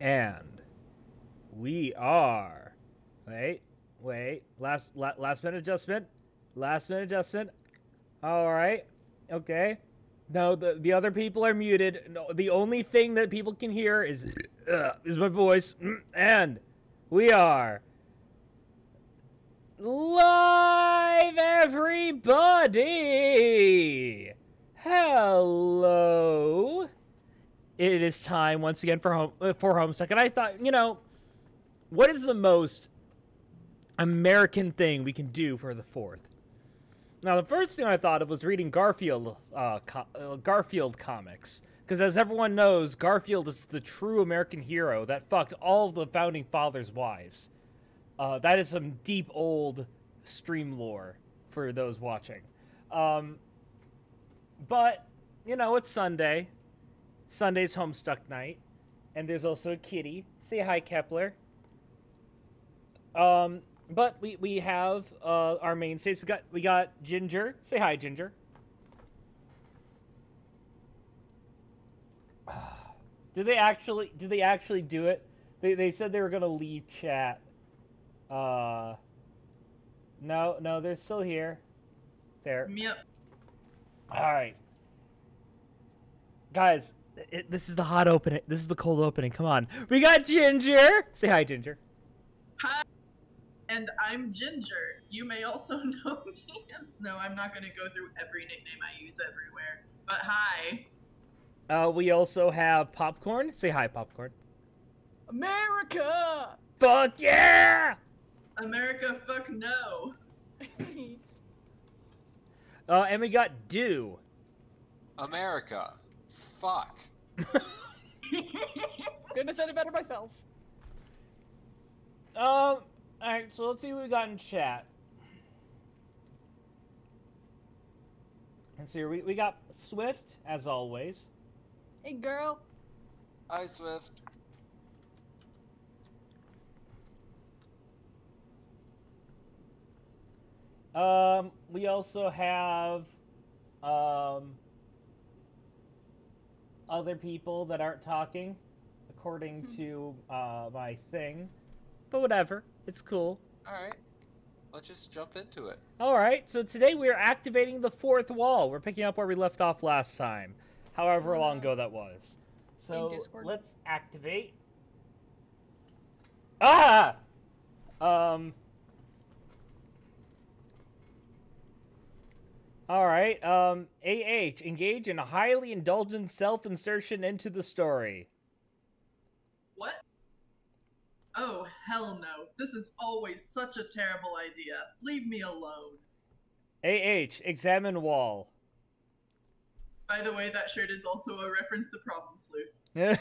And we are. Wait. Last minute adjustment. Last minute adjustment. All right. Okay. No, the other people are muted. No, the only thing that people can hear is my voice. And we are live, everybody. Hello. It is time once again for Homestuck, and I thought, what is the most American thing we can do for the 4th? Now, the first thing I thought of was reading Garfield comics, because as everyone knows, Garfield is the true American hero that fucked all of the founding fathers' wives. That is some deep old stream lore for those watching. But it's Sunday. Sunday's Homestuck night, and there's also a kitty. Say hi, Kepler. But we have our mainstays. We got Ginger. Say hi, Ginger. Did they actually do it? They said they were gonna leave chat. No, they're still here. There. Yep. All right, guys. This is the hot opening. This is the cold opening. Come on. We got Ginger. Say hi, Ginger. Hi. And I'm Ginger. You may also know me as... No, I'm not going to go through every nickname I use everywhere. But hi. We also have Popcorn. Say hi, Popcorn. America! Fuck yeah! America, fuck no. And we got Dew. America. Fuck. Couldn't have said it better myself. Alright, so let's see what we got in chat. And so here we got Swift, as always. Hey, girl. Hi, Swift. We also have, other people that aren't talking, according to, my thing. But whatever, it's cool. Alright, let's just jump into it. Alright, so today we are activating the 4th wall. We're picking up where we left off last time, however long ago that was. So, let's activate. Ah! Alright, AH, engage in a highly indulgent self-insertion into the story. What? Oh, hell no. This is always such a terrible idea. Leave me alone. AH, examine wall. By the way, that shirt is also a reference to Problem Sleuth. Yeah.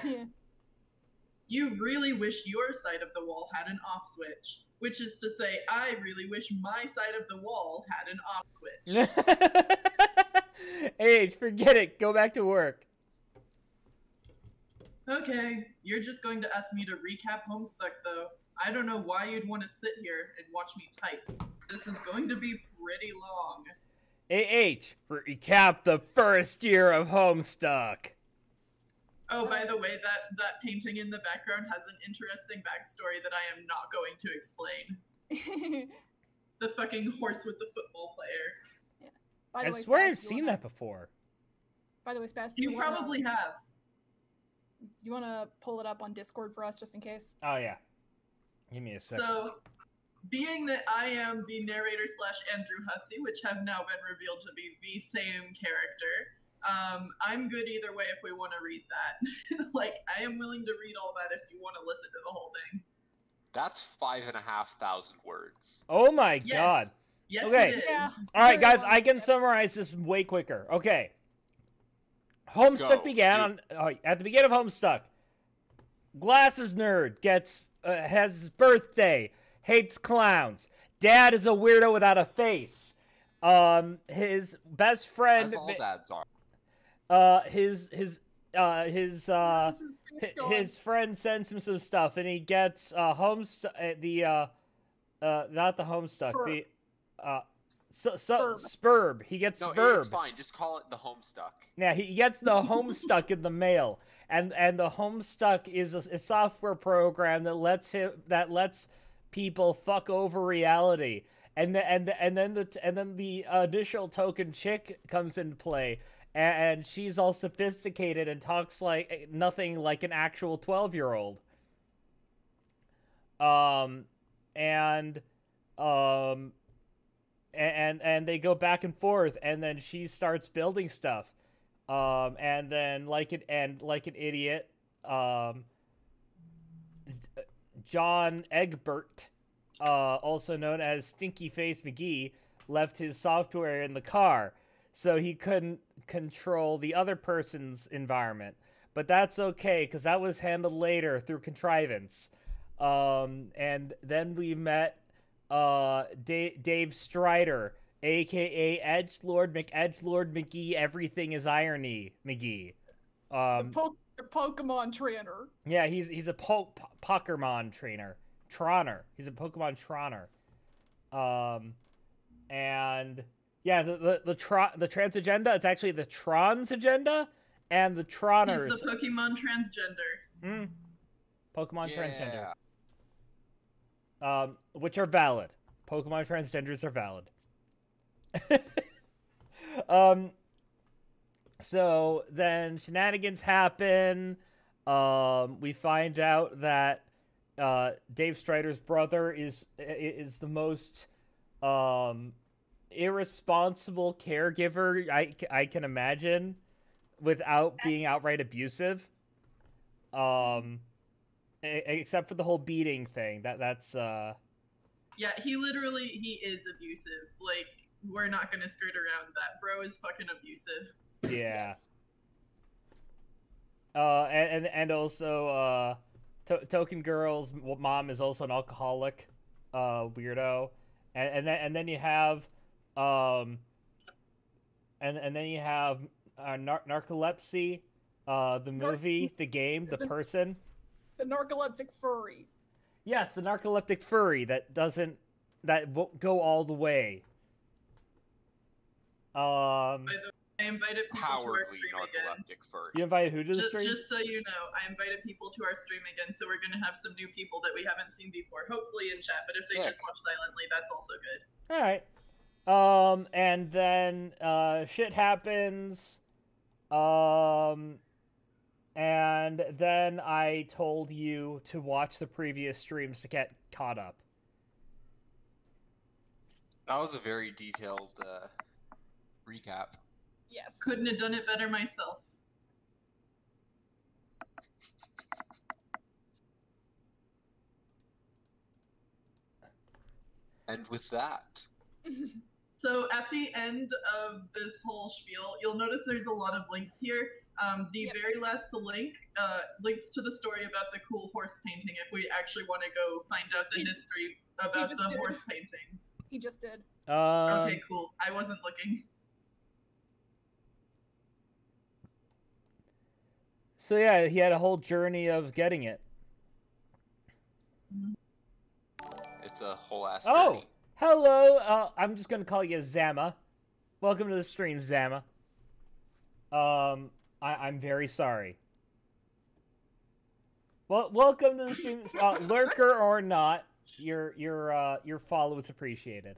You really wish your side of the wall had an off switch. Which is to say, I really wish my side of the wall had an off switch. Forget it. Go back to work. Okay, you're just going to ask me to recap Homestuck, though. I don't know why you'd want to sit here and watch me type. This is going to be pretty long. Recap the first year of Homestuck. Oh, by the way, that painting in the background has an interesting backstory that I am not going to explain. The fucking horse with the football player. Yeah. By the way, swear Spaz, I've seen that before. By the way, Spaz, you probably have. Do you want to pull it up on Discord for us, just in case? Oh, yeah. Give me a second. So, being that I am the narrator / Andrew Hussey, which have now been revealed to be the same character, I'm good either way if we want to read that. Like, I am willing to read all that if you want to listen to the whole thing. That's 5,500 words. Oh my god. Yes, okay. it is. Yeah. Alright, guys, I can summarize this way quicker. Okay. Homestuck began at the beginning of Homestuck. Glasses nerd has his birthday, hates clowns. Dad is a weirdo without a face. His best friend. As all dads are. His friend sends him some stuff, and he gets Homestuck. Not the Homestuck. The Spurb. He gets No, Spurb. it's fine. Just call it the Homestuck. Yeah, he gets the Homestuck in the mail, and the Homestuck is a software program that lets people fuck over reality, and then the initial token chick comes into play, and she's all sophisticated and talks like nothing like an actual 12-year-old. And they go back and forth, and then she starts building stuff, and then like an idiot, John Egbert, also known as Stinky Face McGee, left his software in the car, so he couldn't control the other person's environment. But that's okay, because that was handled later through contrivance. And then we met Dave Strider, aka Edgelord McGee. Everything is irony, McGee. The Pokemon trainer. Yeah, he's a Pokemon trainer. Troner. He's a Pokemon Troner. And yeah, the trans agenda. It's actually the Trons agenda, and the Troners. He's the Pokemon transgender. Pokemon transgender. Which are valid. Pokemon transgenders are valid. So then shenanigans happen. We find out that Dave Strider's brother is the most irresponsible caregiver I can imagine, without being outright abusive. Except for the whole beating thing. That's Yeah, he is abusive. Like, we're not gonna skirt around that. Bro is fucking abusive. Yeah. Yes. And also Token Girl's mom is also an alcoholic weirdo. And then you have Narcolepsy, the movie, the game, the person. The narcoleptic furry. Yes, the narcoleptic furry that won't go all the way. I invited people to our Cowardly stream again. narcoleptic furry. You invited who to the stream? Just so you know, I invited people to our stream again, so we're gonna have some new people that we haven't seen before, hopefully in chat. But if they just watch silently, that's also good. All right. And then shit happens. And then I told you to watch the previous streams to get caught up. That was a very detailed recap. Yes. Couldn't have done it better myself. And with that, So at the end of this whole spiel, you'll notice there's a lot of links here. The very last link links to the story about the cool horse painting if we actually want to go find out the history about the horse painting. He just did. Okay, cool. I wasn't looking. So yeah, he had a whole journey of getting it. it's a whole ass Oh, journey. hello. I'm just gonna call you Zama. Welcome to the stream, Zama. I'm very sorry. Well, welcome to the stream, lurker or not. Your follow is appreciated.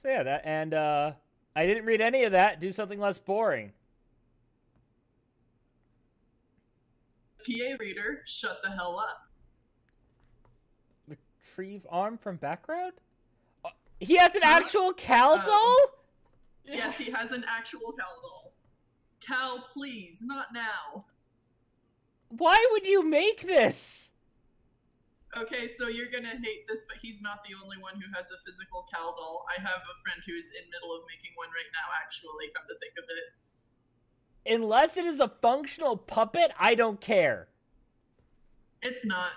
So yeah, that and I didn't read any of that. Do something less boring. PA reader, shut the hell up. Retrieve arm from background? He has an actual Cal doll? Yes, he has an actual Cal doll. Cal, please, not now. Why would you make this? Okay, so you're gonna hate this, but he's not the only one who has a physical Cal doll. I have a friend who's in middle of making one right now, actually, come to think of it. Unless it is a functional puppet, I don't care. It's not.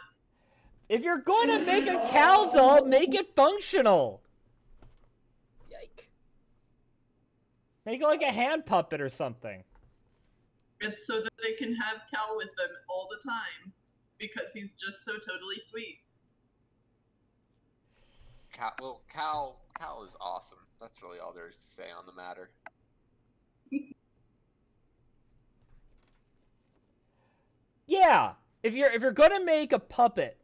If you're going to make a Cal doll, make it functional. Yike. Make it like a hand puppet or something. It's so that they can have Cal with them all the time. Because he's just so totally sweet. Cal is awesome. That's really all there is to say on the matter. Yeah, if you're gonna make a puppet,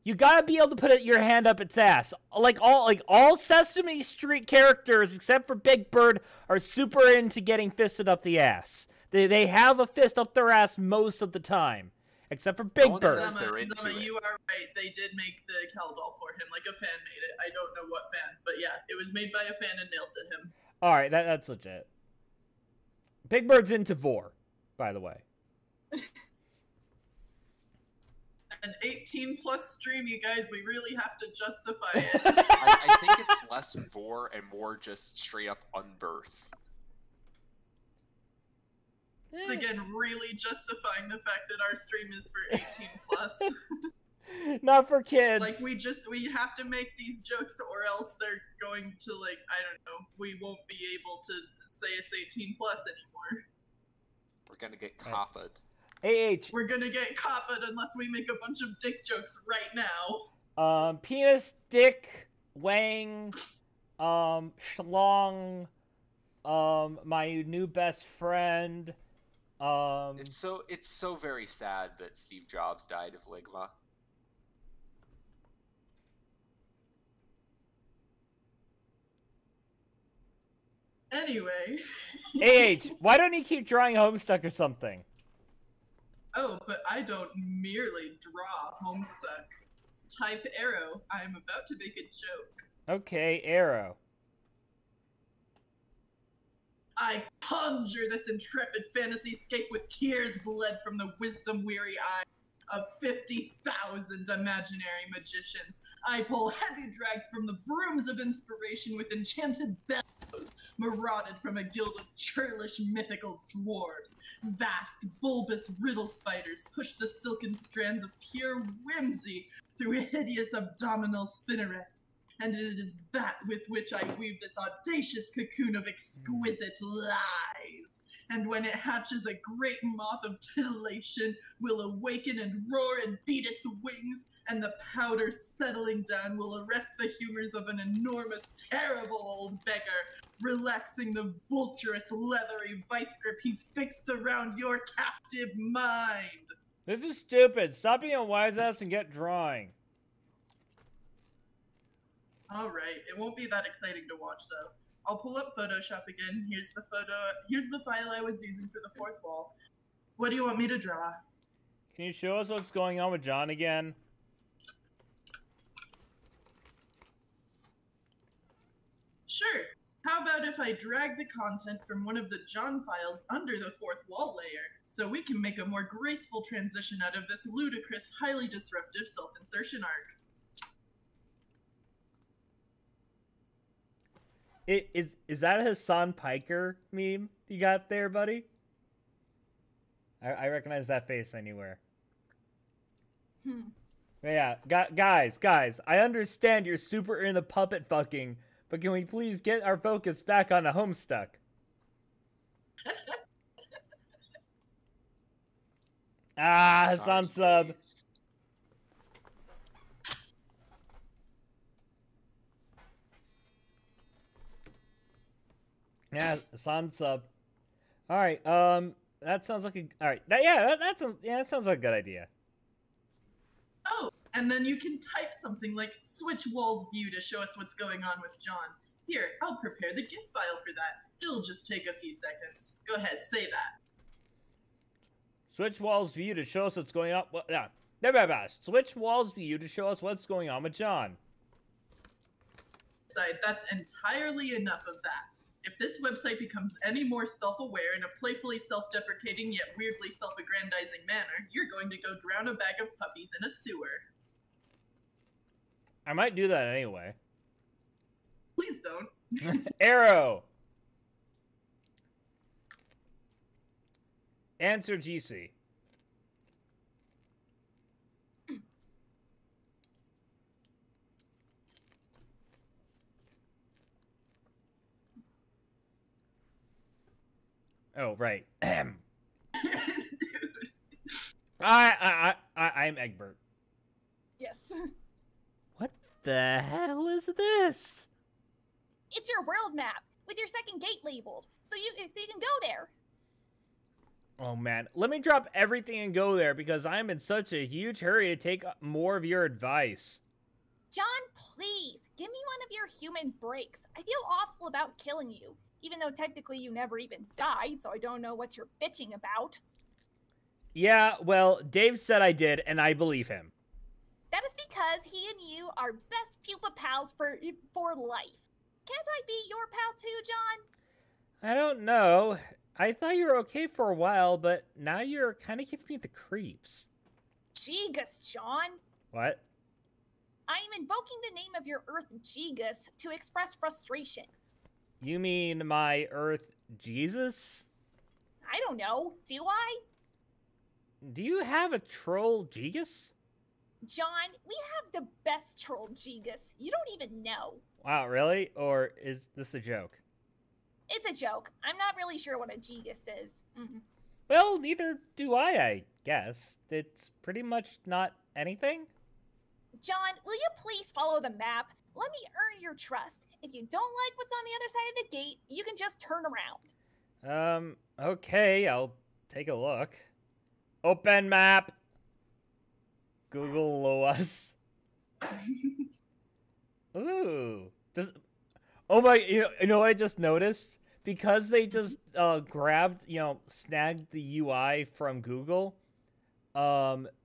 you gotta be able to put your hand up its ass. Like all Sesame Street characters except for Big Bird are super into getting fisted up the ass. They have a fist up their ass most of the time, except for Big Bird. Zama, you are right. They did make the Cal doll for him. Like a fan made it. I don't know what fan, but yeah, it was made by a fan and nailed to him. All right, that's legit. Big Bird's into vor, by the way. An 18+ stream, you guys. We really have to justify it. I think it's less vor and more just straight up unbirth. It's again really justifying the fact that our stream is for 18+. Not for kids. Like we have to make these jokes or else they're going to like, I don't know, we won't be able to say it's 18+ anymore. We're gonna get copped. We're gonna get copped unless we make a bunch of dick jokes right now. Penis, dick, wang, schlong, my new best friend. It's so very sad that Steve Jobs died of Ligma. Anyway. Why don't you keep drawing Homestuck or something? Oh, but I don't merely draw Homestuck. Type arrow. I am about to make a joke. Okay, arrow. I conjure this intrepid fantasy-scape with tears bled from the wisdom-weary eyes of 50,000 imaginary magicians. I pull heavy drags from the brooms of inspiration with enchanted bellows, marauded from a guild of churlish mythical dwarves. Vast, bulbous riddle spiders push the silken strands of pure whimsy through hideous abdominal spinnerets. And it is that with which I weave this audacious cocoon of exquisite lies. And when it hatches, a great moth of titillation will awaken and roar and beat its wings, and the powder settling down will arrest the humors of an enormous, terrible old beggar, relaxing the vulturous, leathery vice grip he's fixed around your captive mind. This is stupid. Stop being a wise ass and get drawing. Alright, it won't be that exciting to watch though. I'll pull up Photoshop again. Here's the file I was using for the fourth wall. What do you want me to draw? Can you show us what's going on with John again? Sure. How about if I drag the content from one of the John files under the fourth wall layer, so we can make a more graceful transition out of this ludicrous, highly disruptive self-insertion arc. Is that a Hassan Piker meme you got there, buddy? I recognize that face anywhere. Yeah, guys, I understand you're super into puppet fucking, but can we please get our focus back on the Homestuck? Hassan sub. Yeah, Hassan sub. All right, that sounds like a that sounds like a good idea. Oh, and then you can type something like switch walls view to show us what's going on with John. Here, I'll prepare the GIF file for that. It'll just take a few seconds. Go ahead, say that. Switch walls view to show us what's going on. Switch walls view to show us what's going on with John. That's entirely enough of that. If this website becomes any more self-aware in a playfully self-deprecating yet weirdly self-aggrandizing manner, you're going to go drown a bag of puppies in a sewer. I might do that anyway. Please don't. Arrow! Answer GC. Oh, right. Dude. I'm Egbert. Yes. What the hell is this? It's your world map with your second gate labeled, so you can go there. Oh man, let me drop everything and go there because I'm in such a huge hurry to take more of your advice. John, please, give me one of your human breaks. I feel awful about killing you, even though technically you never even died, so I don't know what you're bitching about. Yeah, well, Dave said I did, and I believe him. That is because he and you are best pupa pals for life. Can't I be your pal too, John? I don't know. I thought you were okay for a while, but now you're kind of giving me the creeps. Gigas, John. What? I am invoking the name of your Earth Gigas to express frustration. You mean my Earth Jesus? I don't know. Do I? Do you have a troll Gigas? John, we have the best troll Gigas. You don't even know. Wow, really? Or is this a joke? It's a joke. I'm not really sure what a Gigas is. Well, neither do I guess. It's pretty much not anything. John, will you please follow the map? Let me earn your trust. If you don't like what's on the other side of the gate, you can just turn around. Okay, I'll take a look. Open map. Google Loas. Ooh. Oh my, you know what I just noticed? Because they just grabbed, snagged the UI from Google,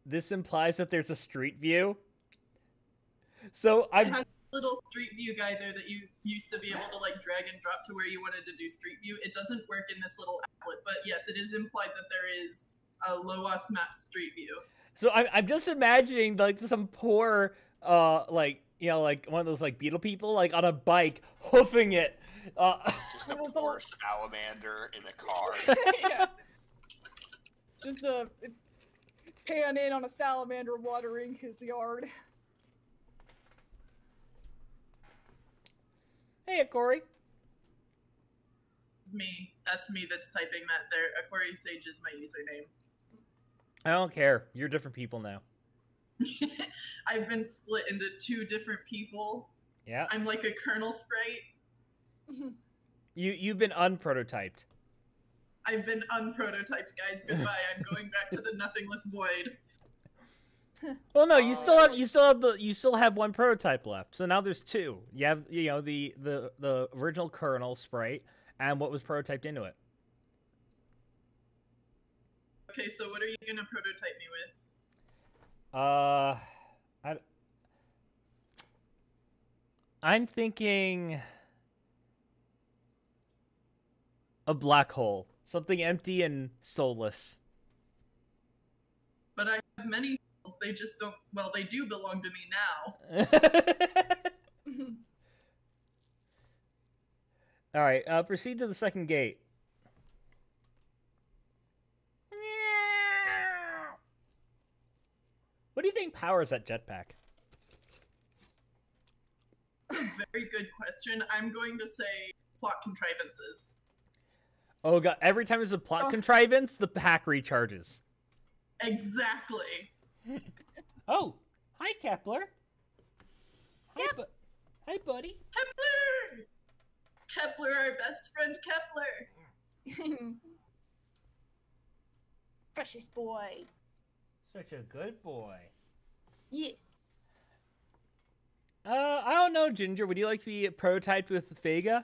this implies that there's a street view. So I had a little street view guy there that you used to be able to like drag and drop to where you wanted to do street view. It doesn't work in this little applet, but yes, it is implied that there is a Loas map street view. So I'm just imagining like some poor like one of those like beetle people like on a bike hoofing it. Just a poor salamander in a car. Yeah. Just pan in on a salamander watering his yard. Hey, Corey. Me. That's me that's typing that there. Corey Sage is my username. I don't care. You're different people now. I've been split into two different people. Yeah. I'm like a kernel sprite. You've been unprototyped. I've been unprototyped, guys. Goodbye. I'm going back to the nothingless void. Well, no, you still have one prototype left. So now there's two. You have the original kernel sprite and what was prototyped into it. Okay, so what are you gonna prototype me with? I'm thinking a black hole, something empty and soulless. But I have many holes. They just don't. Well, they do belong to me now. All right, proceed to the second gate. What do you think powers that jetpack? Very good question. I'm going to say plot contrivances. Oh god, every time there's a plot contrivance, the pack recharges. Exactly. Oh, hi Kepler. Hi, buddy. Kepler! Kepler, our best friend Kepler. Precious boy. Such a good boy. Yes. I don't know, Ginger. Would you like to be prototyped with Vega?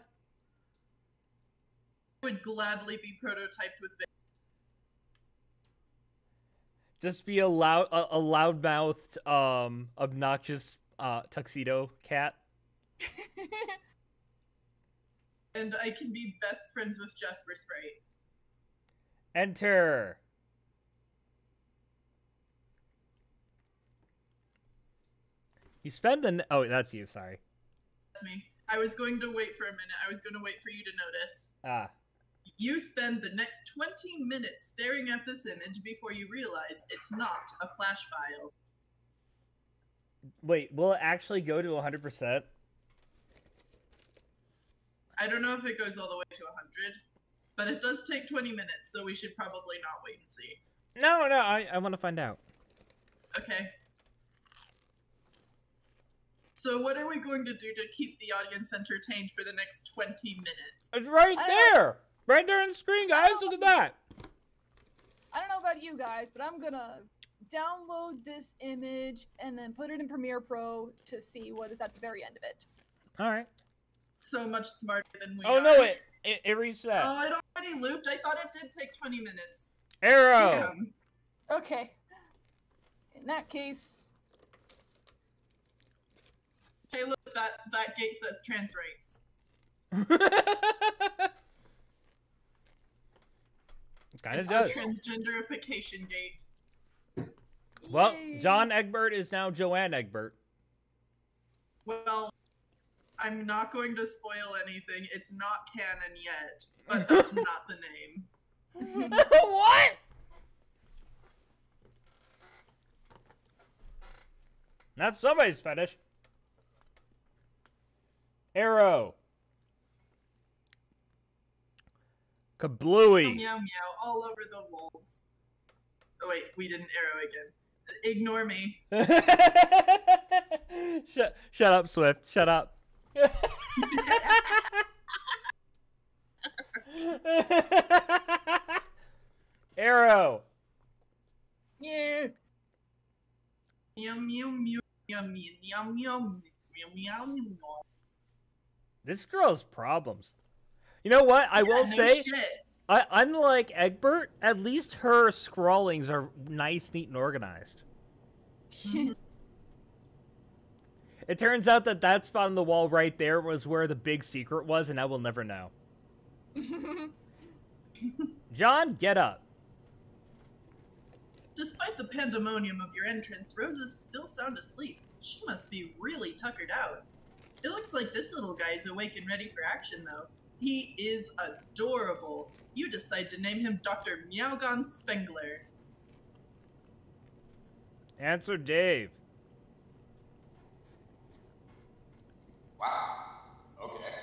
I would gladly be prototyped with Vega. Just be a loudmouthed, obnoxious tuxedo cat. And I can be best friends with Jasper Sprite. Enter. You spend the... Oh, that's you, sorry. That's me. I was going to wait for a minute. I was going to wait for you to notice. Ah. You spend the next 20 minutes staring at this image before you realize it's not a flash file. Wait, will it actually go to 100%? I don't know if it goes all the way to 100, but it does take 20 minutes, so we should probably not wait and see. No, I want to find out. Okay. So what are we going to do to keep the audience entertained for the next 20 minutes? It's right there! Right there on the screen, guys! Look at that! I don't know about you guys, but I'm gonna download this image and then put it in Premiere Pro to see what is at the very end of it. Alright. So much smarter than we are. Oh no, it reset. Oh, it already looped? I thought it did take 20 minutes. Arrow! Damn. Okay. In that case... Hey, look, that gate says trans rights. Kind of It's does. the transgenderification gate. Well, Yay. John Egbert is now Joanne Egbert. Well, I'm not going to spoil anything. It's not canon yet, but that's not the name. What? That's somebody's fetish. Arrow. Kablooey. Meow meow all over the walls. Oh wait, we didn't arrow again. Ignore me. Shut up, Swift. Shut up. Arrow. Yeah. Meow meow meow meow meow meow meow meow meow. This girl has problems. You know what? I will no say, shit. unlike Egbert, at least her scrawlings are nice, neat, and organized. It turns out that that spot on the wall right there was where the big secret was, and I will never know. John, get up. Despite the pandemonium of your entrance, Rose is still sound asleep. She must be really tuckered out. It looks like this little guy is awake and ready for action, though. He is adorable. You decide to name him Dr. Meowgon Spengler. Answer Dave. Wow. Okay.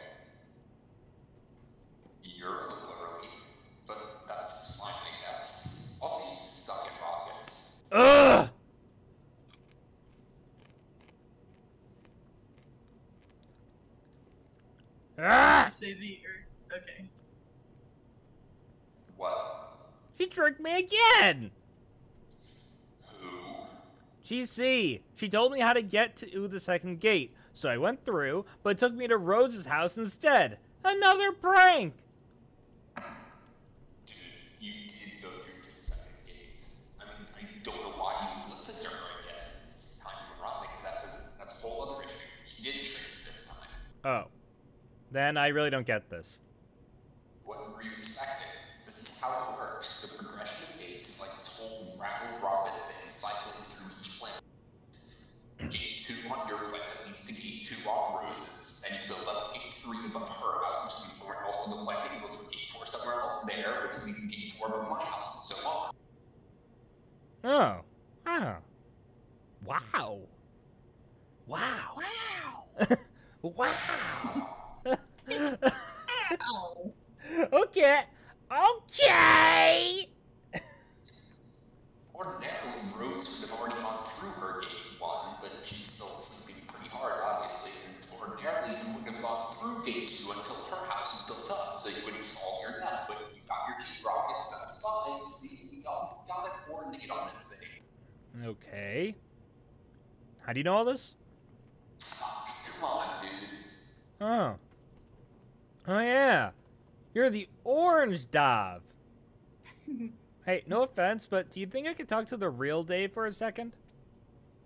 You're a little early, but that's fine, I guess. Also, you suck at rockets. Ugh! Ah! Say the okay. What? She tricked me again! Who? GC. She told me how to get to the second gate, so I went through, but it took me to Rose's house instead. Another prank! Dude, you did go through to the second gate. I mean, I don't know why you listened to her again. It's kind of ironic. That's a whole other issue. She didn't trick you this time. Oh. Then I really don't get this. What were you expecting? This is how it works. The progression of gates is like this whole round robin thing cycling through each planet. Gate 2 on your planet leads to gate 2 on Rose's, and you build up to gate 3 above her house, which leads somewhere else on the planet, you go to gate 4 somewhere else there, which leads to gate 4 above my house, and so on. Oh. Oh. Wow. Wow. Wow. Wow. Ow. Okay. Okay. Ordinarily, Rose would have already gone through her gate 1, but she's still sleeping pretty hard, obviously, and ordinarily you wouldn't have gone through gate 2 until her house is built up, so you wouldn't fall your death, but you got your G rockets, that's fine. See, we all gotta coordinate on this thing. Okay. How do you know all this? Fuck, come on, dude. Oh. Oh, yeah. You're the orange Dav. Hey, no offense, but do you think I could talk to the real Dave for a second?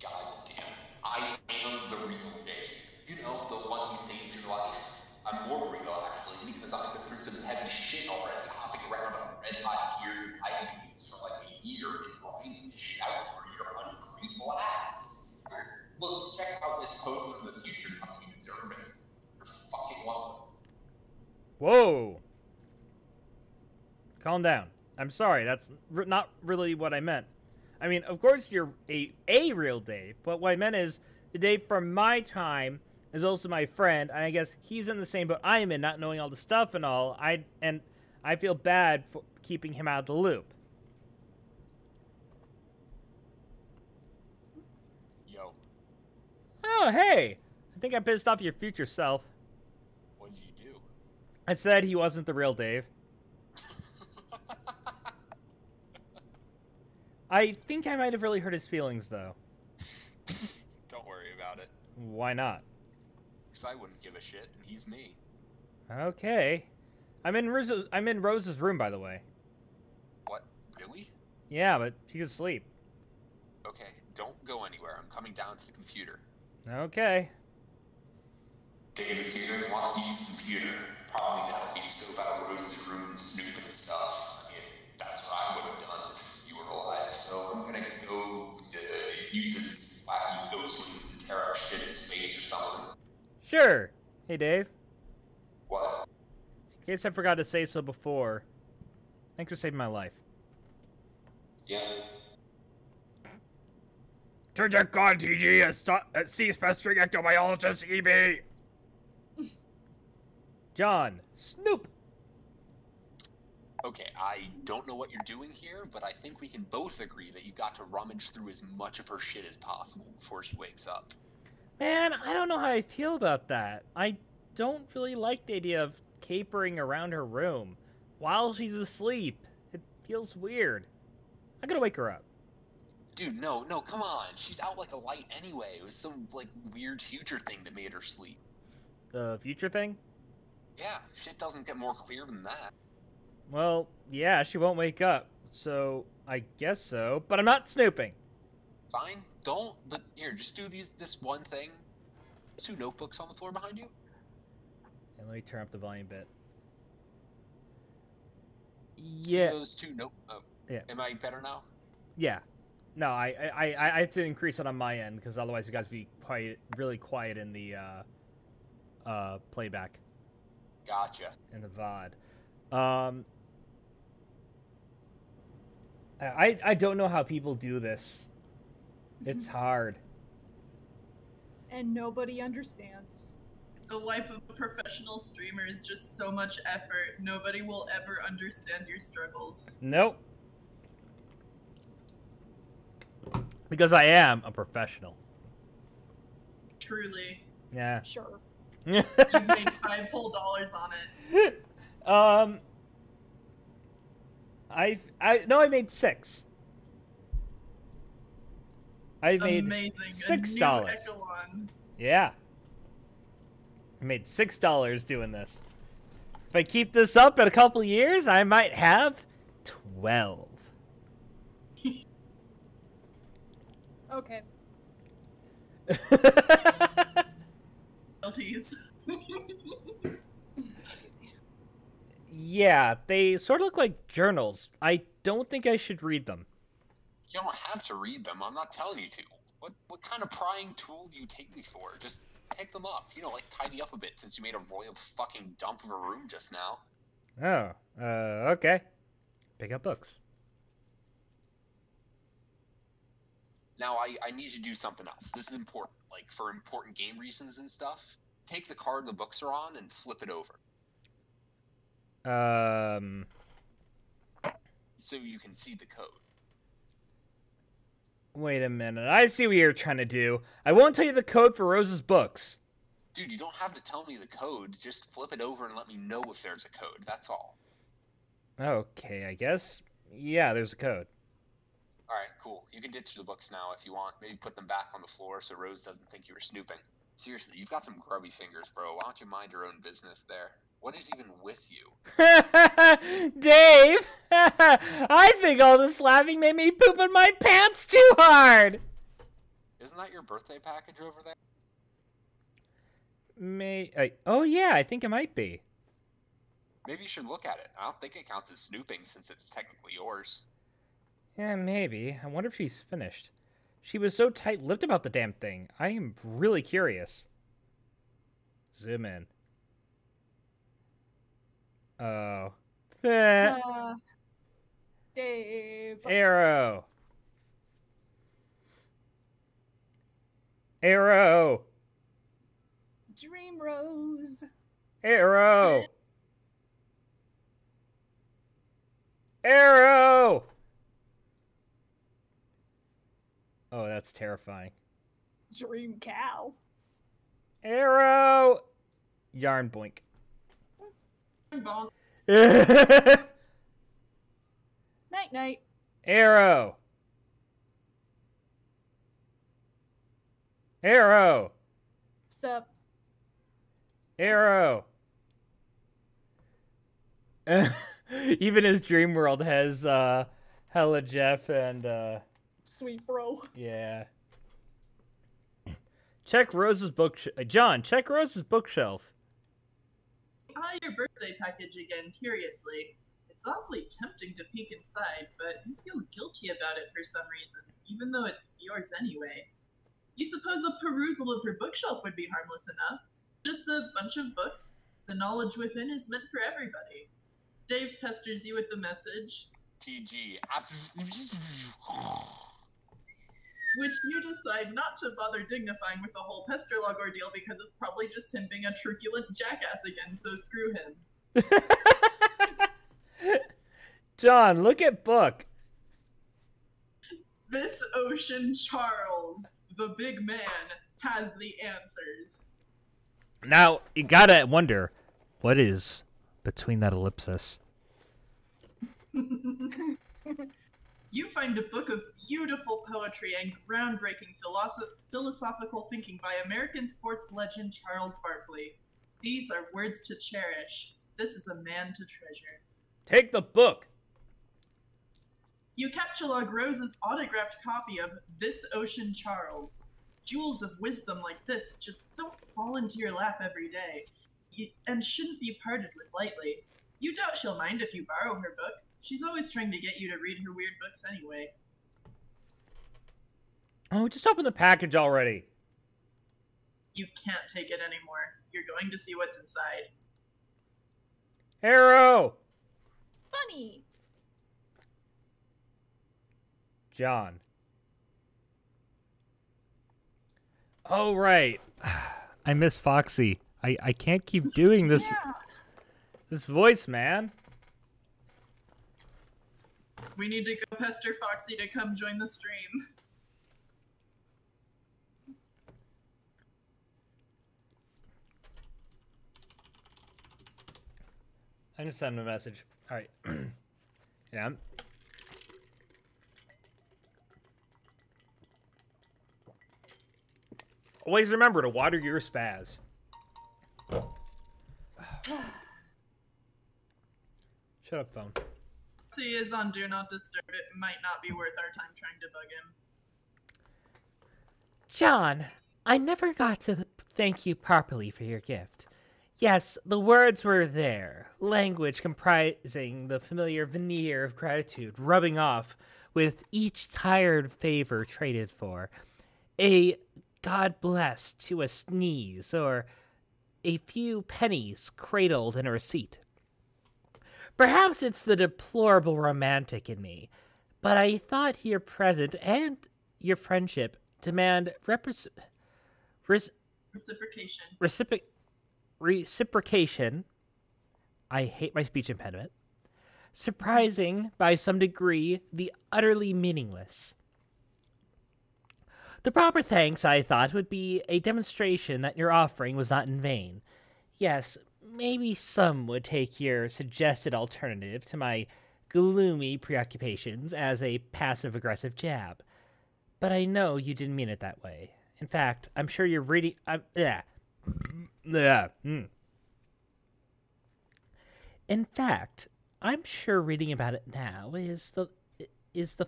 God damn it. I am the real Dave. You know, the one who saved your life. I'm more real, actually, because I've been through some heavy shit already, hopping around on red-hot gears and high beams for like a year and grinding shit out for your ungrateful ass. Look, check out this code from the future, how you deserve it. You're fucking welcome. Whoa. Calm down. I'm sorry, that's not really what I meant. I mean, of course you're a real Dave, but what I meant is the Dave from my time is also my friend, and I guess he's in the same boat I am in, not knowing all the stuff and all. I feel bad for keeping him out of the loop. Yo. Oh, hey. think I pissed off your future self. What did you do? I said he wasn't the real Dave. I think I might have really hurt his feelings, though. Don't worry about it. Why not? Because I wouldn't give a shit, and he's me. Okay. I'm in Rose's room, by the way. What? Really? Yeah, but she's asleep. Okay, don't go anywhere. I'm coming down to the computer. Okay. David's here, wants to use the computer. Probably to help me scope out Rose's room and snoop and stuff. I mean, that's what I would have done if you were alive. So I'm gonna go use his wacky ghost wings to tear up shit in space or something. Sure. Hey, Dave. What? In case I forgot to say so before, thanks for saving my life. Yeah. Project on TG, cease pestering ectobiologist EB. John, Snoop. Okay, I don't know what you're doing here, but I think we can both agree that you got to rummage through as much of her shit as possible before she wakes up. Man, I don't know how I feel about that. I don't really like the idea of capering around her room while she's asleep. It feels weird. I gotta wake her up. Dude, no, come on. She's out like a light anyway. It was some, like, weird future thing that made her sleep. The future thing? Yeah, shit doesn't get more clear than that. Well, yeah, she won't wake up, so I guess so, but I'm not snooping. Fine, don't, but here, just do this one thing. There's 2 notebooks on the floor behind you. And let me turn up the volume a bit. See Yeah. those 2 oh, Yeah. Am I better now? Yeah. No, I had to increase it on my end, because otherwise you guys would be really quiet in the playback. Gotcha. In the VOD. I don't know how people do this. It's hard. And nobody understands. The life of a professional streamer is just so much effort. Nobody will ever understand your struggles. Nope. Because I am a professional. Truly. Yeah. Sure. You've made $5 whole on it. I made 6. I made Amazing. $6. A new Echelon. Yeah. I made $6 doing this. If I keep this up in a couple years, I might have 12. Okay. Royalties. Yeah, they sort of look like journals. I don't think I should read them. You don't have to read them. I'm not telling you to. What kind of prying tool do you take me for? Just pick them up. You know, like, tidy up a bit since you made a royal fucking dump of a room just now. Oh, okay. Pick up books. Now, I need you to do something else. This is important. Like, for important game reasons and stuff. Take the card the books are on and flip it over. So you can see the code. Wait a minute. I see what you're trying to do. I won't tell you the code for Rose's books. Dude, you don't have to tell me the code. Just flip it over and let me know if there's a code. That's all. Okay, I guess. Yeah, there's a code. Alright, cool. You can ditch the books now if you want. Maybe put them back on the floor so Rose doesn't think you were snooping. Seriously, you've got some grubby fingers, bro. Why don't you mind your own business there? What is even with you? Dave! I think all the slapping made me poop in my pants too hard! Isn't that your birthday package over there? Oh yeah, I think it might be. Maybe you should look at it. I don't think it counts as snooping since it's technically yours. Yeah, maybe. I wonder if she's finished. She was so tight-lipped about the damn thing. I am really curious. Zoom in. Oh. Dave. Arrow. Arrow. Dream Rose. Arrow. Arrow. Oh, that's terrifying. Dream Cow. Arrow! Yarn boink. Bonk. Night night. Arrow! Arrow! Sup. Arrow! Even his dream world has hella Jeff and Sweet bro. yeah. Check Rose's John, check Rose's bookshelf. Your birthday package again, curiously. It's awfully tempting to peek inside, but you feel guilty about it for some reason, even though it's yours anyway. You suppose a perusal of her bookshelf would be harmless enough? Just a bunch of books. The knowledge within is meant for everybody. Dave pesters you with the message, PG. which you decide not to bother dignifying with the whole pester log ordeal because it's probably just him being a truculent jackass again, so screw him. John, look at book. This Ocean Charles, the big man, has the answers. Now, you gotta wonder, what is between that ellipsis? You find a book of beautiful poetry and groundbreaking philosophical thinking by American sports legend Charles Barkley. These are words to cherish. This is a man to treasure. Take the book. You captchalogue Rose's autographed copy of This Ocean Charles. Jewels of wisdom like this just don't fall into your lap every day, and shouldn't be parted with lightly. You doubt she'll mind if you borrow her book. She's always trying to get you to read her weird books anyway. Oh, just open the package already. You can't take it anymore. You're going to see what's inside. Arrow! Funny. John. Oh, right. I miss Foxy. I can't keep doing this. Yeah. This voice, man. We need to go pester Foxy to come join the stream. I'm gonna send him a message. All right. Yeah. Always remember to water your spaz. Shut up, phone. Foxy is on Do Not Disturb. It might not be worth our time trying to bug him. John, I never got to thank you properly for your gift. Yes, the words were there, language comprising the familiar veneer of gratitude rubbing off with each tired favor traded for. A God bless to a sneeze, or a few pennies cradled in a receipt. Perhaps it's the deplorable romantic in me, but I thought your present and your friendship demand reciprocation. I hate my speech impediment. Surprising, by some degree, the utterly meaningless. The proper thanks, I thought, would be a demonstration that your offering was not in vain. Yes, maybe some would take your suggested alternative to my gloomy preoccupations as a passive-aggressive jab. But I know you didn't mean it that way. In fact, I'm sure you're reading... In fact, I'm sure reading about it now is the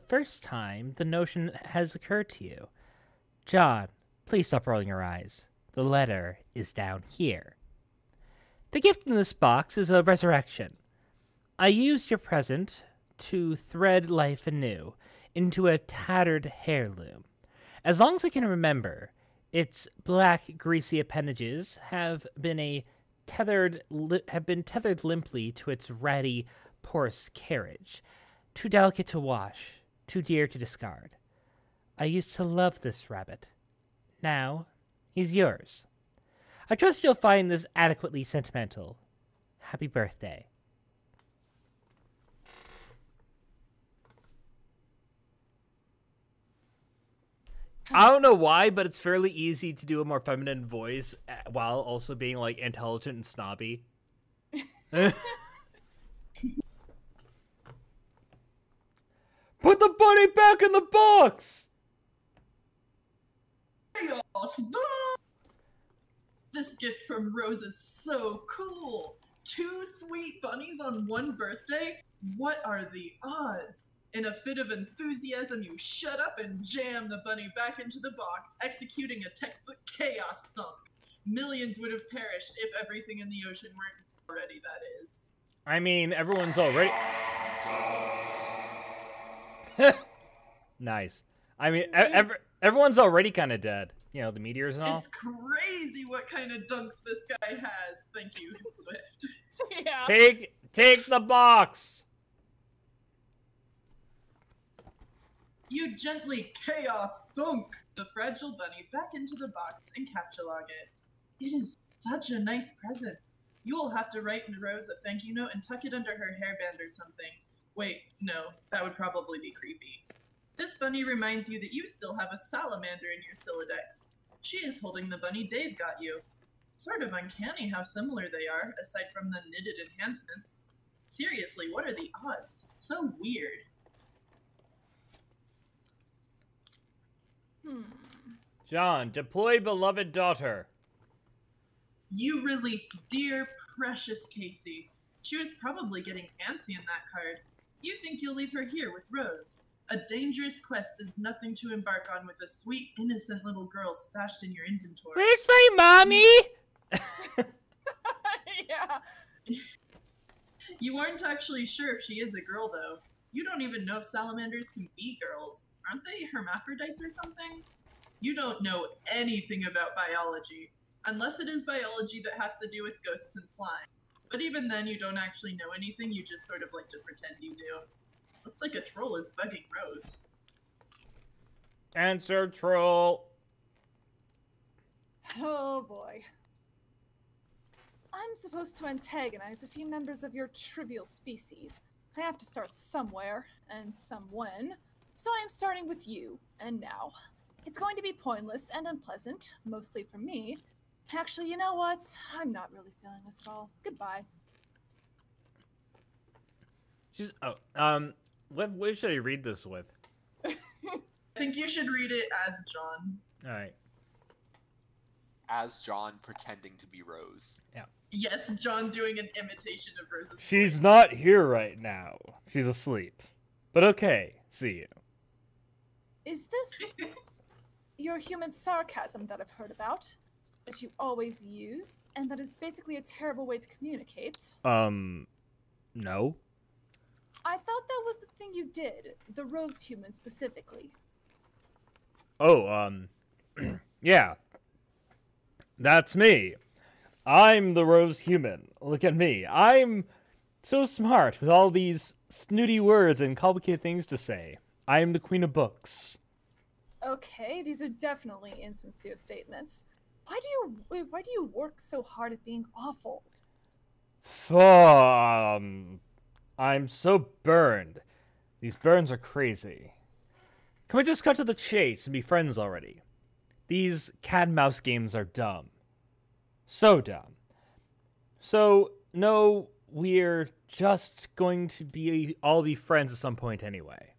first time the notion has occurred to you. John, please stop rolling your eyes. The letter is down here. The gift in this box is a resurrection. I used your present to thread life anew into a tattered heirloom. As long as I can remember, its black, greasy appendages have been tethered limply to its ratty, porous carriage, too delicate to wash, too dear to discard. I used to love this rabbit. Now, he's yours. I trust you'll find this adequately sentimental. Happy birthday. I don't know why, but it's fairly easy to do a more feminine voice while also being, like, intelligent and snobby. Put the bunny back in the box! Chaos! This gift from Rose is so cool! 2 sweet bunnies on one birthday? What are the odds? In a fit of enthusiasm, you shut up and jam the bunny back into the box, executing a textbook chaos dunk. Millions would have perished if everything in the ocean weren't already, that is. I mean, everyone's already... Nice. I mean, everyone's already kind of dead. You know, the meteors and all. It's crazy what kind of dunks this guy has. Thank you, Swift. Yeah. Take the box! You gently chaos dunk the fragile bunny back into the box and capture log it. It is such a nice present. You will have to write Rose a thank you note and tuck it under her hairband or something. Wait, no, that would probably be creepy. This bunny reminds you that you still have a salamander in your Sylladex. She is holding the bunny Dave got you. Sort of uncanny how similar they are, aside from the knitted enhancements. Seriously, what are the odds? So weird. John, deploy beloved daughter. You release dear, precious Casey. She was probably getting antsy in that card. You think you'll leave her here with Rose. A dangerous quest is nothing to embark on with a sweet, innocent little girl stashed in your inventory. Where's my mommy? Yeah. You aren't actually sure if she is a girl, though. You don't even know if salamanders can be girls. Aren't they hermaphrodites or something? You don't know anything about biology. Unless it is biology that has to do with ghosts and slime. But even then, you don't actually know anything, you just sort of like to pretend you do. Looks like a troll is bugging Rose. Answer, troll. Oh boy. I'm supposed to antagonize a few members of your trivial species. I have to start somewhere, and someone. So I am starting with you, and now. It's going to be pointless and unpleasant, mostly for me. Actually, you know what? I'm not really feeling this at all. Goodbye. She's what should I read this with? I think you should read it as John. All right. As John pretending to be Rose. Yes, John doing an imitation of Rose's She's voice. not here right now. She's asleep. But okay, see you. Is this your human sarcasm that I've heard about? That you always use, and that is basically a terrible way to communicate? No. I thought that was the thing you did, the rose human specifically. Oh, yeah. That's me. I'm the rose human. Look at me. I'm so smart with all these snooty words and complicated things to say. I am the queen of books. Okay, these are definitely insincere statements. Why do you work so hard at being awful? I'm so burned. These burns are crazy. Can we just cut to the chase and be friends already? These cat and mouse games are dumb. So dumb. So, no, we're just going to all be friends at some point anyway.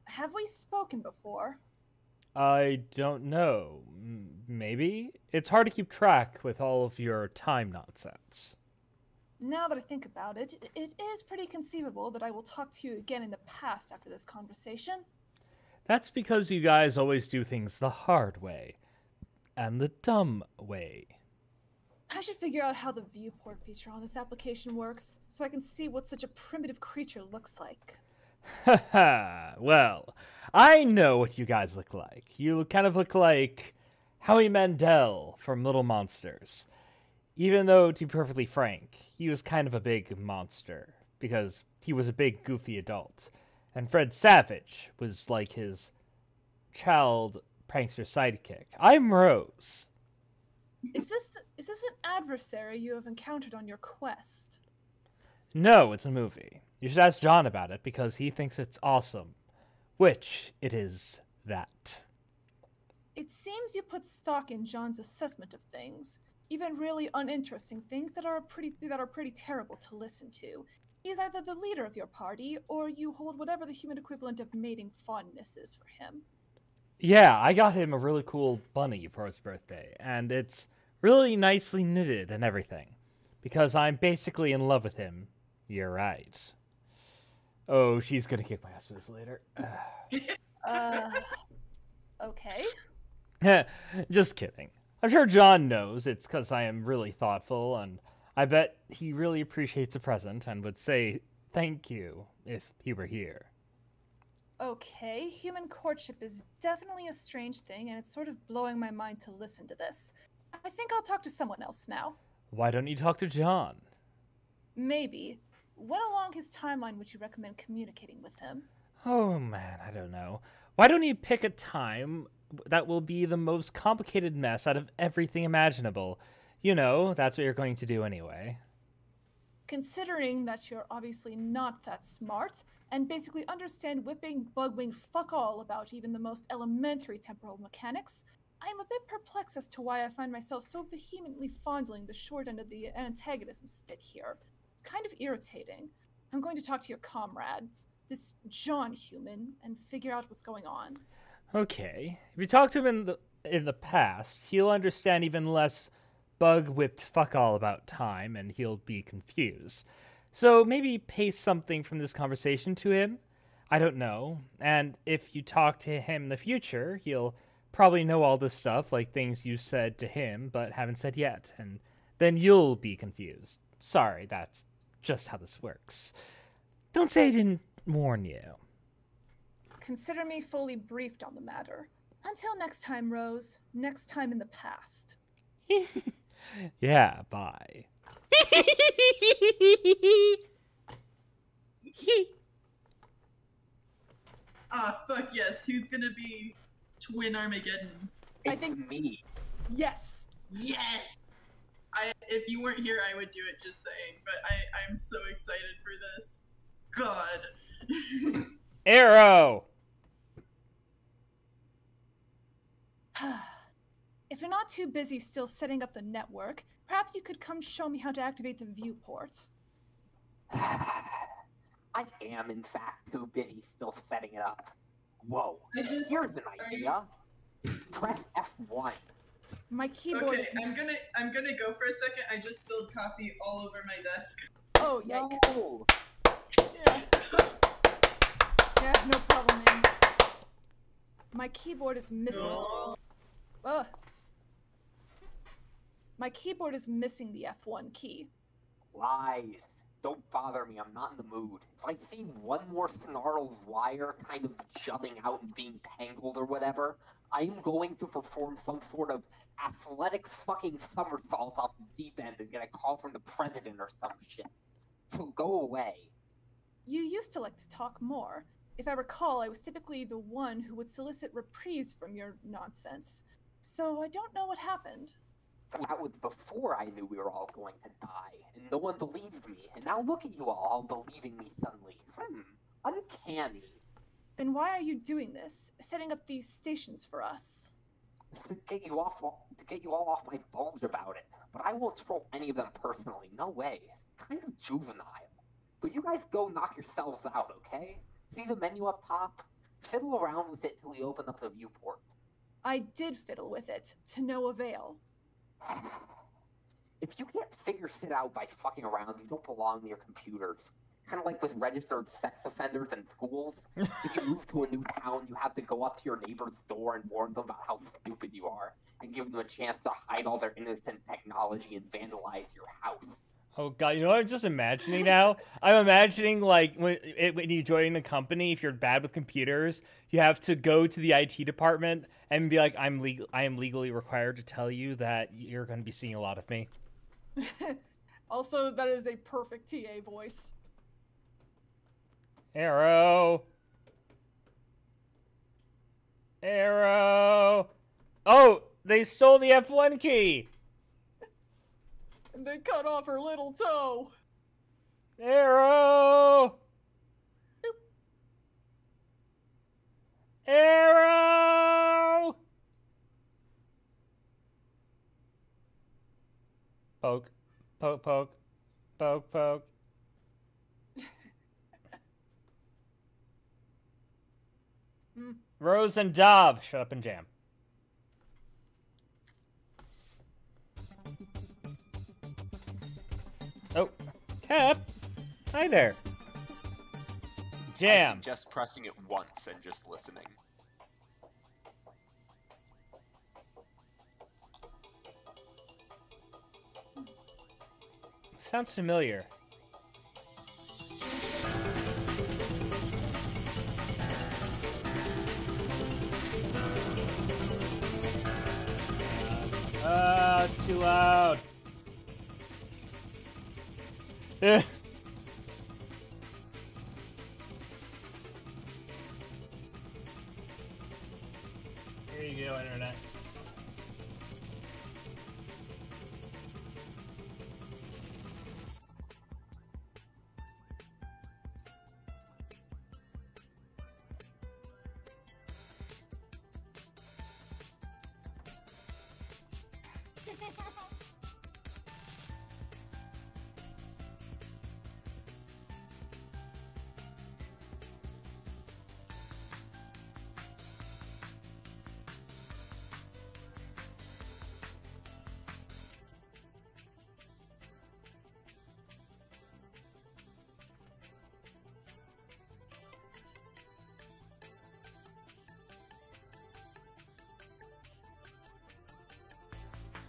Have we spoken before? I don't know. Maybe? It's hard to keep track with all of your time nonsense. Now that I think about it, it is pretty conceivable that I will talk to you again in the past after this conversation. That's because you guys always do things the hard way. And the dumb way. I should figure out how the viewport feature on this application works, so I can see what such a primitive creature looks like. Haha, well, I know what you guys look like. You kind of look like Howie Mandel from Little Monsters. Even though, to be perfectly frank, he was kind of a big monster, because he was a big, goofy adult. And Fred Savage was like his child prankster sidekick. I'm Rose. Is this an adversary you have encountered on your quest? No, it's a movie. You should ask John about it, because he thinks it's awesome. Which it is that. It seems you put stock in John's assessment of things, even really uninteresting things that are pretty terrible to listen to. He's either the leader of your party, or you hold whatever the human equivalent of mating fondness is for him. Yeah, I got him a really cool bunny for his birthday, and it's really nicely knitted and everything. Because I'm basically in love with him. You're right. Oh, she's gonna kick my ass for this later. Okay. Just kidding. I'm sure John knows it's because I am really thoughtful, and I bet he really appreciates a present and would say thank you if he were here. Okay, human courtship is definitely a strange thing, and it's sort of blowing my mind to listen to this. I think I'll talk to someone else now. Why don't you talk to John? Maybe. When along his timeline would you recommend communicating with him? Oh man, I don't know. Why don't you pick a time that will be the most complicated mess out of everything imaginable? You know, that's what you're going to do anyway. Considering that you're obviously not that smart, and basically understand whipping bugwing fuck all about even the most elementary temporal mechanics, I am a bit perplexed as to why I find myself so vehemently fondling the short end of the antagonism stick here. Kind of irritating. I'm going to talk to your comrades, this John human, and figure out what's going on. Okay. If you talk to him in the past, he'll understand even less bug-whipped fuck all about time, and he'll be confused. So maybe paste something from this conversation to him? I don't know. And if you talk to him in the future, he'll probably know all this stuff, like things you said to him but haven't said yet, and then you'll be confused. Sorry, that's just how this works. Don't say I didn't warn you. Consider me fully briefed on the matter. Until next time, Rose. Next time in the past. Yeah, bye. Fuck yes. Who's gonna be twin Armageddons? I think me. Yes. Yes! If you weren't here, I would do it, just saying. But I'm so excited for this. God. Arrow! If you're not too busy still setting up the network, perhaps you could come show me how to activate the viewport. I am, in fact, too busy still setting it up. Whoa. Here's an idea. Press F1. My keyboard Okay, is... I'm gonna go for a second. I just spilled coffee all over my desk. Oh, yike. No. Yeah. Yeah, no problem, man. My keyboard is missing... No. Ugh. My keyboard is missing the F1 key. Lies. Don't bother me, I'm not in the mood. If I see one more snarled wire kind of jutting out and being tangled or whatever, I am going to perform some sort of athletic fucking somersault off the deep end and get a call from the president or some shit. So go away. You used to like to talk more. If I recall, I was typically the one who would solicit reprieves from your nonsense. So I don't know what happened. That was before I knew we were all going to die, and no one believed me, and now look at you all believing me suddenly. Uncanny. Then why are you doing this? Setting up these stations for us? To get you all off my bulge about it. But I won't troll any of them personally, no way. It's kind of juvenile. But you guys go knock yourselves out, okay? See the menu up top? Fiddle around with it till we open up the viewport. I did fiddle with it, to no avail. If you can't figure shit out by fucking around, you don't belong near computers. Kind of like with registered sex offenders in schools. If you move to a new town, you have to go up to your neighbor's door and warn them about how stupid you are, and give them a chance to hide all their innocent technology and vandalize your house. Oh god, you know what I'm just imagining now? I'm imagining like when you join a company, if you're bad with computers, you have to go to the IT department and be like, I am legally required to tell you that you're going to be seeing a lot of me. Also, that is a perfect TA voice. Arrow. Arrow. Oh, they stole the F1 key. And they cut off her little toe. Arrow. Boop. Arrow. Poke. Poke, poke. Poke, poke. Rose and Dob, shut up and jam. Oh, Cap. Hi there. I Jam. suggest pressing it once and just listening. Sounds familiar. It's too loud. Here you go, internet.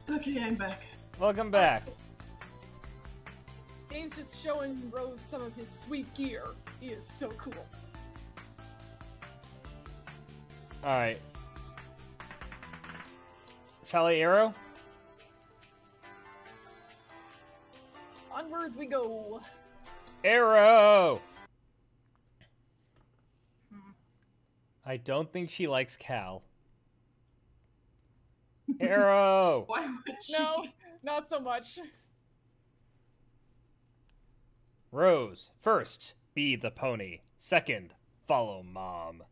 Okay, I'm back. Welcome back. Dave's just showing Rose some of his sweet gear. He is so cool. Alright. Shall I arrow? Onwards we go. Arrow! I don't think she likes Cal. Arrow! Why would she? No, not so much. Rose, first, be the pony. Second, follow mom.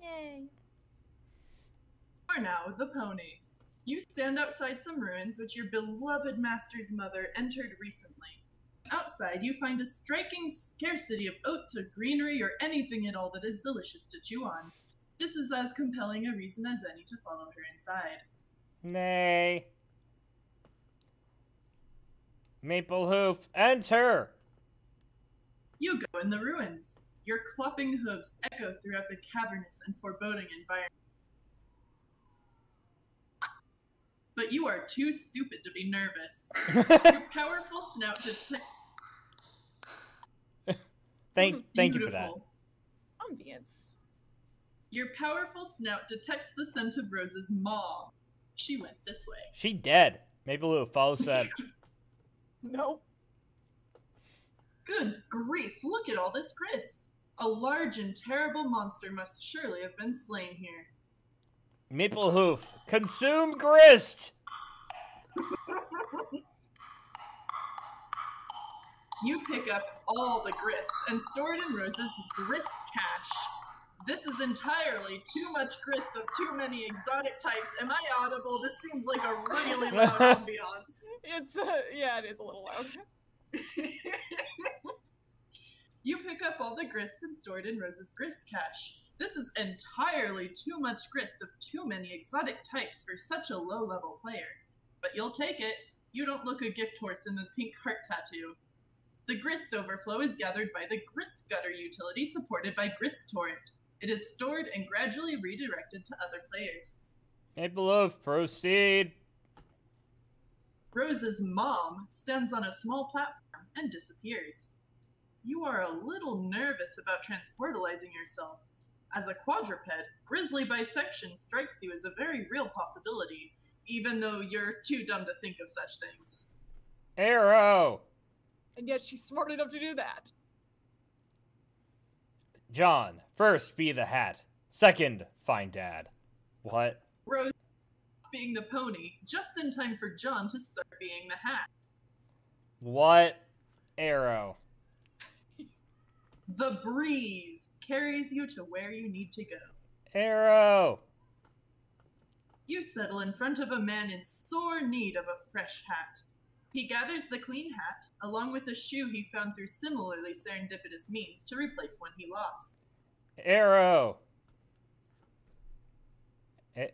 Yay. You are now the pony. You stand outside some ruins which your beloved master's mother entered recently. Outside, you find a striking scarcity of oats or greenery or anything at all that is delicious to chew on. This is as compelling a reason as any to follow her inside. Nay. Maple Hoof, enter! You go in the ruins. Your clopping hooves echo throughout the cavernous and foreboding environment. But you are too stupid to be nervous. Your powerful snout detects... Thank you for that. Ambience. Your powerful snout detects the scent of Rose's mom. She went this way. She dead. Maple Hoof, follow said. Nope. Good grief, look at all this grist. A large and terrible monster must surely have been slain here. Maple Hoof, consume grist! You pick up all the grist and store it in Rose's grist cache. This is entirely too much grist of too many exotic types. Am I audible? This seems like a really loud ambiance. It's, yeah, it is a little loud. You pick up all the grist and store it in Rose's grist cache. This is entirely too much grist of too many exotic types for such a low-level player. But you'll take it. You don't look a gift horse in the pink heart tattoo. The grist overflow is gathered by the grist gutter utility supported by Grist Torrent. It is stored and gradually redirected to other players. Maple Hoof, proceed. Rose's mom stands on a small platform and disappears. You are a little nervous about transportalizing yourself. As a quadruped, grisly bisection strikes you as a very real possibility, even though you're too dumb to think of such things. Arrow! And yet she's smart enough to do that. John, first, be the hat. Second, find dad. What? Rose being the pony, just in time for John to start being the hat. What? Arrow. The breeze carries you to where you need to go. Arrow! You settle in front of a man in sore need of a fresh hat. He gathers the clean hat, along with a shoe he found through similarly serendipitous means, to replace one he lost. Arrow.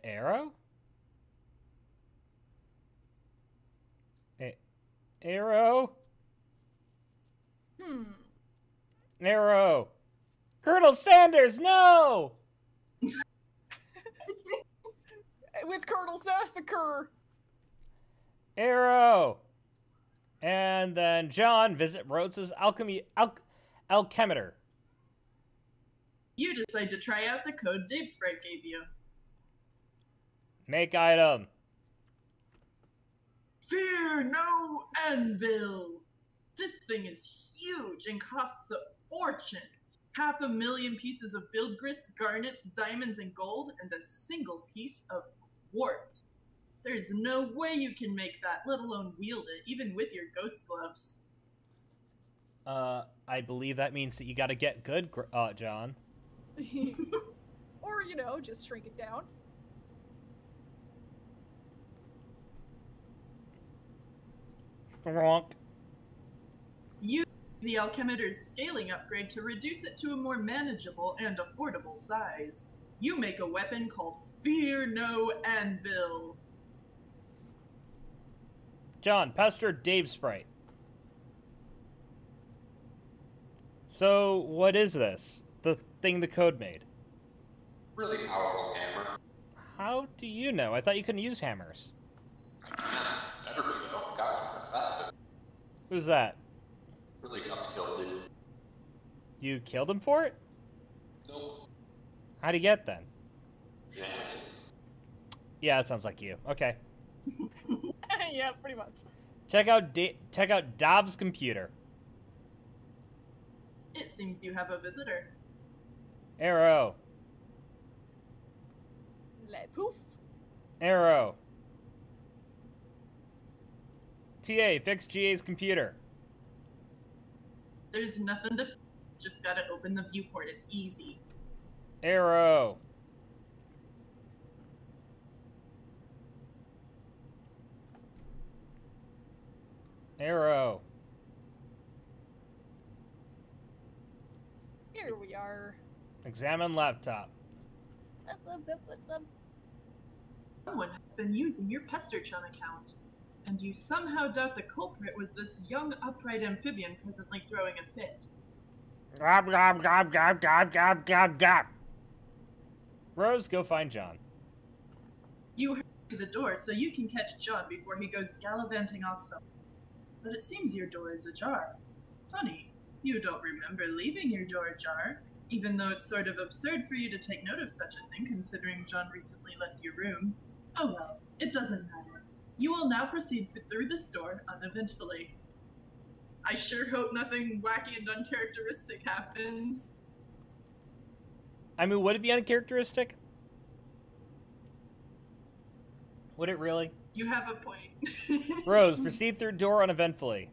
Arrow? Arrow? Arrow. Colonel Sanders, no! With Colonel Sassacre. Arrow. And then John visit Rose's alchemeter. You decide to try out the code Dave Sprite gave you. Make item. Fear no anvil! This thing is huge and costs a fortune. 500,000 pieces of build grist, garnets, diamonds, and gold, and a single piece of quartz. There's no way you can make that, let alone wield it, even with your ghost gloves. I believe that means that you gotta get good, John. Or, you know, just shrink it down. Wronk. Use the alchemeter's scaling upgrade to reduce it to a more manageable and affordable size. You make a weapon called Fear No Anvil. John, pester Dave Sprite. So, what is this? The thing the code made? Really powerful hammer. How do you know? I thought you couldn't use hammers. Better be though. Got it from Professor. Who's that? Really tough to kill, dude. You killed him for it? Nope. How'd he get then? Shenanigans. Yeah, that sounds like you. Okay. Yeah, pretty much. Check out Dobbs' computer. It seems you have a visitor. Arrow. Le poof. Arrow. TA, fix GA's computer. There's nothing to just gotta open the viewport, it's easy. Arrow. Arrow. Here we are. Examine laptop. Someone has been using your PesterChum account, and you somehow doubt the culprit was this young upright amphibian presently throwing a fit. Gob, gob, gob, gob, gob, gob, gob, gob. Rose, go find John. You hurry to the door so you can catch John before he goes gallivanting off somewhere. But it seems your door is ajar. Funny, you don't remember leaving your door ajar, even though it's sort of absurd for you to take note of such a thing considering John recently left your room. Oh well, it doesn't matter. You will now proceed through this door uneventfully. I sure hope nothing wacky and uncharacteristic happens. I mean, would it be uncharacteristic? Would it really? You have a point. Rose, proceed through door uneventfully.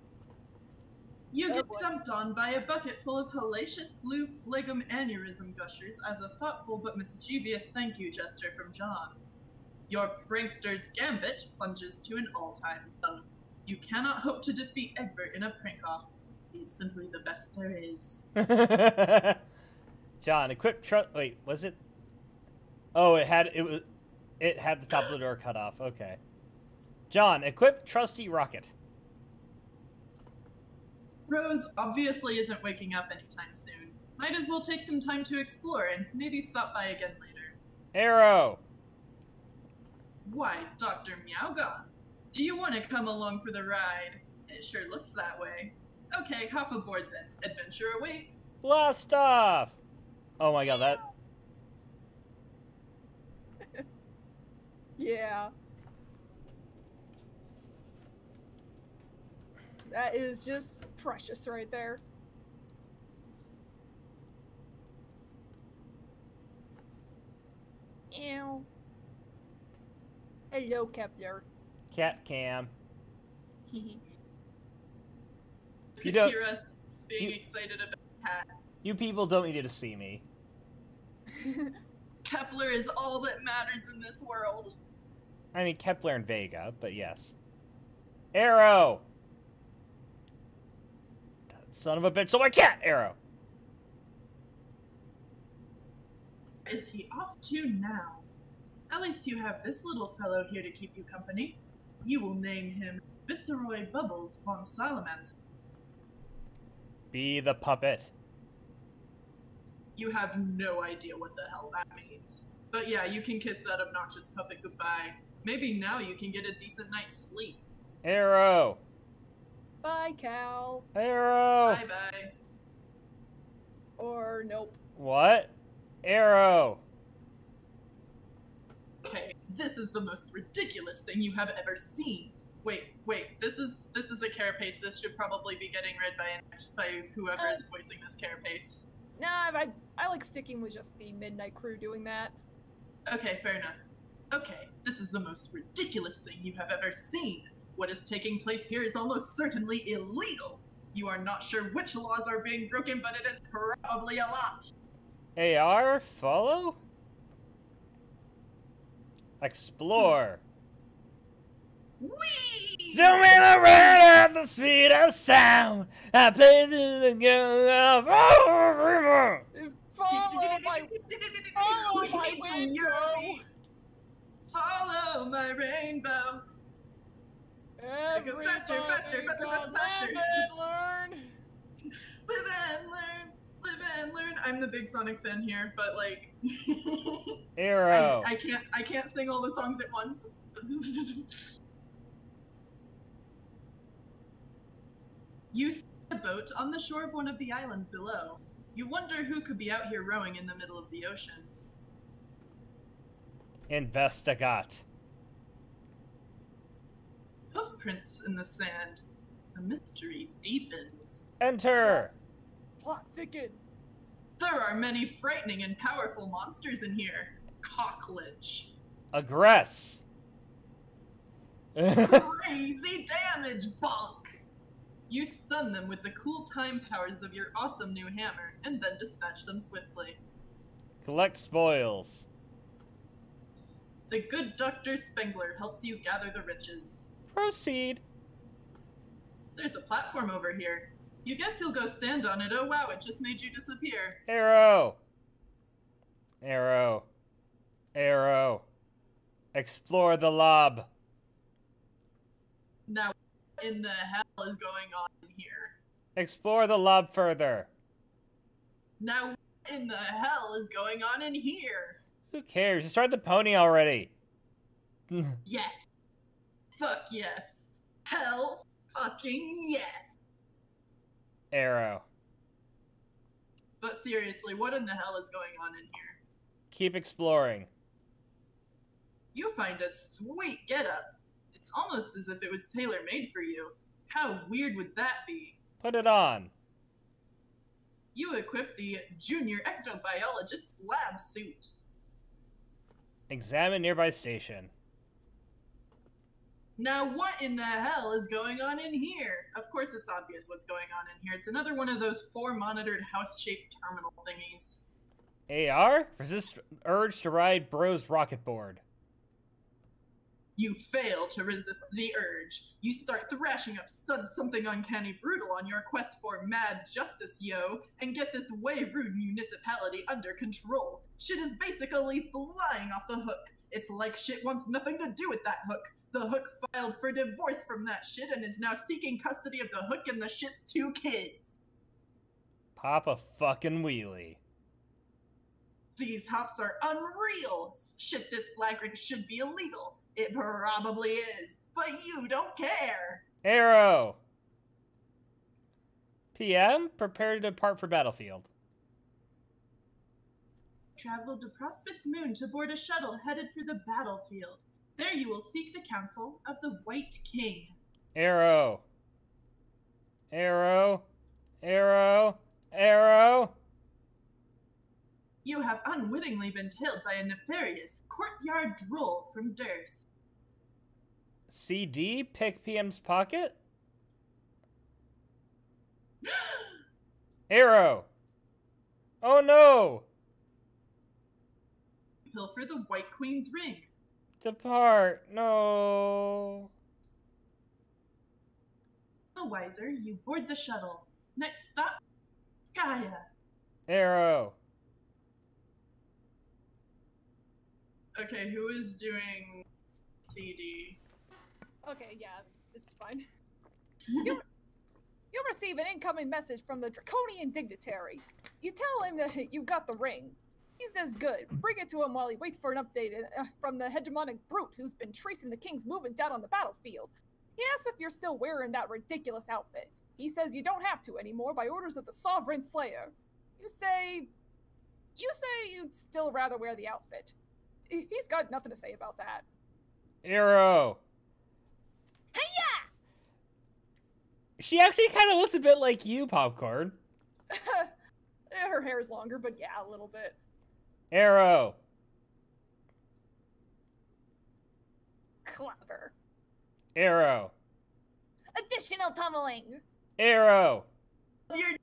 You get dumped on by a bucket full of hellacious blue phlegm aneurysm gushers as a thoughtful but mischievous thank you gesture from John. Your prankster's gambit plunges to an all-time low. You cannot hope to defeat Egbert in a prank-off. He's simply the best there is. John, equip wait, was it? Oh, it had the top of the door cut off. Okay. John, equip trusty rocket. Rose obviously isn't waking up anytime soon. Might as well take some time to explore and maybe stop by again later. Arrow. Why, Dr. Meowgon? Do you want to come along for the ride? It sure looks that way. Okay, hop aboard then. Adventure awaits. Blast off! Oh my god, that... Yeah. That is just precious right there. Ew. Hello, Kepler. Cat cam. You You could don't- hear us being excited about Cat. You people don't need to see me. Kepler is all that matters in this world. I mean, Kepler and Vega, but yes. Arrow! Son of a bitch, so I can't! Arrow! Is he off to now? At least you have this little fellow here to keep you company. You will name him Viceroy Bubbles von Salamence. Be the puppet. You have no idea what the hell that means. But yeah, you can kiss that obnoxious puppet goodbye. Maybe now you can get a decent night's sleep. Arrow! Bye, Cal. Arrow! Bye-bye. Or nope. What? Arrow! Okay, this is the most ridiculous thing you have ever seen. Wait, this is a carapace. This should probably be getting read by whoever is voicing this carapace. Nah, I like sticking with just the Midnight Crew doing that. Okay, fair enough. Okay, this is the most ridiculous thing you have ever seen. What is taking place here is almost certainly illegal. You are not sure which laws are being broken, but it is probably a lot. AR, follow? Explore. Whee! Zooming around at the speed of sound. I places the girl of Follow my window. Follow my rainbow. Faster, faster. Live and learn. Live and learn. I'm the big Sonic fan here, but like, Arrow. I can't sing all the songs at once. You see a boat on the shore of one of the islands below. You wonder who could be out here rowing in the middle of the ocean. Investigate. Hoofprints in the sand. The mystery deepens. Enter. Plot thicken. There are many frightening and powerful monsters in here. Cockledge. Aggress. Crazy damage, bonk! You stun them with the cool time powers of your awesome new hammer, and then dispatch them swiftly. Collect spoils. The good Dr. Spengler helps you gather the riches. Proceed. There's a platform over here. You guess you'll go stand on it. Oh wow, it just made you disappear. Arrow. Arrow. Arrow. Explore the lob. Now, what in the hell is going on in here? Explore the lob further. Now, what in the hell is going on in here? Who cares? Just ride the pony already. Yes. Fuck yes. Hell fucking yes. Arrow. But seriously, what in the hell is going on in here? Keep exploring. You find a sweet getup. It's almost as if it was tailor-made for you. How weird would that be? Put it on. You equip the Junior Ectobiologist's lab suit. Examine nearby station. Now what in the hell is going on in here? Of course it's obvious what's going on in here. It's another one of those 4-monitored house-shaped terminal thingies. AR? Resist urge to ride bro's rocket board. You fail to resist the urge. You start thrashing up something uncanny brutal on your quest for mad justice, yo, and get this way rude municipality under control. Shit is basically flying off the hook. It's like shit wants nothing to do with that hook. The hook filed for divorce from that shit and is now seeking custody of the hook and the shit's 2 kids. Pop a fucking wheelie. These hops are unreal. Shit this flagrant should be illegal. It probably is, but you don't care. Arrow. PM, prepare to depart for battlefield. Travel to Prospect's moon to board a shuttle headed for the battlefield. There you will seek the counsel of the White King. Arrow. Arrow. Arrow. Arrow. You have unwittingly been tailed by a nefarious courtyard droll from Durst. CD, pick PM's pocket. Arrow. Oh no. Pilfer the White Queen's ring. Depart. No. No wiser, you board the shuttle. Next stop, Skya. Arrow. Okay, who is doing CD? Okay, yeah, it's fine. You receive an incoming message from the draconian dignitary. You tell him that you got the ring. He says good. Bring it to him while he waits for an update from the hegemonic brute who's been tracing the king's movements out on the battlefield. He asks if you're still wearing that ridiculous outfit. He says you don't have to anymore by orders of the Sovereign Slayer. You say you'd still rather wear the outfit. He's got nothing to say about that. Arrow. Hey-ya! She actually kind of looks a bit like you, Popcorn. Her hair's longer, but yeah, a little bit. Arrow. Clever. Arrow. Additional pummeling. Arrow. You're Dead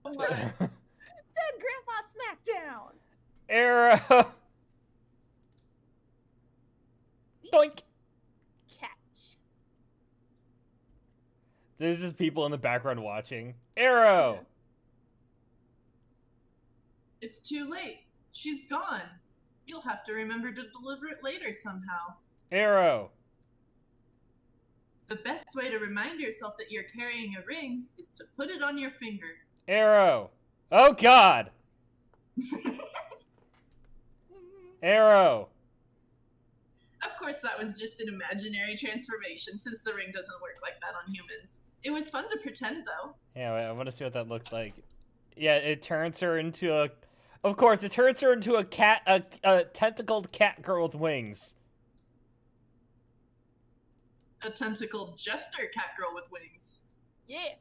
Grandpa Smackdown. Arrow. Doink. Catch. There's just people in the background watching. Arrow. It's too late. She's gone. You'll have to remember to deliver it later somehow. Arrow. The best way to remind yourself that you're carrying a ring is to put it on your finger. Arrow. Oh God. Arrow. Of course, that was just an imaginary transformation, since the ring doesn't work like that on humans. It was fun to pretend, though. Yeah, I want to see what that looked like. Yeah, it turns her into a... Of course, it turns her into a cat, a tentacled cat girl with wings. A tentacled jester cat girl with wings. Yeah.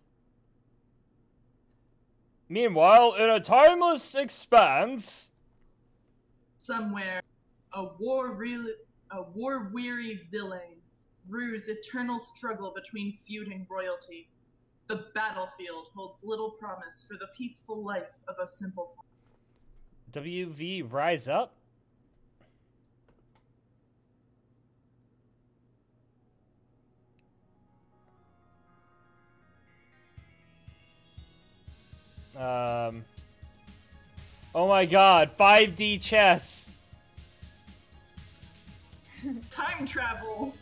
Meanwhile, in a timeless expanse... Somewhere, a war-weary villain rues eternal struggle between feud and royalty. The battlefield holds little promise for the peaceful life of a simple folk. WV Rise Up? Oh my God, 5D chess. Time travel!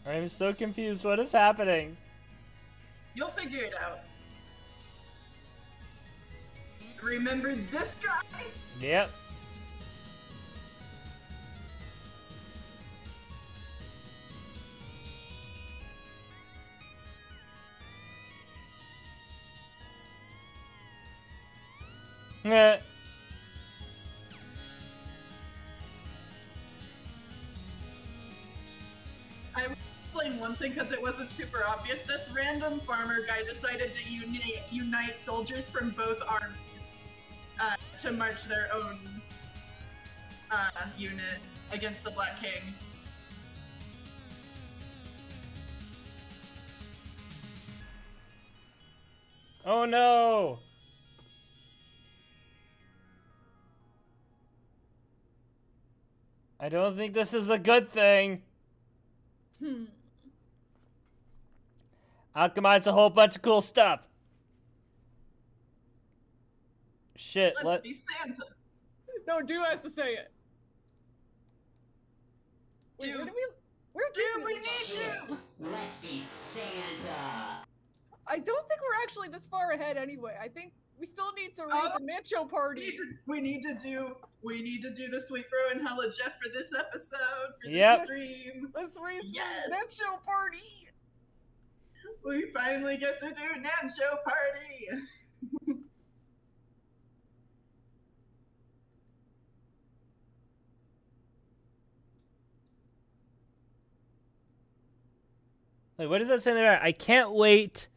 I'm so confused. What is happening? You'll figure it out. Remember this guy? Yep. Meh. I will explain one thing because it wasn't super obvious. This random farmer guy decided to unite soldiers from both armies to march their own unit against the Black King. Oh no! I don't think this is a good thing. Alchemize a whole bunch of cool stuff. Shit, Let's be Santa. No, Do has to say it. Wait, where do we need you? Let's be Santa. I don't think we're actually this far ahead anyway. I think We still need to read the Nacho party. We need to do the Sweet Bro and Hella Jeff for this episode, for Yep. this stream. Let's read Yes. Nacho party. We finally get to do Nacho party. Wait, what does that say there? I can't wait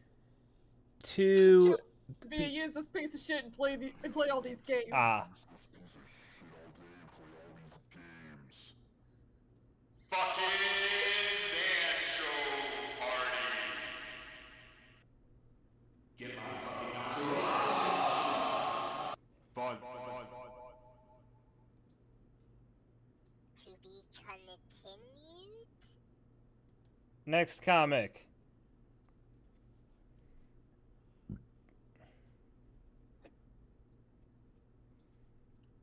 to use this piece of shit and play all these games. Ah. Fucking Nacho Party. Get my fucking Fun. To be continued? Next comic.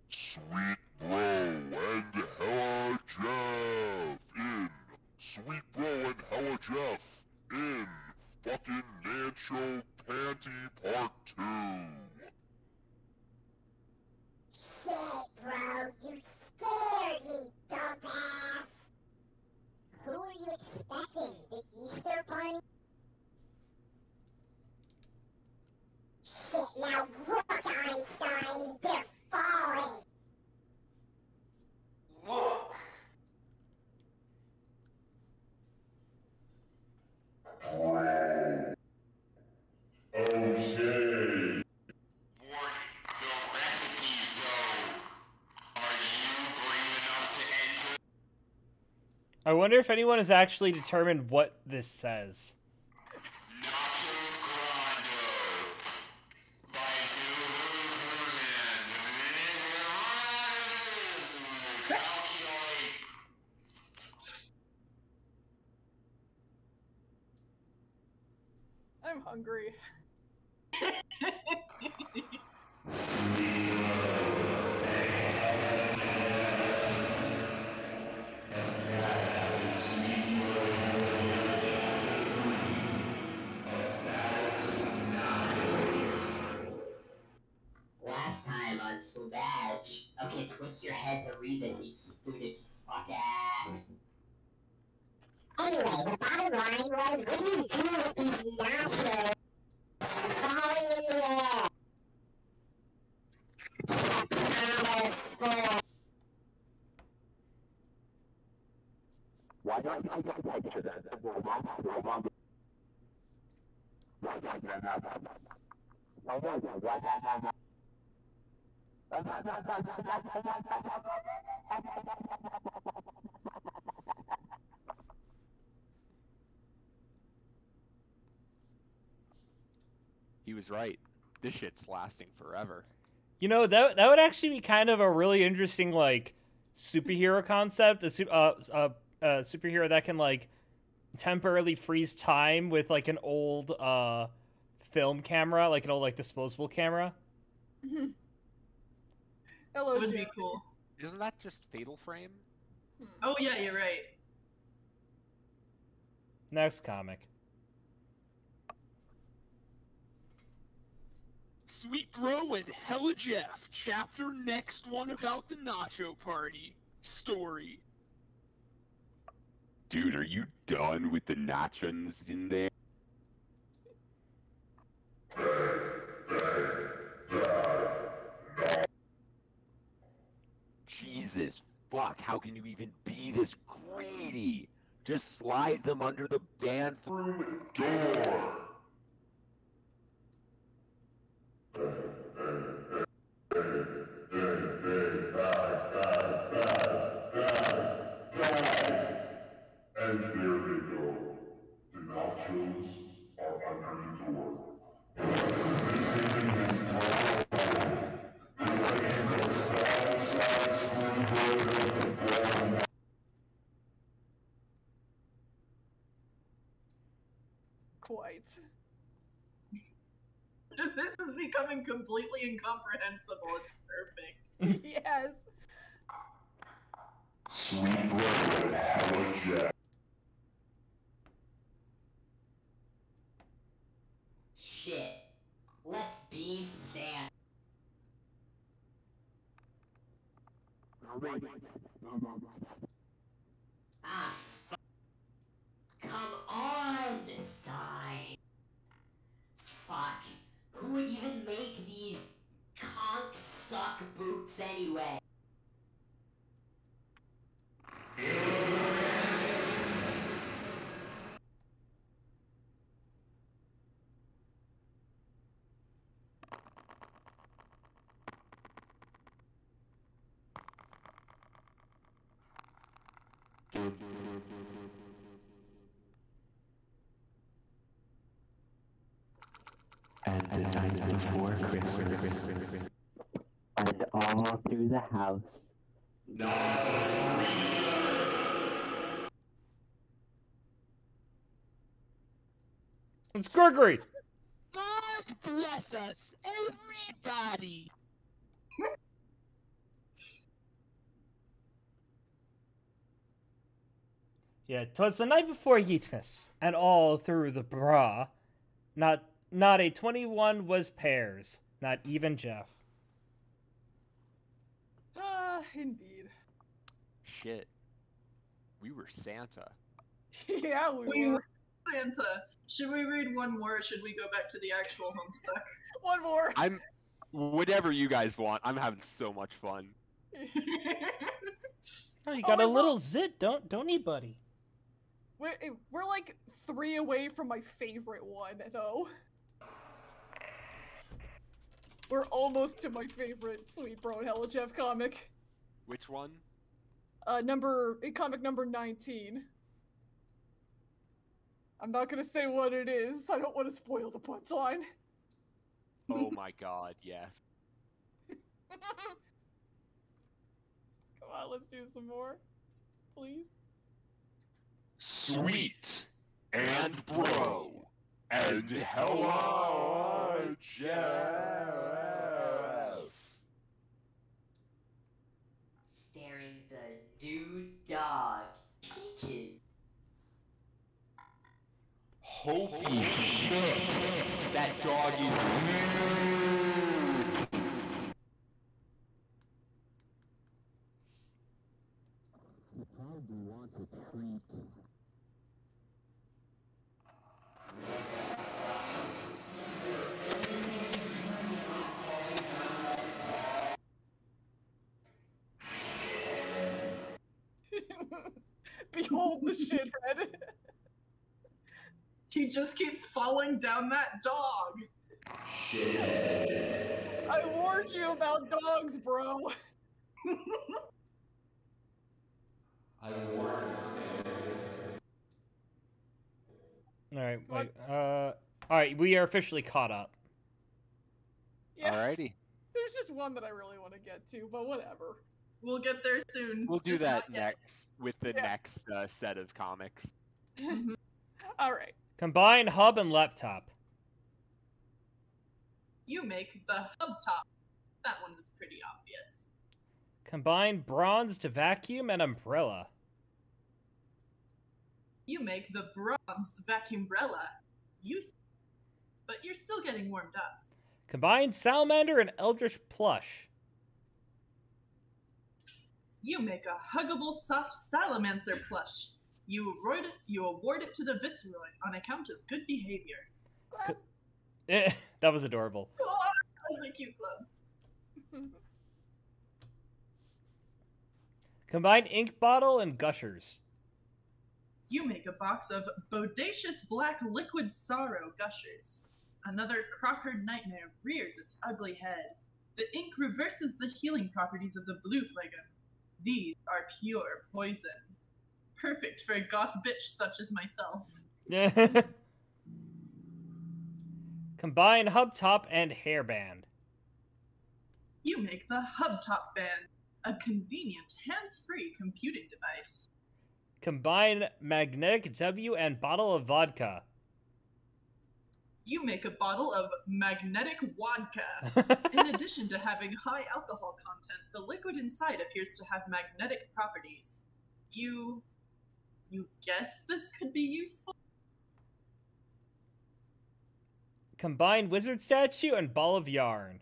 Sweet Bro and Hella Jeff in Sweet Bro and Hella Jeff in fucking Nacho Panty Part 2. Shit, bro, you scared me, dumbass! Who are you expecting? The Easter Bunny? Shit, now look, Einstein, they're falling! Look. Okay. Warning, the recipe zone. Are you brave enough to enter? I wonder if anyone has actually determined what this says. Nachos Grande. By calculate. I'm hungry. Last time on Swag. Okay, twist your head to read this, you stupid fuck ass. Anyway, the bottom line was, what do you do with these nachos falling in the air? He was right. This shit's lasting forever. You know, that would actually be kind of a really interesting like superhero concept. A superhero that can like temporarily freeze time with like an old film camera, like an old like disposable camera. Hello, That would be Jim. cool. Isn't that just Fatal Frame? Oh yeah, you're right. Next comic. Sweet Bro and Hella Jeff, chapter next one about the Nacho Party. Story. Dude, are you done with the nachos in there? Jesus fuck, how can you even be this greedy? Just slide them under the bathroom door. And there they go. The nachos are under the door. Quite. This is becoming completely incomprehensible. It's perfect. Yes. Sweet Bro and Hella Jeff. Shit. Let's be be Santa. Ah, come on, sign. Fuck. Who would even make these conch suck boots anyway? And the night before Christmas. And all through the house. It's Gregory! God bless us, everybody! Yeah, 'twas the night before Yeetmas, and all through the bra. Not a 21 was pairs, not even Jeff. Indeed. Shit. We were Santa. Yeah, we We were. were Santa. Should we read one more, or should we go back to the actual Homestuck? One more. I'm whatever you guys want. I'm having so much fun. Oh, you Oh, got a wait, little zit, don't you, buddy? We're like 3 away from my favorite one, though. We're almost to my favorite Sweet Bro and Hella Jeff comic. Which one? Comic number 19. I'm not gonna say what it is. I don't want to spoil the punchline. Oh my god, yes. Come on, let's do some more. Please. Sweet and Bro and Hella Jeff. Staring the dude's dog. Peaches. Holy shit! That dog is huge. He probably wants a treat. Behold the shithead. He just keeps falling down that dog. I warned you about dogs, bro. I warned you, Alright, wait, alright, we are officially caught up. Yeah, Alrighty. there's just one that I really want to get to, but whatever. We'll get there soon. We'll do just that not yet. next with the Yeah. next set of comics. Alright. Combine hub and laptop. You make the hub top. That one was pretty obvious. Combine bronze to vacuum and umbrella. You make the bronzed vacuumbrella. But you're still getting warmed up. Combine salamander and eldritch plush. You make a huggable soft salamander plush. You award it to the Viceroy on account of good behavior. That was adorable. Oh, that was a cute club. Combine ink bottle and gushers. You make a box of bodacious black liquid sorrow gushers. Another Crocker nightmare rears its ugly head. The ink reverses the healing properties of the blue phlegm. These are pure poison. Perfect for a goth bitch such as myself. Combine hub top and hairband. You make the Hubtop Band, a convenient hands-free computing device. Combine magnetic W and bottle of vodka. You make a bottle of magnetic vodka. In addition to having high alcohol content, the liquid inside appears to have magnetic properties. You guess this could be useful? Combine wizard statue and ball of yarn.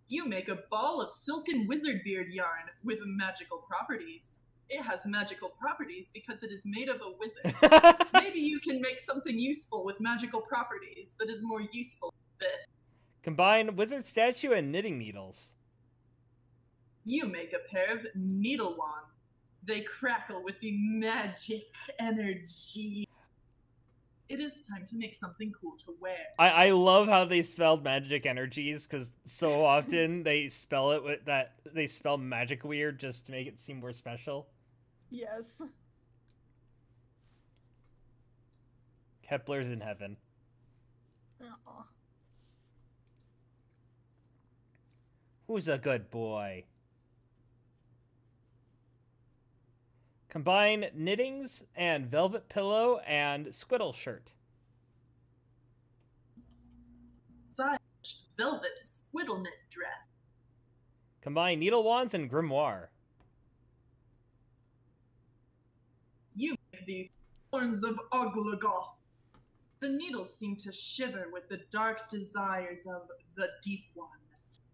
You make a ball of silken wizard beard yarn with magical properties. It has magical properties because it is made of a wizard. Maybe you can make something useful with magical properties that is more useful than this. Combine wizard statue and knitting needles. You make a pair of needle wands. They crackle with the magic energy. It is time to make something cool to wear. I love how they spelled magic energies, because so often they spell it with that, they spell magic weird just to make it seem more special. Yes. Kepler's in heaven. Aw. Who's a good boy? Combine knittings and velvet pillow and squiddle shirt. Size velvet squiddle knit dress. Combine needle wands and grimoire. You make the thorns of Oglogoth. The needles seem to shiver with the dark desires of the Deep One.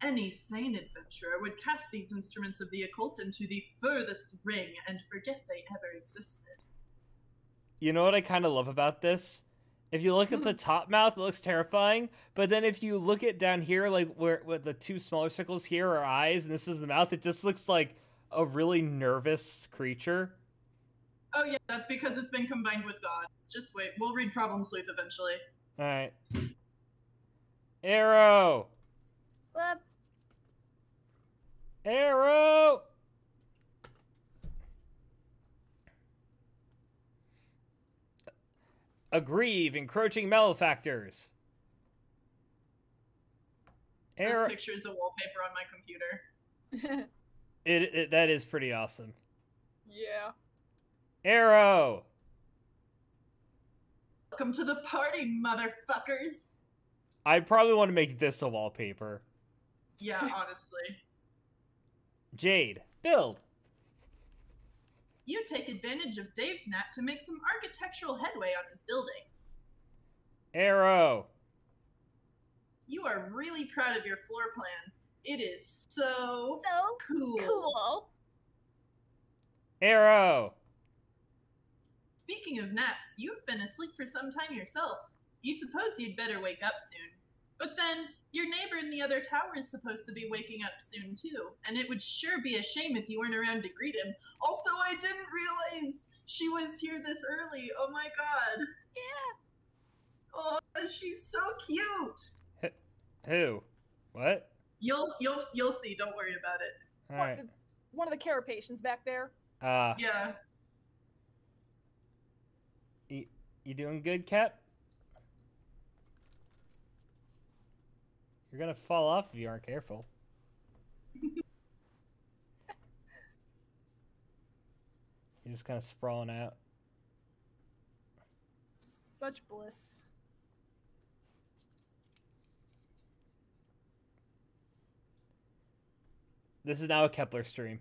Any sane adventurer would cast these instruments of the occult into the furthest ring and forget they ever existed. You know what I kind of love about this? If you look at the top mouth, it looks terrifying. But then if you look at down here, like where the two smaller circles here are eyes, and this is the mouth, it just looks like a really nervous creature. Oh yeah, that's because it's been combined with God. Just wait, we'll read Problem Sleuth eventually. Alright. Arrow! Flip. Arrow! Aggrieve encroaching malefactors. This picture is a wallpaper on my computer. That is pretty awesome. Yeah. Arrow! Welcome to the party, motherfuckers! I probably want to make this a wallpaper. Yeah, honestly. Jade, build! You take advantage of Dave's nap to make some architectural headway on his building. Arrow! You are really proud of your floor plan. It is so cool. Cool. Arrow! Speaking of naps, you've been asleep for some time yourself. You suppose you'd better wake up soon. But then, your neighbor in the other tower is supposed to be waking up soon too, and it would sure be a shame if you weren't around to greet him. Also, I didn't realize she was here this early. Oh my god. Yeah. Oh, she's so cute. Who? What? You'll see. Don't worry about it. Alright. One of the care patients back there. Yeah. You doing good, Cap? You're gonna fall off if you aren't careful. You're just kind of sprawling out. Such bliss. This is now a Kepler stream.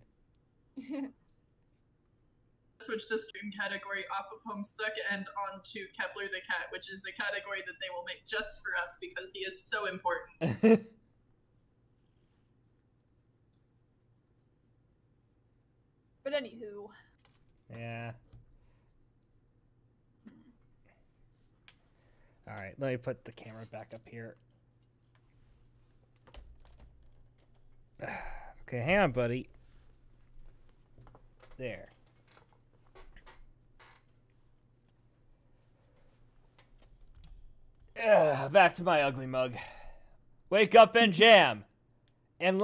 Switch the stream category off of Homestuck and onto Kepler the Cat, which is a category that they will make just for us because he is so important. But anywho. Yeah. Alright, let me put the camera back up here. Okay, hang on, buddy. There. Back to my ugly mug. Wake up and jam. And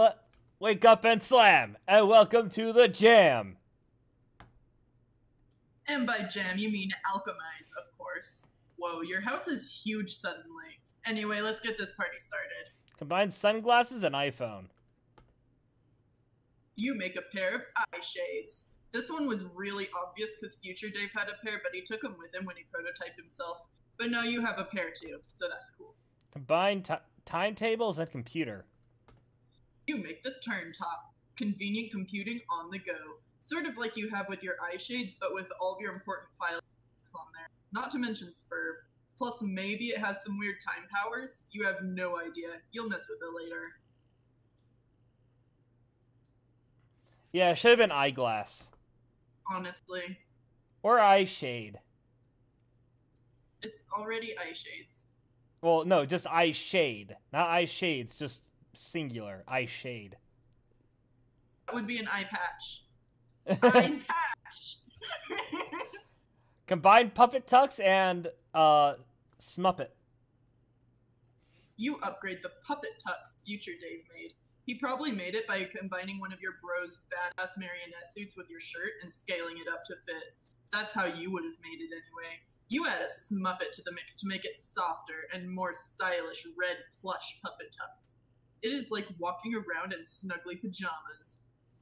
wake up and slam. And welcome to the jam. And by jam, you mean alchemize, of course. Whoa, your house is huge suddenly. Anyway, let's get this party started. Combine sunglasses and iPhone. You make a pair of eye shades. This one was really obvious because Future Dave had a pair, but he took them with him when he prototyped himself. But now you have a pair too, so that's cool. Combine timetables and computer. You make the turn top. Convenient computing on the go. Sort of like you have with your eye shades, but with all of your important files on there. Not to mention Spurb. Plus, maybe it has some weird time powers. You have no idea. You'll mess with it later. Yeah, it should have been eyeglass. Honestly. Or eye shade. It's already eye shades. Well, no, just eye shade. Not eye shades, just singular. Eye shade. That would be an eye patch. Eye patch! Combine Puppet Tux and Smuppet. You upgrade the Puppet Tux Future Dave made. He probably made it by combining one of your bro's badass marionette suits with your shirt and scaling it up to fit. That's how you would have made it anyway. You add a Smuppet to the mix to make it softer and more stylish red plush Puppet Tux. It is like walking around in snuggly pajamas.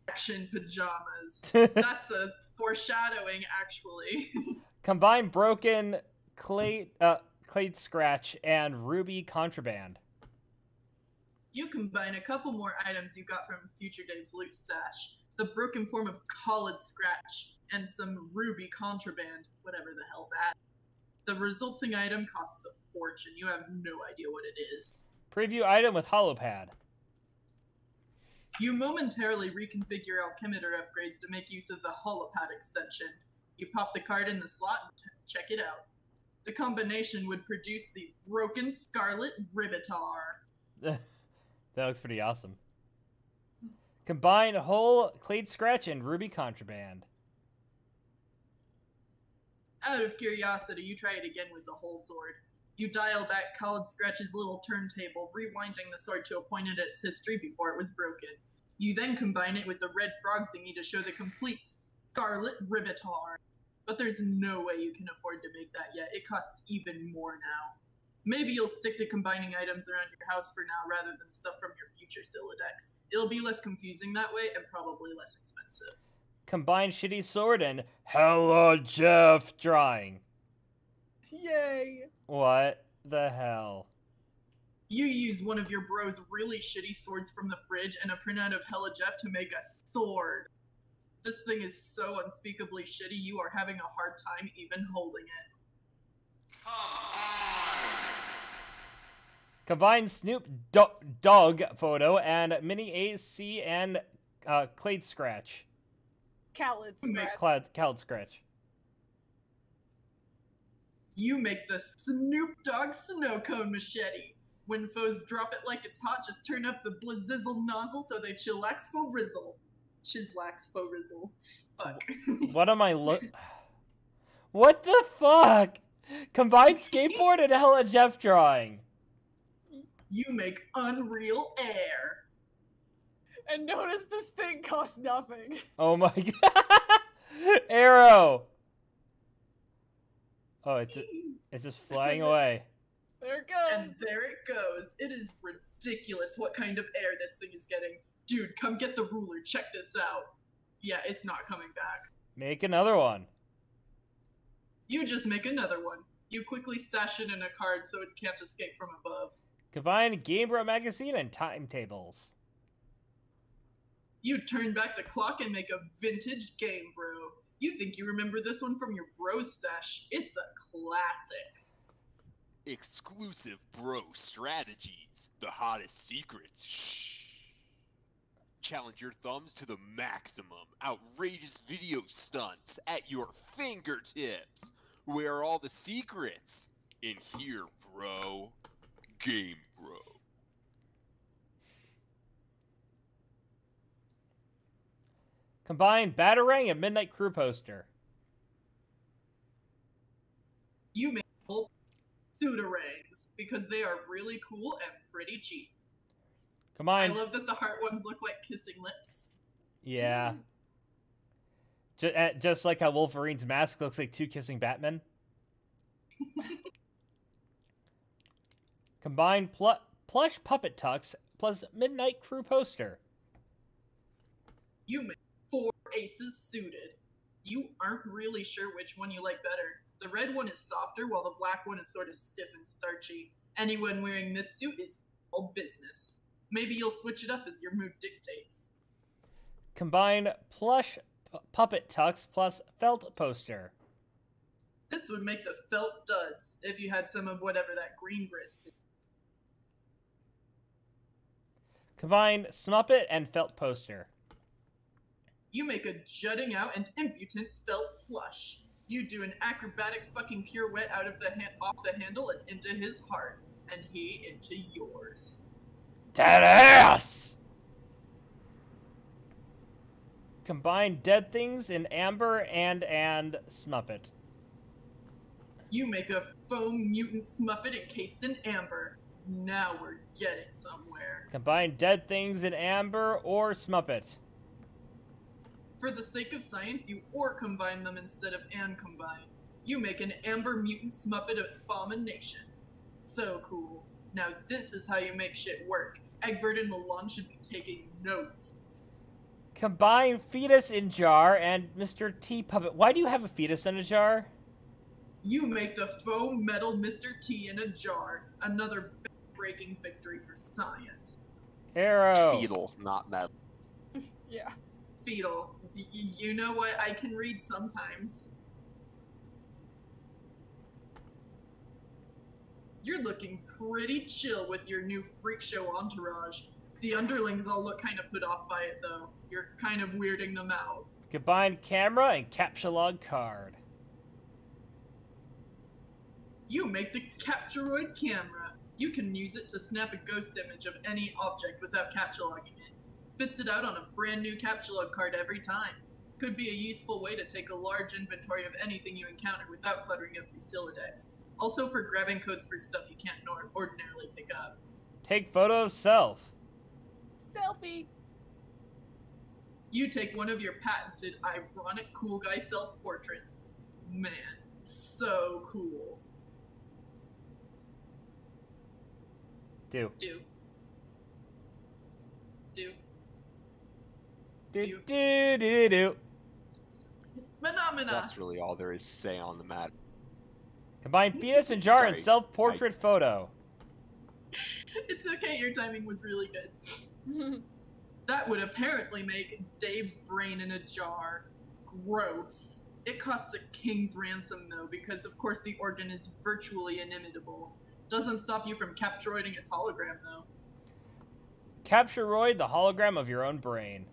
Action pajamas. That's a foreshadowing, actually. Combine Broken Clade Scratch and Ruby Contraband. You combine a couple more items you got from Future Dave's loot stash. The broken form of Clade Scratch and some Ruby Contraband, whatever the hell that. The resulting item costs a fortune. You have no idea what it is. Preview item with Holopad. You momentarily reconfigure Alchemitor upgrades to make use of the Holopad extension. You pop the card in the slot and check it out. The combination would produce the Broken Scarlet Ribitar. That looks pretty awesome. Combine whole Clade Scratch and Ruby Contraband. Out of curiosity, you try it again with the whole sword. You dial back Clade Scratch's little turntable, rewinding the sword to a point in its history before it was broken. You then combine it with the red frog thingy to show the complete Scarlet Ribitar. But there's no way you can afford to make that yet. It costs even more now. Maybe you'll stick to combining items around your house for now rather than stuff from your future Sylladex. It'll be less confusing that way and probably less expensive. Combine Shitty Sword and Hello Jeff Drawing. Yay! What the hell? You use one of your bro's really shitty swords from the fridge and a printout of Hella Jeff to make a sword. This thing is so unspeakably shitty you are having a hard time even holding it. Combine Snoop Dogg photo and Mini AC and Clade Scratch. Khaled Scratch. Khaled Scratch. You make the Snoop Dogg snow cone machete. When foes drop it like it's hot, just turn up the blizzizzle nozzle so they chillax for rizzle. Chislax for rizzle. Fuck. What am I What the fuck? Combine Skateboard and Hella Jeff Drawing. You make Unreal Air. And notice this thing costs nothing. Oh my god. Arrow. Oh, it's just flying away. There it goes. And there it goes. It is ridiculous what kind of air this thing is getting. Dude, come get the ruler. Check this out. Yeah, it's not coming back. Make another one. You just make another one. You quickly stash it in a card so it can't escape from above. Combine Game Bro magazine and timetables. You turn back the clock and make a vintage Game Bro. You think you remember this one from your bro stash. It's a classic. Exclusive bro strategies. The hottest secrets. Shh. Challenge your thumbs to the maximum. Outrageous video stunts at your fingertips. Where are all the secrets? In here, bro. Game Bro. Combine Batarang and Midnight Crew poster. You make pseudorangs because they are really cool and pretty cheap. Combine. I love that the heart ones look like kissing lips. Yeah. Just like how Wolverine's mask looks like two kissing Batmen. Combine plush Puppet Tux plus Midnight Crew poster. You make 4 aces suited. You aren't really sure which one you like better. The red one is softer while the black one is sort of stiff and starchy. Anyone wearing this suit is all business. Maybe you'll switch it up as your mood dictates. Combine plush Puppet Tux plus felt poster. This would make the felt duds if you had some of whatever that green grist is. Combine Smuppet and felt poster. You make a jutting out and impudent felt plush. You do an acrobatic fucking pirouette out of off the handle and into his heart, and he into yours. Dead ass! Combine dead things in amber and Smuppet. You make a foam mutant Smuppet encased in amber. Now we're getting somewhere. Combine dead things in amber or Smuppet. For the sake of science, you or combine them instead of and combine. You make an amber mutant Smuppet abomination. So cool. Now this is how you make shit work. Egbert and Milan should be taking notes. Combine fetus in jar and Mr. T puppet. Why do you have a fetus in a jar? You make the foam metal Mr. T in a jar. Another breaking victory for science. Arrow. Fetal, not metal. Yeah. Fetal. You know what? I can read sometimes. You're looking pretty chill with your new freak show entourage. The underlings all look kind of put off by it, though. You're kind of weirding them out. Combine camera and capture log card. You make the Capturoid camera. You can use it to snap a ghost image of any object without captulogging it. Fits it out on a brand new capsulog card every time. Could be a useful way to take a large inventory of anything you encounter without cluttering up your Sylladex. Also for grabbing codes for stuff you can't ordinarily pick up. Take photo of self. Selfie. You take one of your patented ironic cool guy self-portraits. Man, so cool. Do. Do. Do. Do do do do. Phenomena. That's really all there is to say on the matter. Combine fetus in jar and Sorry, self-portrait photo. It's okay, your timing was really good. That would apparently make Dave's brain in a jar. Gross. It costs a king's ransom, though, because of course the organ is virtually inimitable. Doesn't stop you from capturoiding its hologram, though. Capturoid the hologram of your own brain.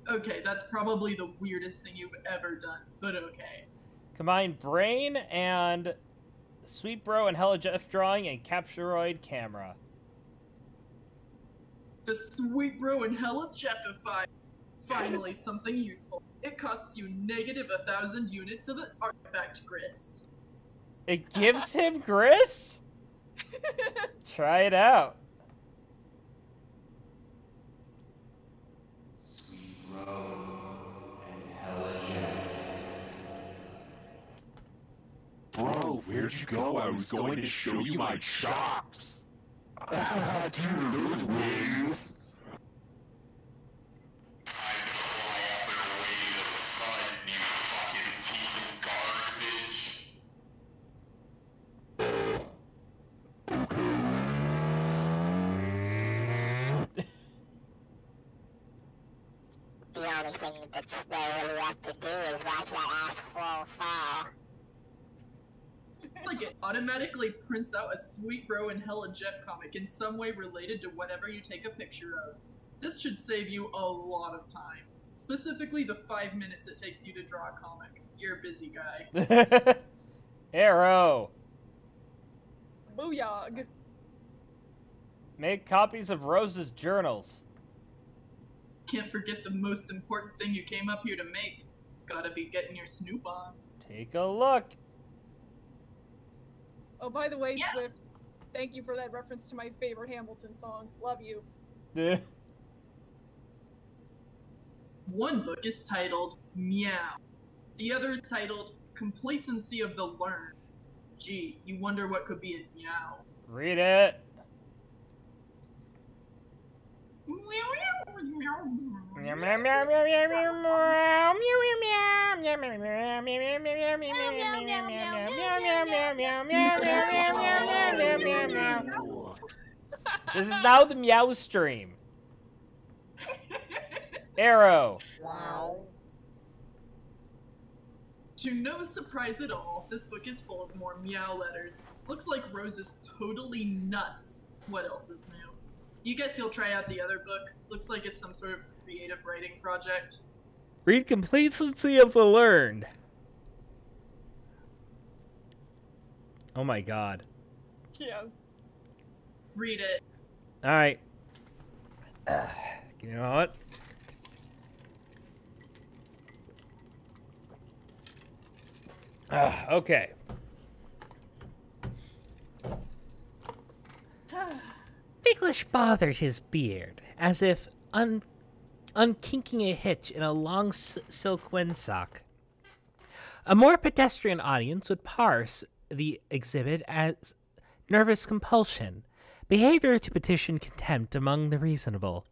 Okay, that's probably the weirdest thing you've ever done, but okay. Combine brain and Sweet Bro and Hella Jeff drawing and Capturoid camera. The Sweet Bro and Hella Jeffify. Finally, something useful. It costs you negative 1,000 units of an artifact grist. It gives him grist? Try it out. Sweet Bro and Hella Jeff. Bro, where'd you go? I was going to show you my chops. Dude, wings. The only thing that's they really have to do is watch that ass fall. Like it automatically prints out a Sweet Bro and Hella Jeff comic in some way related to whatever you take a picture of. This should save you a lot of time. Specifically the 5 minutes it takes you to draw a comic. You're a busy guy. Arrow. Booyah. Make copies of Rose's journals. Can't forget the most important thing you came up here to make. Gotta be getting your snoop on. Take a look. Oh, by the way, Yeah. Swift, thank you for that reference to my favorite Hamilton song. Love you. One book is titled Meow. The other is titled Complacency of the Learned. Gee, you wonder what could be in meow. Read it. This is now the meow stream. Arrow. To no surprise at all, this book is full of more meow letters. Looks like Rose is totally nuts. What else is new? You guess you'll try out the other book. Looks like it's some sort of creative writing project. Read Complacency of the Learned. Oh my god. Yes. Read it. Alright. You know what? Okay. Figlish bothered his beard, as if unkinking a hitch in a long silk windsock. A more pedestrian audience would parse the exhibit as nervous compulsion, behavior to petition contempt among the reasonable.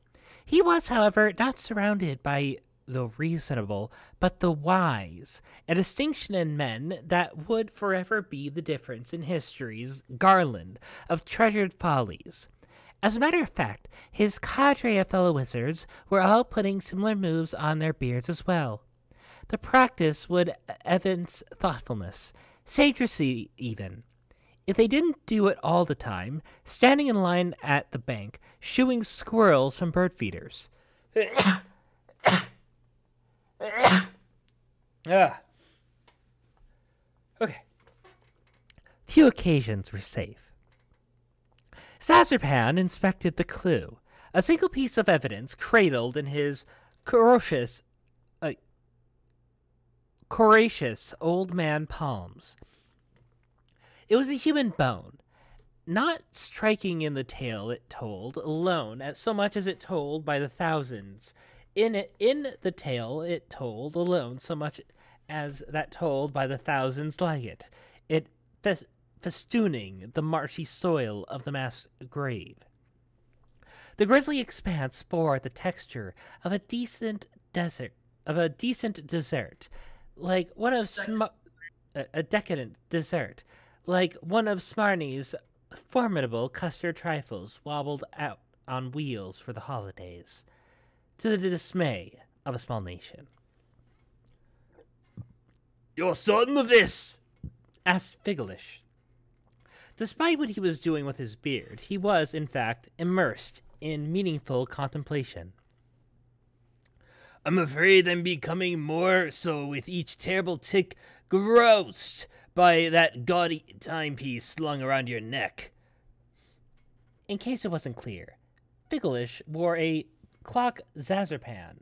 He was, however, not surrounded by the reasonable, but the wise, a distinction in men that would forever be the difference in history's garland of treasured follies. As a matter of fact, his cadre of fellow wizards were all putting similar moves on their beards as well. The practice would evince thoughtfulness, sagacity even. If they didn't do it all the time, standing in line at the bank, shooing squirrels from bird feeders. Okay. Few occasions were safe. Sazerpan inspected the clue, a single piece of evidence cradled in his couracious old man palms. It was a human bone, not striking in the tale it told alone so much as it told by the thousands. In the tale it told alone so much as that told by the thousands like it festooning the marshy soil of the mass grave. The grisly expanse bore the texture of a decent dessert, like one of a decadent dessert, like one of Smarnie's formidable custard trifles wobbled out on wheels for the holidays, to the dismay of a small nation. "You're certain of this?" asked Figlish. Despite what he was doing with his beard, he was, in fact, immersed in meaningful contemplation. "I'm afraid I'm becoming more so with each terrible tick, groused by that gaudy timepiece slung around your neck." In case it wasn't clear, Figlish wore a clock Zazerpan.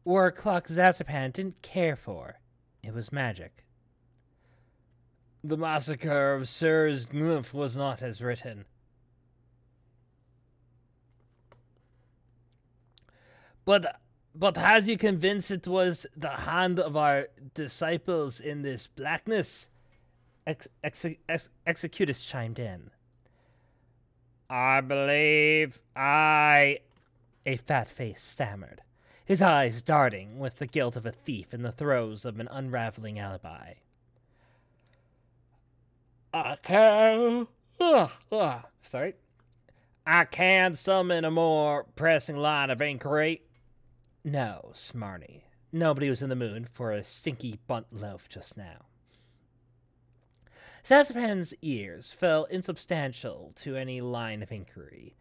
Or a clock Zazapan didn't care for. It was magic. "The massacre of Sirs Glymph was not as written." But has you convinced it was the hand of our disciples in this blackness?" Executus chimed in. "I believe a fat face stammered, his eyes darting with the guilt of a thief in the throes of an unraveling alibi. I can summon a more pressing line of inquiry." No, Smarty. Nobody was in the mood for a stinky bunt loaf just now. Zazapan's ears fell insubstantial to any line of inquiry,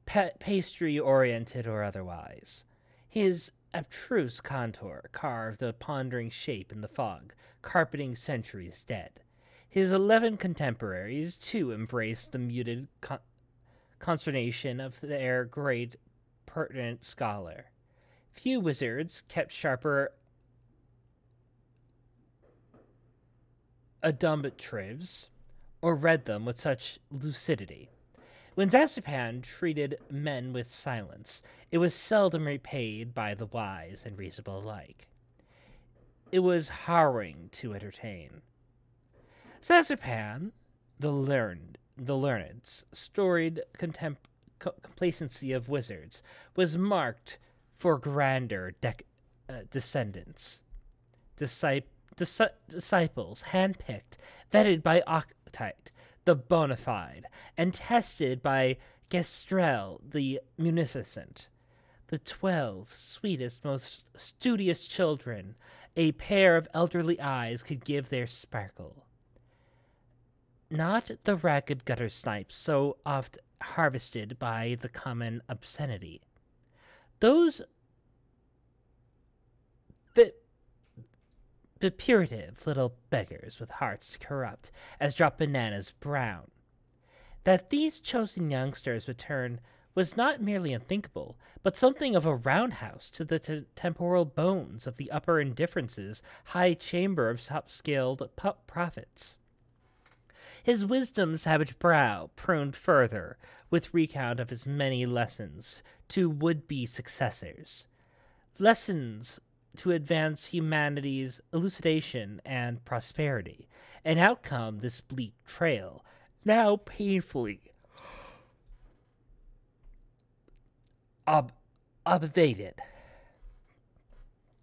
pastry-oriented or otherwise. His abstruse contour carved a pondering shape in the fog, carpeting centuries dead. His 11 contemporaries, too, embraced the muted consternation of their great pertinent scholar. Few wizards kept sharper adumbatives, or read them with such lucidity. When Zazapan treated men with silence, it was seldom repaid by the wise and reasonable alike. It was harrowing to entertain. Zazapan, the learned's storied complacency of wizards was marked for grander descendants. Disciples, hand-picked, vetted by Octite, the bona fide, and tested by Gestrel, the munificent. The 12 sweetest, most studious children, a pair of elderly eyes could give their sparkle. Not the ragged gutter snipes so oft harvested by the common obscenity. Those depurative little beggars with hearts corrupt as drop bananas brown. That these chosen youngsters would turn was not merely unthinkable, but something of a roundhouse to the temporal bones of the upper indifference's high chamber of top-scaled prophets. His wisdom's savage brow pruned further with recount of his many lessons to would-be successors. Lessons to advance humanity's elucidation and prosperity, and out come this bleak trail, now painfully obviated.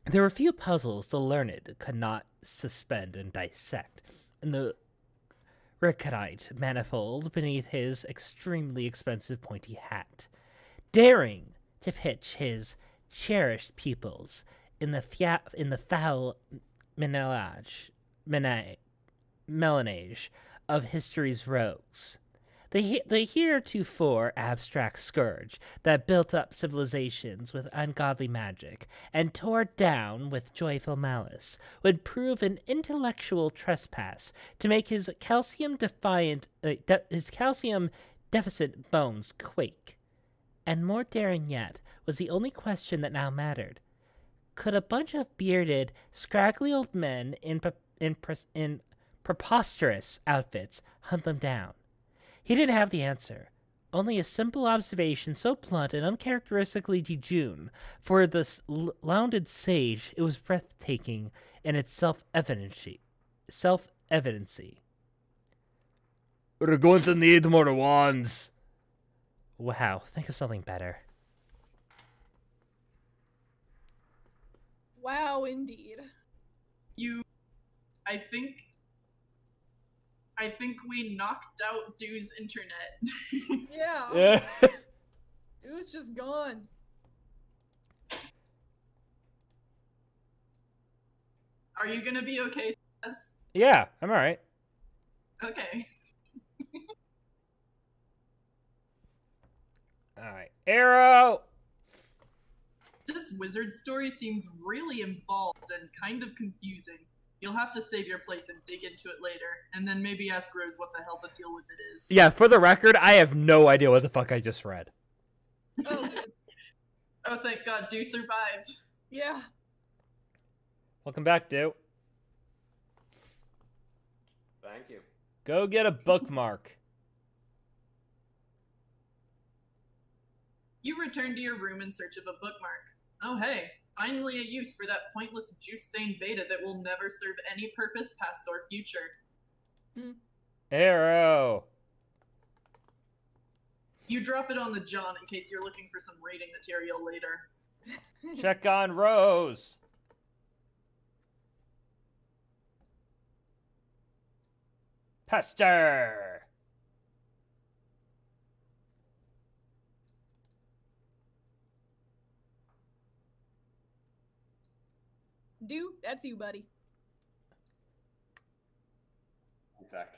There were few puzzles the learned could not suspend and dissect, and the recondite manifold beneath his extremely expensive pointy hat, daring to pitch his cherished pupils in the foul melanage of history's rogues. The heretofore abstract scourge that built up civilizations with ungodly magic and tore down with joyful malice would prove an intellectual trespass to make his calcium deficient bones quake. And more daring yet was the only question that now mattered. Could a bunch of bearded, scraggly old men in preposterous outfits hunt them down? He didn't have the answer, only a simple observation so blunt and uncharacteristically jejune. For the lounded sage, it was breathtaking in its self-evidency. We're going to need more wands. Wow, think of something better. Wow, indeed. I think we knocked out Dew's internet. Yeah. Dew's just gone. Are you gonna be okay, Saz? Yeah, I'm alright. Okay. Alright, Arrow! This wizard story seems really involved and kind of confusing. You'll have to save your place and dig into it later, and then maybe ask Rose what the hell the deal with it is. Yeah, for the record, I have no idea what the fuck I just read. Oh, good. Oh, thank God, Dew survived. Yeah. Welcome back, Dew. Thank you. Go get a bookmark. You return to your room in search of a bookmark. Oh hey, finally a use for that pointless juice-stained beta that will never serve any purpose past or future. Arrow! You drop it on the John in case you're looking for some rating material later. Check on Rose! Pester! Dew, that's you, buddy. Zach.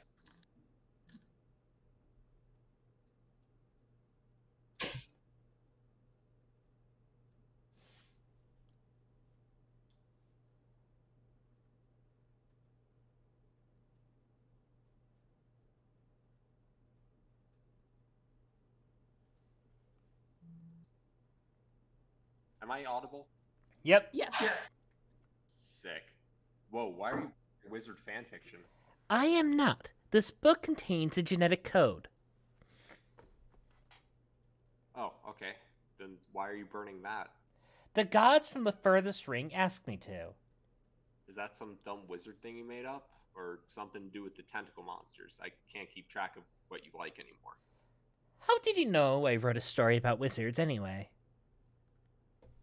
Am I audible? Yep. Yes. Yeah. Sick. Whoa, why are you wizard fanfiction? I am not. This book contains a genetic code. Oh, okay. Then why are you burning that? The gods from the furthest ring asked me to. Is that some dumb wizard thing you made up? Or something to do with the tentacle monsters? I can't keep track of what you like anymore. How did you know I wrote a story about wizards anyway?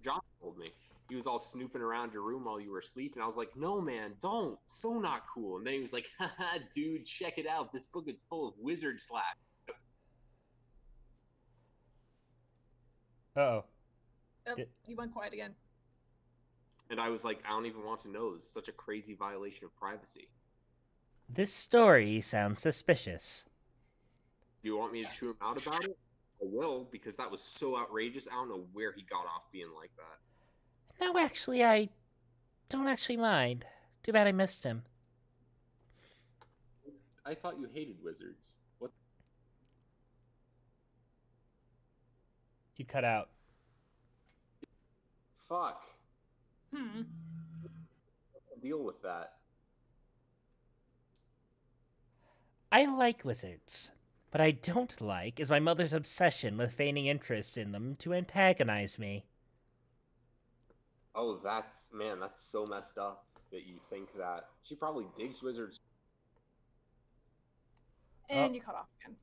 John told me. He was all snooping around your room while you were asleep, and I was like, no, man, don't. So not cool. And then he was like, haha, dude, check it out. This book is full of wizard slap. Uh-oh. You went quiet again. And I was like, I don't even want to know. This is such a crazy violation of privacy. This story sounds suspicious. Do you want me to chew him out about it? I will, because that was so outrageous. I don't know where he got off being like that. No, actually, I don't actually mind. Too bad I missed him. I thought you hated wizards. What? You cut out. Fuck. Hmm. Deal with that. I like wizards. What I don't like is my mother's obsession with feigning interest in them to antagonize me. Oh, that's so messed up that you think that. She probably digs wizards. And you cut off again.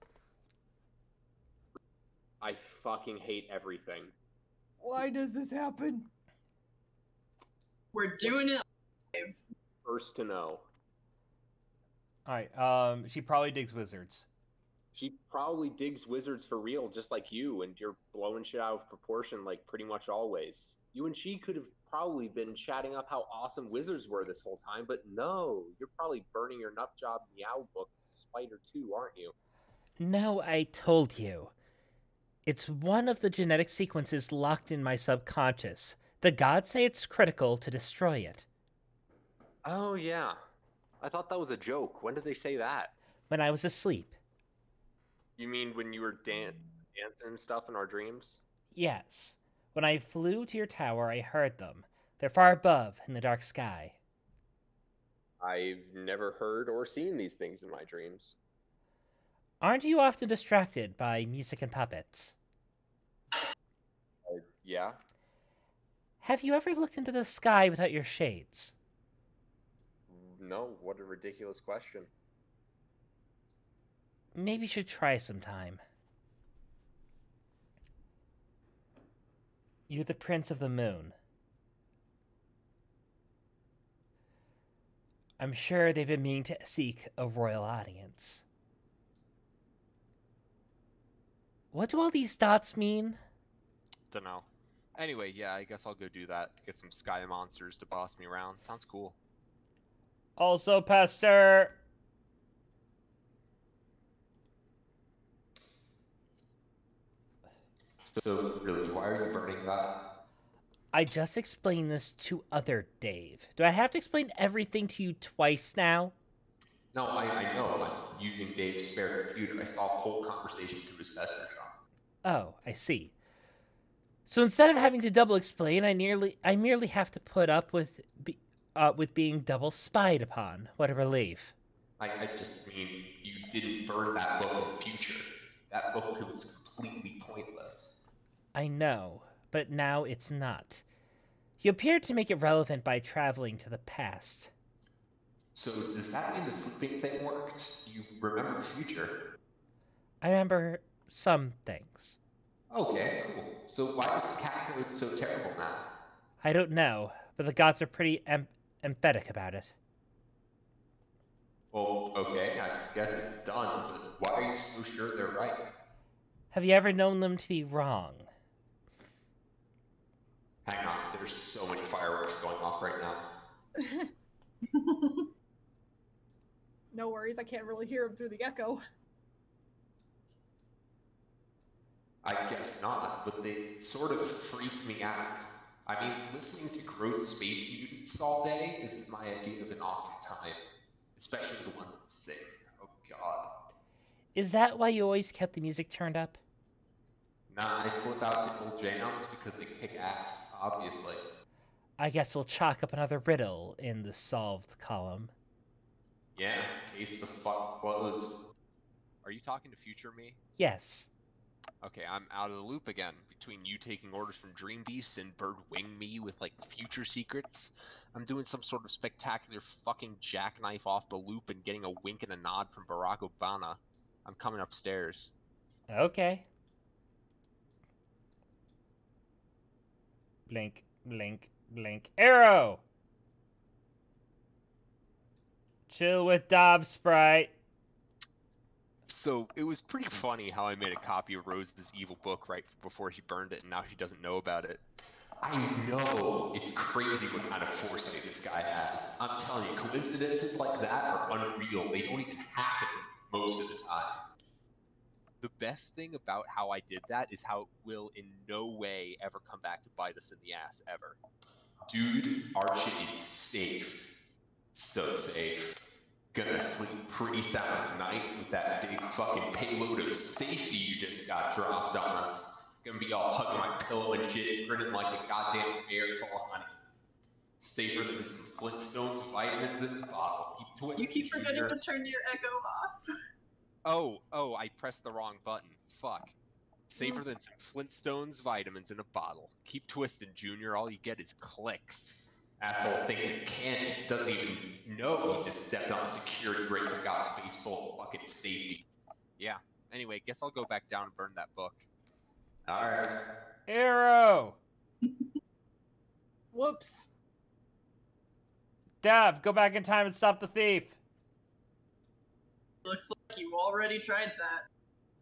I fucking hate everything. Why does this happen? We're doing it live. First to know. Alright, she probably digs wizards. She probably digs wizards for real, just like you, and you're blowing shit out of proportion like pretty much always. You and she could have probably been chatting up how awesome wizards were this whole time, but no, you're probably burning your nut job meow book to spite her too, aren't you? No, I told you. It's one of the genetic sequences locked in my subconscious. The gods say it's critical to destroy it. Oh, yeah. I thought that was a joke. When did they say that? When I was asleep. You mean when you were dancing and stuff in our dreams? Yes. When I flew to your tower, I heard them. They're far above in the dark sky. I've never heard or seen these things in my dreams. Aren't you often distracted by music and puppets? Yeah. Have you ever looked into the sky without your shades? No, what a ridiculous question. Maybe you should try sometime. You're the Prince of the Moon. I'm sure they've been meaning to seek a royal audience. What do all these dots mean? Dunno. Anyway, yeah, I guess I'll go do that. Get some sky monsters to boss me around. Sounds cool. Also, Pester! So, really, why are you burning that? I just explained this to other Dave. Do I have to explain everything to you twice now? No, I know. I'm using Dave's spare computer. I saw the whole conversation through his messenger. Oh, I see. So instead of having to double explain, I merely have to put up with being double spied upon. What a relief. I just mean you didn't burn that book in the future. That book was completely pointless. I know, but now it's not. You appeared to make it relevant by traveling to the past. So does that mean the sleeping thing worked? You remember the future? I remember some things. Okay, cool. So why is the cat code so terrible now? I don't know, but the gods are pretty emphatic about it. Well, okay, I guess it's done, but why are you so sure they're right? Have you ever known them to be wrong? Hang on, there's so many fireworks going off right now. No worries, I can't really hear him through the echo. I guess not, but they sort of freak me out. I mean, listening to gross space mutants all day isn't my idea of an awesome time. Especially the ones that sing. Oh god. Is that why you always kept the music turned up? Nah, I flip out to old jams because they kick ass, obviously. I guess we'll chalk up another riddle in the solved column. Yeah, case the fuck closed. Are you talking to future me? Yes. Okay, I'm out of the loop again. Between you taking orders from Dream Beast and Bird Wing me with, like, future secrets, I'm doing some sort of spectacular fucking jackknife off the loop and getting a wink and a nod from Barack Obama. I'm coming upstairs. Okay. Blink, blink, blink. Arrow! Chill with Dob, Sprite. So it was pretty funny how I made a copy of Rose's evil book right before she burned it, and now she doesn't know about it. I know. It's crazy what kind of foresight this guy has. I'm telling you, coincidences like that are unreal. They don't even happen most of the time. The best thing about how I did that is how it will in no way ever come back to bite us in the ass, ever. Dude, our shit is safe. So safe. Gonna sleep pretty sound tonight with that big fucking payload of safety you just got dropped on us. Gonna be all hugging my pillow and shit, grinning like a goddamn bear full of honey. Safer than some Flintstones vitamins in the bottle. Keep twisting. You keep forgetting to turn your echo off. Oh, I pressed the wrong button. Fuck. Safer than some Flintstones vitamins in a bottle. Keep twisting, Junior. All you get is clicks. Asshole thinks it's candy. Doesn't even know he just stepped on a security break and got a face full of fucking safety. Yeah. Anyway, guess I'll go back down and burn that book. Alright. Arrow! Whoops. Dav, go back in time and stop the thief. Looks like you already tried that.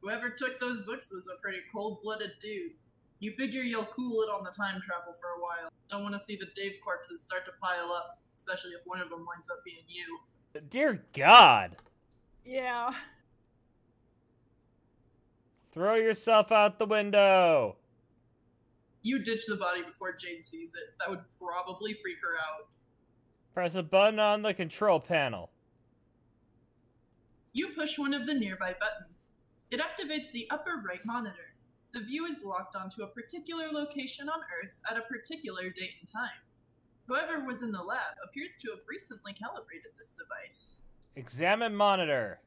Whoever took those books was a pretty cold-blooded dude. You figure you'll cool it on the time travel for a while. Don't want to see the Dave corpses start to pile up, especially if one of them winds up being you. Dear God! Yeah. Throw yourself out the window! You ditch the body before Jade sees it. That would probably freak her out. Press a button on the control panel. You push one of the nearby buttons. It activates the upper right monitor. The view is locked onto a particular location on Earth at a particular date and time. Whoever was in the lab appears to have recently calibrated this device. Examine monitor.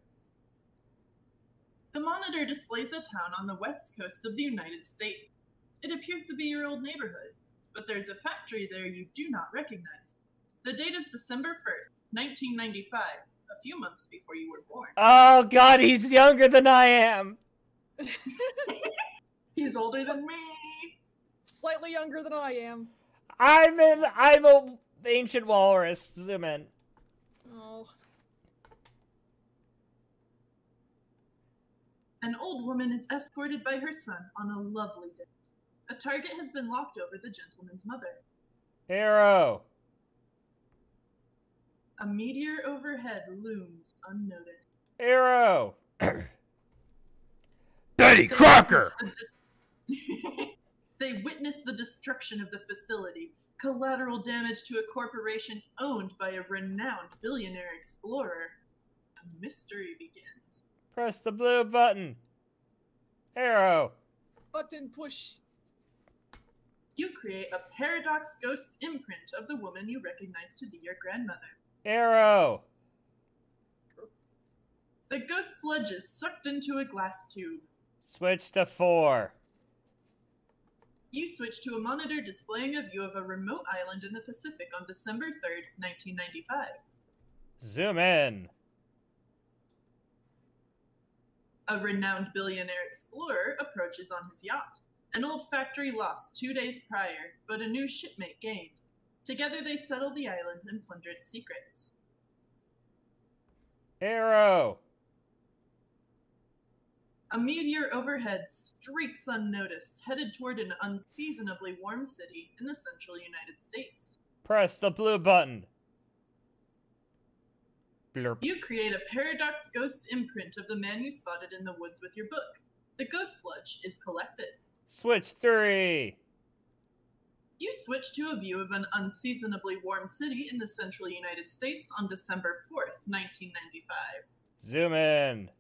The monitor displays a town on the west coast of the United States. It appears to be your old neighborhood, but there's a factory there you do not recognize. The date is December 1st, 1995, a few months before you were born. Oh God, he's younger than I am! He's older than me! Slightly younger than I am. I'm a ancient walrus. Zoom in. Oh. An old woman is escorted by her son on a lovely day. A target has been locked over the gentleman's mother. Arrow. A meteor overhead looms unnoted. Arrow. Betty Crocker! They witness the destruction of the facility, collateral damage to a corporation owned by a renowned billionaire explorer. A mystery begins. Press the blue button. Arrow. Button push. You create a paradox ghost imprint of the woman you recognize to be your grandmother. Arrow. The ghost sludge is sucked into a glass tube. Switch to 4. You switch to a monitor displaying a view of a remote island in the Pacific on December 3rd, 1995. Zoom in. A renowned billionaire explorer approaches on his yacht. An old factory lost 2 days prior, but a new shipmate gained. Together they settle the island and plunder its secrets. Arrow. A meteor overhead streaks unnoticed, headed toward an unseasonably warm city in the central United States. Press the blue button. Blurp. You create a paradox ghost imprint of the man you spotted in the woods with your book. The ghost sludge is collected. Switch 3. You switch to a view of an unseasonably warm city in the central United States on December 4th, 1995. Zoom in.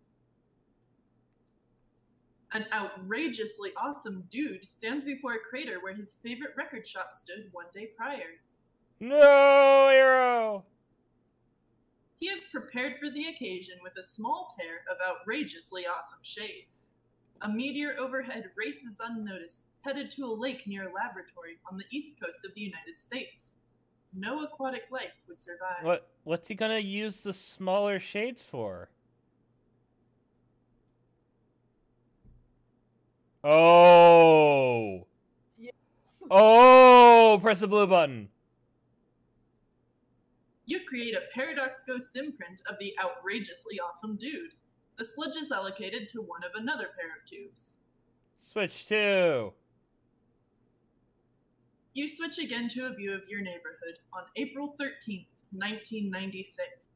An outrageously awesome dude stands before a crater where his favorite record shop stood 1 day prior. No, Arrow. He is prepared for the occasion with a small pair of outrageously awesome shades. A meteor overhead races unnoticed, headed to a lake near a laboratory on the east coast of the United States. No aquatic life would survive. What's he gonna use the smaller shades for? Oh! Yes. Oh! Press the blue button. You create a paradox ghost imprint of the outrageously awesome dude. The sludge is allocated to one of another pair of tubes. Switch to. You switch again to a view of your neighborhood on April 13th, 1996.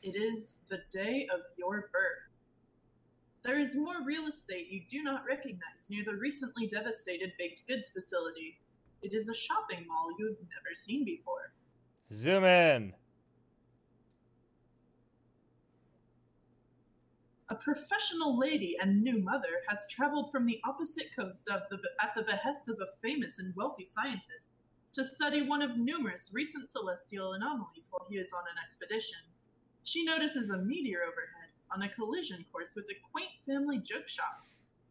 It is the day of your birth. There is more real estate you do not recognize near the recently devastated baked goods facility. It is a shopping mall you have never seen before. Zoom in. A professional lady and new mother has traveled from the opposite coast at the behest of a famous and wealthy scientist to study one of numerous recent celestial anomalies while he is on an expedition. She notices a meteor overhead on a collision course with a quaint family joke shop.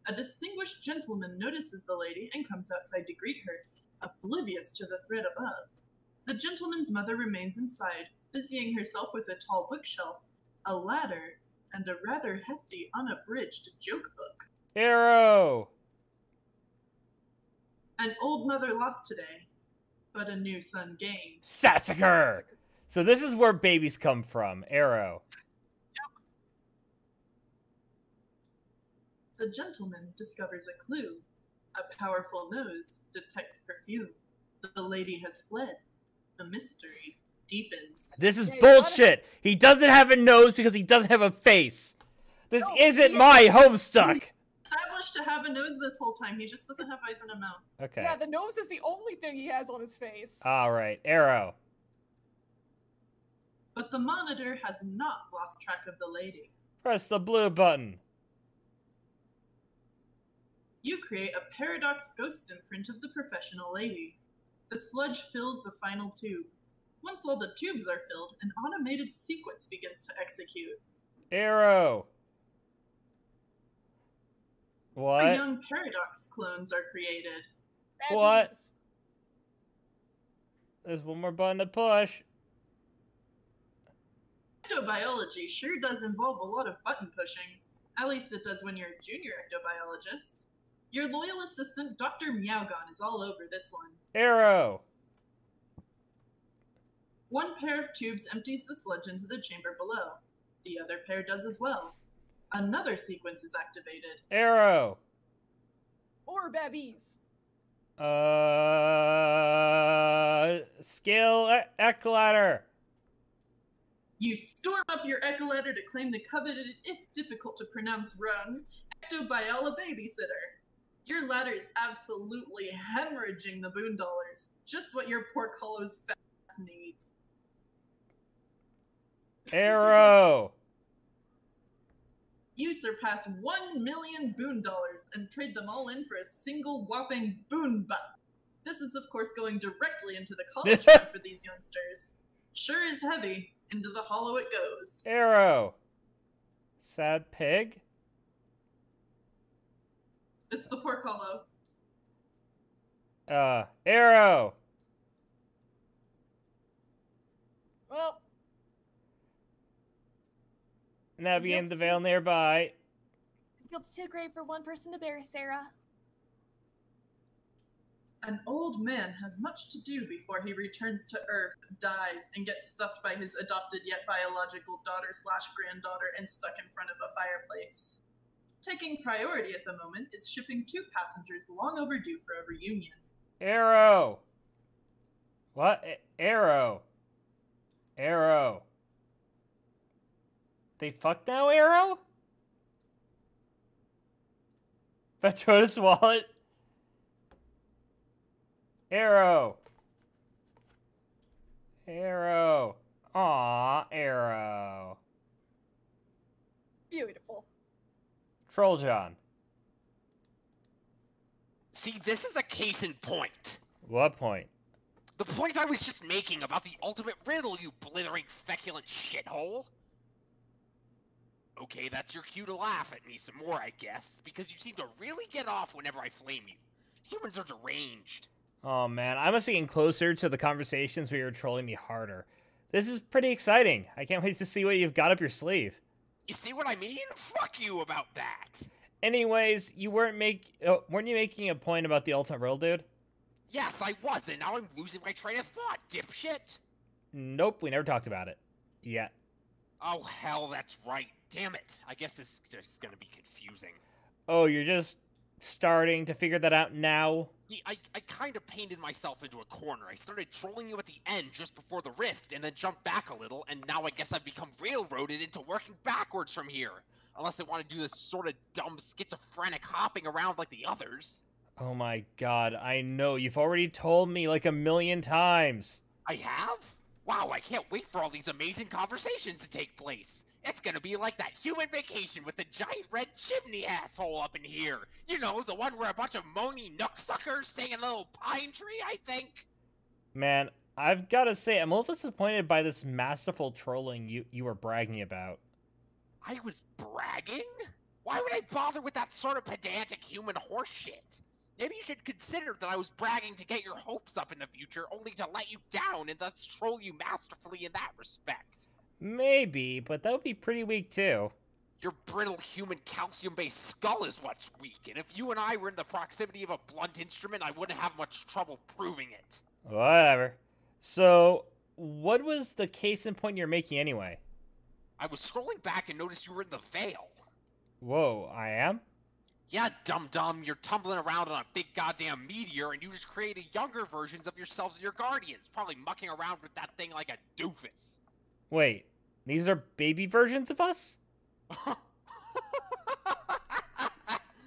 A distinguished gentleman notices the lady and comes outside to greet her, oblivious to the threat above. The gentleman's mother remains inside, busying herself with a tall bookshelf, a ladder, and a rather hefty, unabridged joke book. Arrow! An old mother lost today, but a new son gained. Sassacre! So this is where babies come from. Arrow. The gentleman discovers a clue. A powerful nose detects perfume. The lady has fled. The mystery deepens. This is bullshit! He doesn't have a nose because he doesn't have a face! This isn't my Homestuck! Established to have a nose this whole time, he just doesn't have eyes and a mouth. Okay. Yeah, the nose is the only thing he has on his face. Alright, Arrow. But the monitor has not lost track of the lady. Press the blue button. You create a paradox ghost imprint of the professional lady. The sludge fills the final tube. Once all the tubes are filled, an automated sequence begins to execute. Arrow. What? Young paradox clones are created. What? There's one more button to push. Ectobiology sure does involve a lot of button pushing. At least it does when you're a junior ectobiologist. Your loyal assistant, Dr. Meowgon, is all over this one. Arrow. One pair of tubes empties the sludge into the chamber below. The other pair does as well. Another sequence is activated. Arrow. Or babies. Skill ecolator. You storm up your ecolator to claim the coveted, if difficult to pronounce rung, Ectobiola babysitter. Your ladder is absolutely hemorrhaging the boondollars. Just what your pork hollow's fat ass needs. Arrow. You surpass 1 million boondollars and trade them all in for a single whopping boon butt. This is, of course, going directly into the college fund for these youngsters. Sure is heavy. Into the hollow it goes. Arrow. Sad pig. It's the pork hollow. Arrow. Well. Navigate the veil nearby. The field's too great for one person to bear, Sarah. An old man has much to do before he returns to Earth, dies, and gets stuffed by his adopted yet biological daughter/granddaughter and stuck in front of a fireplace. Taking priority at the moment is shipping 2 passengers long overdue for a reunion. Arrow. What? Arrow. Arrow. They fuck now, Arrow? Petronas wallet. Arrow. Arrow. Aw, Arrow. Beautiful. Troll John. See, this is a case in point. What point? The point I was just making about the ultimate riddle, you blithering feculent shithole. Okay, that's your cue to laugh at me some more, I guess, because you seem to really get off whenever I flame you. Humans are deranged. Oh man, I must be getting closer to the conversations where you're trolling me harder. This is pretty exciting. I can't wait to see what you've got up your sleeve. You see what I mean? Fuck you about that. Anyways, you weren't you making a point about the ultimate riddle, dude? Yes, I was, and now I'm losing my train of thought, dipshit. Nope, we never talked about it. Yet. Oh, hell, that's right. Damn it. I guess this is just gonna be confusing. Oh, you're just starting to figure that out now? See, I kind of painted myself into a corner. I started trolling you at the end just before the rift, and then jumped back a little, and now I guess I've become railroaded into working backwards from here. Unless I want to do this sort of dumb schizophrenic hopping around like the others. Oh my god, I know. You've already told me like 1,000,000 times. I have? Wow, I can't wait for all these amazing conversations to take place. It's gonna be like that human vacation with the giant red chimney asshole up in here. You know, the one where a bunch of moany nooksuckers sing in a little pine tree, I think. Man, I've gotta say, I'm a little disappointed by this masterful trolling you were bragging about. I was bragging? Why would I bother with that sort of pedantic human horseshit? Maybe you should consider that I was bragging to get your hopes up in the future, only to let you down and thus troll you masterfully in that respect. Maybe, but that would be pretty weak too. Your brittle human calcium-based skull is what's weak, and if you and I were in the proximity of a blunt instrument, I wouldn't have much trouble proving it. Whatever. So, what was the case in point you're making anyway? I was scrolling back and noticed you were in the Veil. Whoa, I am? Yeah, dum-dum, you're tumbling around on a big goddamn meteor, and you just created younger versions of yourselves and your guardians, probably mucking around with that thing like a doofus. Wait, these are baby versions of us?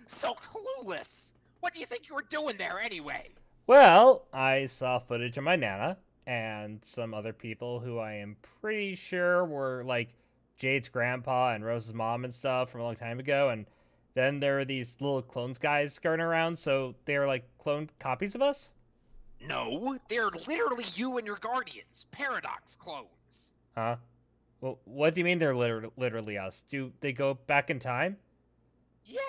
So clueless! What do you think you were doing there anyway? Well, I saw footage of my Nana and some other people who I am pretty sure were like Jade's grandpa and Rose's mom and stuff from a long time ago, and then there were these little clones guys skirting around, so they were like clone copies of us? No, they're literally you and your guardians, Paradox clones. Huh? Well, what do you mean they're literally us? Do they go back in time? Yeah,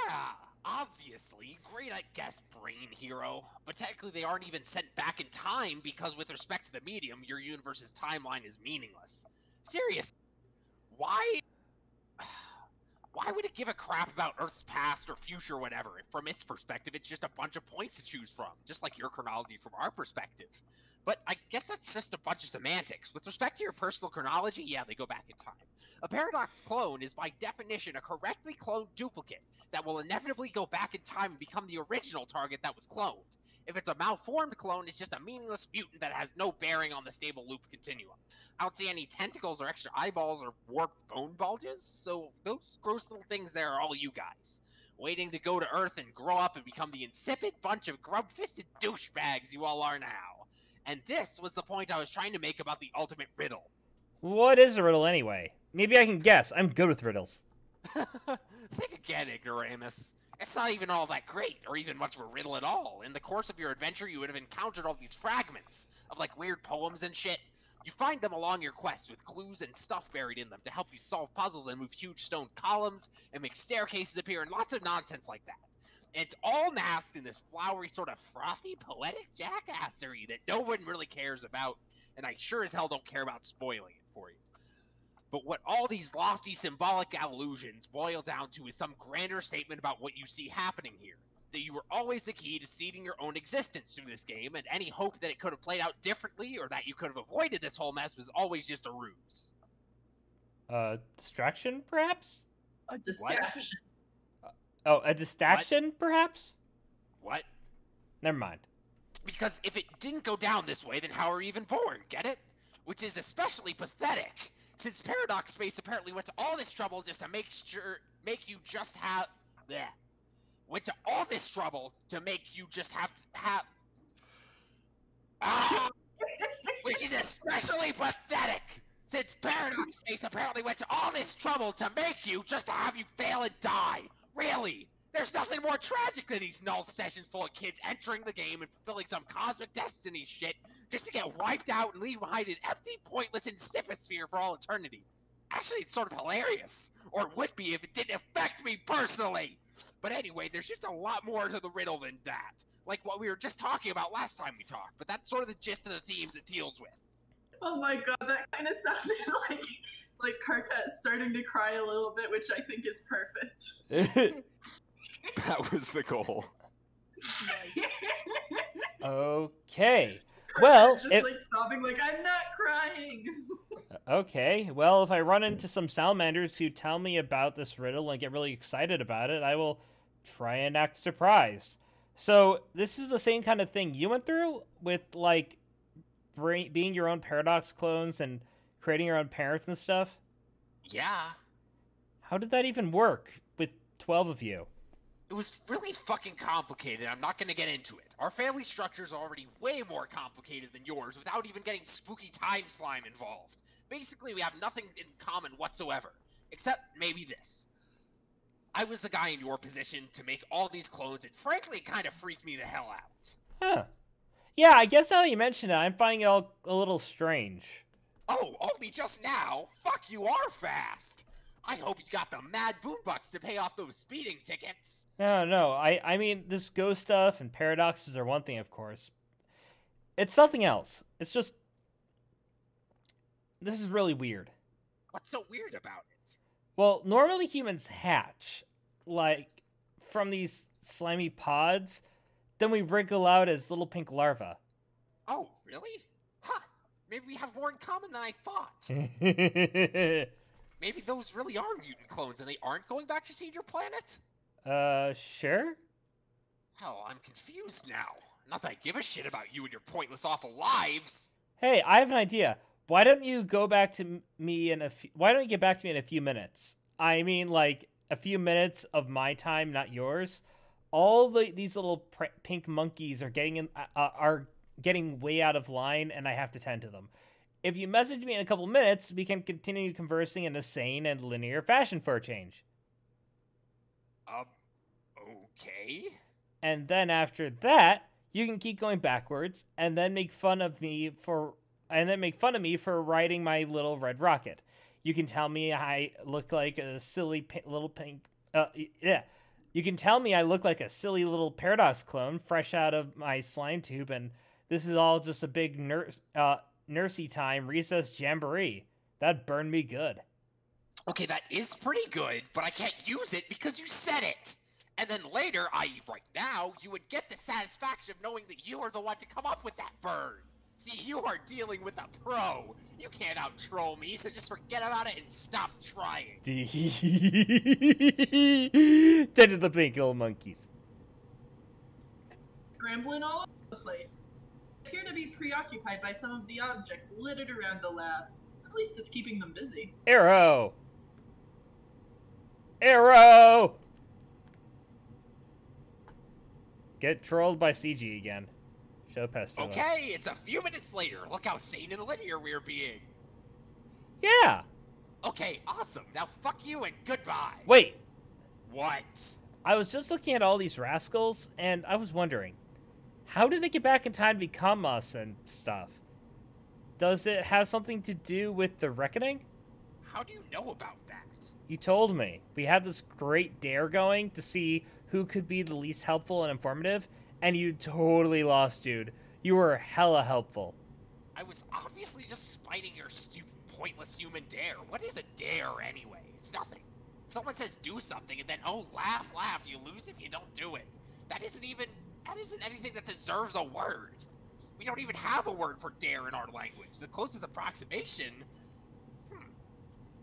obviously. Great, I guess, brain hero. But technically they aren't even sent back in time because with respect to the medium, your universe's timeline is meaningless. Seriously, why would it give a crap about Earth's past or future or whatever if from its perspective it's just a bunch of points to choose from, just like your chronology from our perspective? But I guess that's just a bunch of semantics. With respect to your personal chronology, yeah, they go back in time. A paradox clone is by definition a correctly cloned duplicate that will inevitably go back in time and become the original target that was cloned. If it's a malformed clone, it's just a meaningless mutant that has no bearing on the stable loop continuum. I don't see any tentacles or extra eyeballs or warped bone bulges, so those gross little things there are all you guys. Waiting to go to Earth and grow up and become the insipid bunch of grub-fisted douchebags you all are now. And this was the point I was trying to make about the ultimate riddle. What is a riddle anyway? Maybe I can guess. I'm good with riddles. Think again, ignoramus. It's not even all that great, or even much of a riddle at all. In the course of your adventure, you would have encountered all these fragments of, like, weird poems and shit. You find them along your quest with clues and stuff buried in them to help you solve puzzles and move huge stone columns and make staircases appear and lots of nonsense like that. And it's all masked in this flowery sort of frothy poetic jackassery that no one really cares about, and I sure as hell don't care about spoiling it for you. But what all these lofty symbolic allusions boil down to is some grander statement about what you see happening here. That you were always the key to seeding your own existence through this game, and any hope that it could have played out differently or that you could have avoided this whole mess was always just a ruse. Distraction, perhaps? A distraction. Oh, a distraction, perhaps? What? Never mind. Because if it didn't go down this way, then how are you even born, get it? Which is especially pathetic, since Paradox Space apparently went to all this trouble just to make you just have... Bleh. Went to all this trouble to make you just have... Which is especially pathetic, since Paradox Space apparently went to all this trouble to make you just to have you fail and die. Really? There's nothing more tragic than these null sessions full of kids entering the game and fulfilling some cosmic destiny shit just to get wiped out and leave behind an empty, pointless insipisphere for all eternity. Actually, it's sort of hilarious. Or it would be if it didn't affect me personally. But anyway, there's just a lot more to the riddle than that. Like what we were just talking about last time we talked, but that's sort of the gist of the themes it deals with. Oh my god, that kind of sounded like Karkat starting to cry a little bit, which I think is perfect. That was the goal. Nice. Okay. Well, just like sobbing, like I'm not crying. Okay, well, if I run into some salamanders who tell me about this riddle and get really excited about it, I will try and act surprised. So, this is the same kind of thing you went through with, like, being your own paradox clones and creating your own parents and stuff? Yeah. How did that even work with 12 of you? It was really fucking complicated. I'm not gonna get into it. Our family structure is already way more complicated than yours without even getting spooky time slime involved. Basically, we have nothing in common whatsoever. Except maybe this. I was the guy in your position to make all these clones, and frankly, it kind of freaked me the hell out. Huh. Yeah, I guess now that you mention it, I'm finding it all a little strange. Oh, only just now? Fuck, you are fast! I hope you got the mad boombucks to pay off those speeding tickets. No, I mean, this ghost stuff and paradoxes are one thing, of course. It's something else. It's just... This is really weird. What's so weird about it? Well, normally humans hatch, like, from these slimy pods, then we wrinkle out as little pink larvae. Oh, really? Huh. Maybe we have more in common than I thought. Maybe those really are mutant clones and they aren't going back to seed your planet? Sure? Hell, I'm confused now. Not that I give a shit about you and your pointless awful lives. Hey, I have an idea. Why don't you go back to me in why don't you get back to me in a few minutes? I mean, like, a few minutes of my time, not yours. All these little pink monkeys are getting way out of line, and I have to tend to them. If you message me in a couple minutes, we can continue conversing in a sane and linear fashion for a change. Okay. And then after that, you can keep going backwards, and then make fun of me for riding my little red rocket. You can tell me I look like a silly little pink. You can tell me I look like a silly little paradox clone fresh out of my slime tube, and this is all just a big nursey time recess jamboree. That burned me good. Okay, that is pretty good, but I can't use it because you said it. And then later, i.e. right now, you would get the satisfaction of knowing that you are the one to come up with that burn. See, you are dealing with a pro. You can't out-troll me, so just forget about it and stop trying. Tend to the pink little monkeys. Scrambling all over the place. They appear to be preoccupied by some of the objects littered around the lab. At least it's keeping them busy. Arrow! Arrow! Get trolled by CG again. Show Pestro. Okay, it's a few minutes later. Look how sane and linear we're being. Yeah! Okay, awesome. Now fuck you and goodbye. Wait! What? I was just looking at all these rascals, and I was wondering, how did they get back in time to become us and stuff? Does it have something to do with the reckoning? How do you know about that? You told me. We had this great dare going to see who could be the least helpful and informative, and you totally lost, dude. You were hella helpful. I was obviously just fighting your stupid, pointless human dare. What is a dare, anyway? It's nothing. Someone says do something, and then, oh, laugh, laugh. You lose if you don't do it. That isn't anything that deserves a word. We don't even have a word for dare in our language. The closest approximation...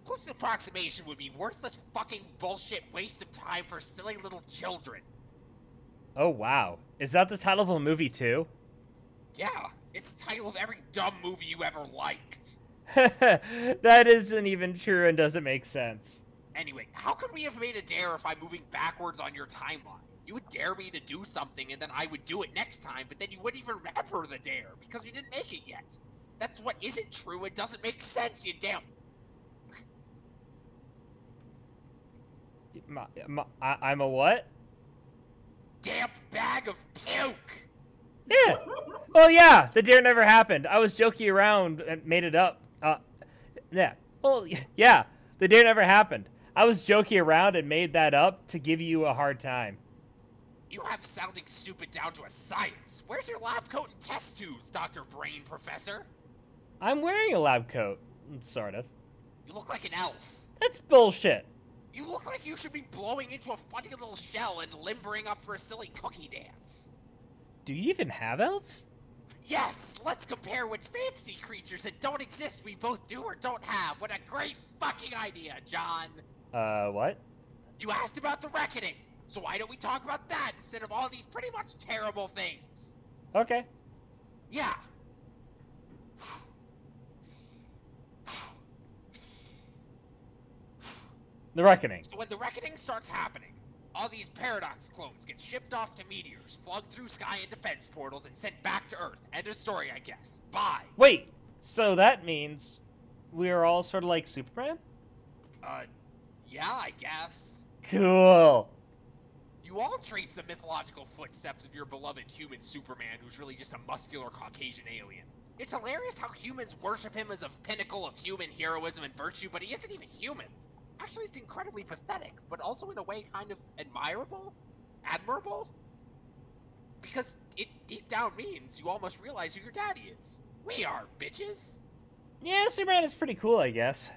Closest approximation would be worthless fucking bullshit waste of time for silly little children. Oh, wow. Is that the title of a movie, too? Yeah, it's the title of every dumb movie you ever liked. That isn't even true and doesn't make sense. Anyway, how could we have made a dare if I'm moving backwards on your timeline? You would dare me to do something and then I would do it next time, but then you wouldn't even remember the dare because we didn't make it yet. That's what isn't true. It doesn't make sense, you damn... I'm a what? Damp bag of puke! Yeah. Well, yeah, the dare never happened. I was joking around and made it up. Yeah. Well, yeah, the dare never happened. I was joking around and made that up to give you a hard time. You have sounding stupid down to a science. Where's your lab coat and test tubes, Dr. Brain Professor? I'm wearing a lab coat. Sort of. You look like an elf. That's bullshit. You look like you should be blowing into a funny little shell and limbering up for a silly cookie dance. Do you even have elves? Yes, let's compare which fantasy creatures that don't exist we both do or don't have. What a great fucking idea, John. What? You asked about the reckoning, so why don't we talk about that instead of all these pretty much terrible things? Okay. Yeah. The Reckoning. So when the reckoning starts happening, all these paradox clones get shipped off to meteors, flung through sky and defense portals, and sent back to Earth. End of story, I guess. Bye. Wait, so that means we're all sort of like Superman? Yeah, I guess. Cool. You all trace the mythological footsteps of your beloved human Superman, who's really just a muscular Caucasian alien. It's hilarious how humans worship him as a pinnacle of human heroism and virtue, but he isn't even human. Actually, it's incredibly pathetic, but also in a way kind of admirable? Admirable? Because it deep down means you almost realize who your daddy is. We are, bitches! Yeah, Superman is pretty cool, I guess.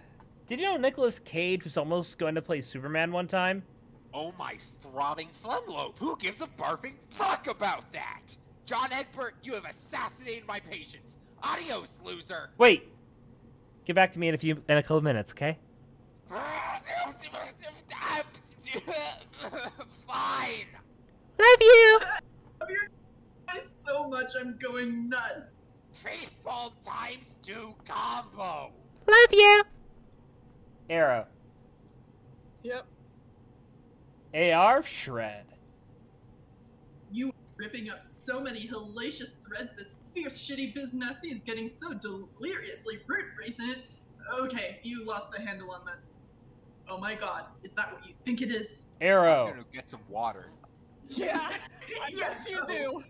Did you know Nicolas Cage was almost going to play Superman one time? Oh my throbbing phlegmlobe, who gives a barfing fuck about that? John Egbert, you have assassinated my patience. Adios, loser! Wait! Get back to me in a couple minutes, okay? Fine! Love you! I love your guys so much, I'm going nuts. Facepalm times 2 combo! Love you! Arrow. Yep. AR Shred. You are ripping up so many hellacious threads, this fierce shitty business is getting so deliriously root racing it. Okay, you lost the handle on that. Oh my god, is that what you think it is? Arrow. I'm gonna get some water. Yeah, I bet you do.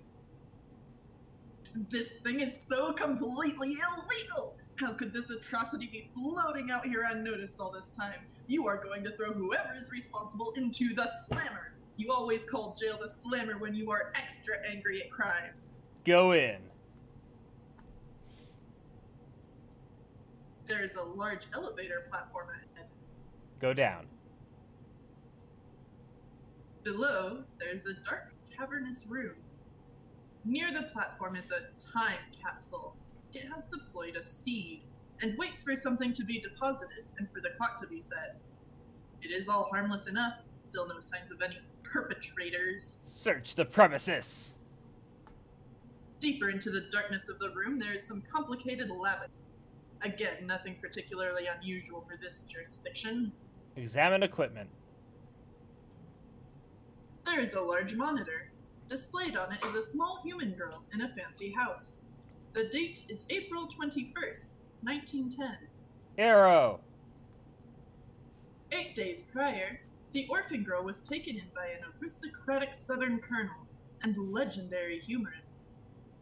This thing is so completely illegal! How could this atrocity be floating out here unnoticed all this time? You are going to throw whoever is responsible into the slammer! You always call jail the slammer when you are extra angry at crimes. Go in. There is a large elevator platform ahead. Go down. Below, there's a dark, cavernous room. Near the platform is a time capsule. It has deployed a seed, and waits for something to be deposited, and for the clock to be set. It is all harmless enough, still no signs of any perpetrators. Search the premises. Deeper into the darkness of the room, there is some complicated labyrinth. Again, nothing particularly unusual for this jurisdiction. Examine equipment. There is a large monitor. Displayed on it is a small human girl in a fancy house. The date is April 21st, 1910. Arrow. 8 days prior, the orphan girl was taken in by an aristocratic southern colonel and legendary humorist.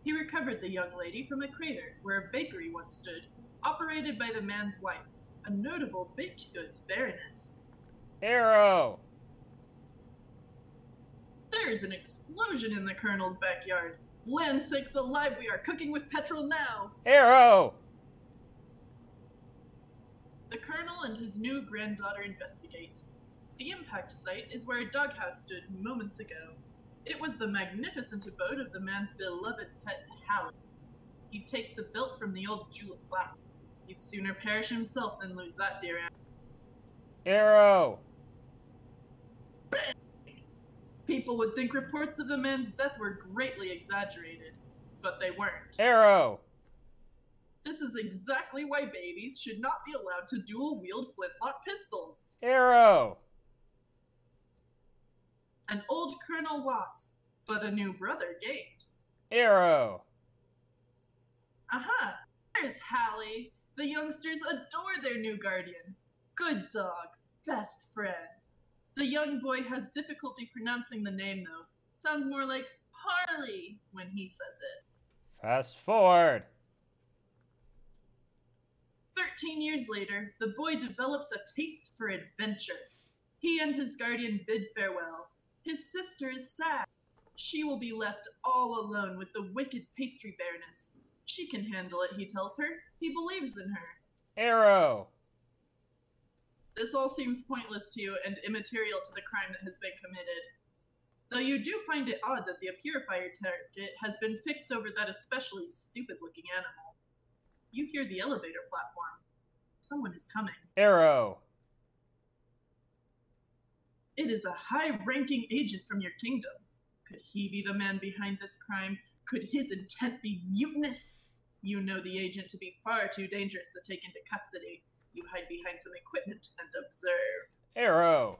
He recovered the young lady from a crater where a bakery once stood, operated by the man's wife, a notable baked goods baroness. Arrow. There is an explosion in the colonel's backyard. Land sakes alive, we are cooking with petrol now! Arrow. The colonel and his new granddaughter investigate. The impact site is where a doghouse stood moments ago. It was the magnificent abode of the man's beloved pet, Hallie. He takes a belt from the old julep flask. He'd sooner perish himself than lose that dear animal. Arrow. People would think reports of the man's death were greatly exaggerated, but they weren't. Arrow. This is exactly why babies should not be allowed to dual-wield flintlock pistols. Arrow. An old colonel lost, but a new brother gained. Arrow. Aha! There's Hallie. The youngsters adore their new guardian. Good dog. Best friend. The young boy has difficulty pronouncing the name, though. Sounds more like Harley when he says it. Fast forward. 13 years later, the boy develops a taste for adventure. He and his guardian bid farewell. His sister is sad. She will be left all alone with the wicked pastry baroness. She can handle it, he tells her. He believes in her. Arrow. This all seems pointless to you and immaterial to the crime that has been committed. Though you do find it odd that the purifier target has been fixed over that especially stupid-looking animal. You hear the elevator platform. Someone is coming. Arrow. It is a high-ranking agent from your kingdom. Could he be the man behind this crime? Could his intent be mutinous? You know the agent to be far too dangerous to take into custody. You hide behind some equipment and observe. Arrow.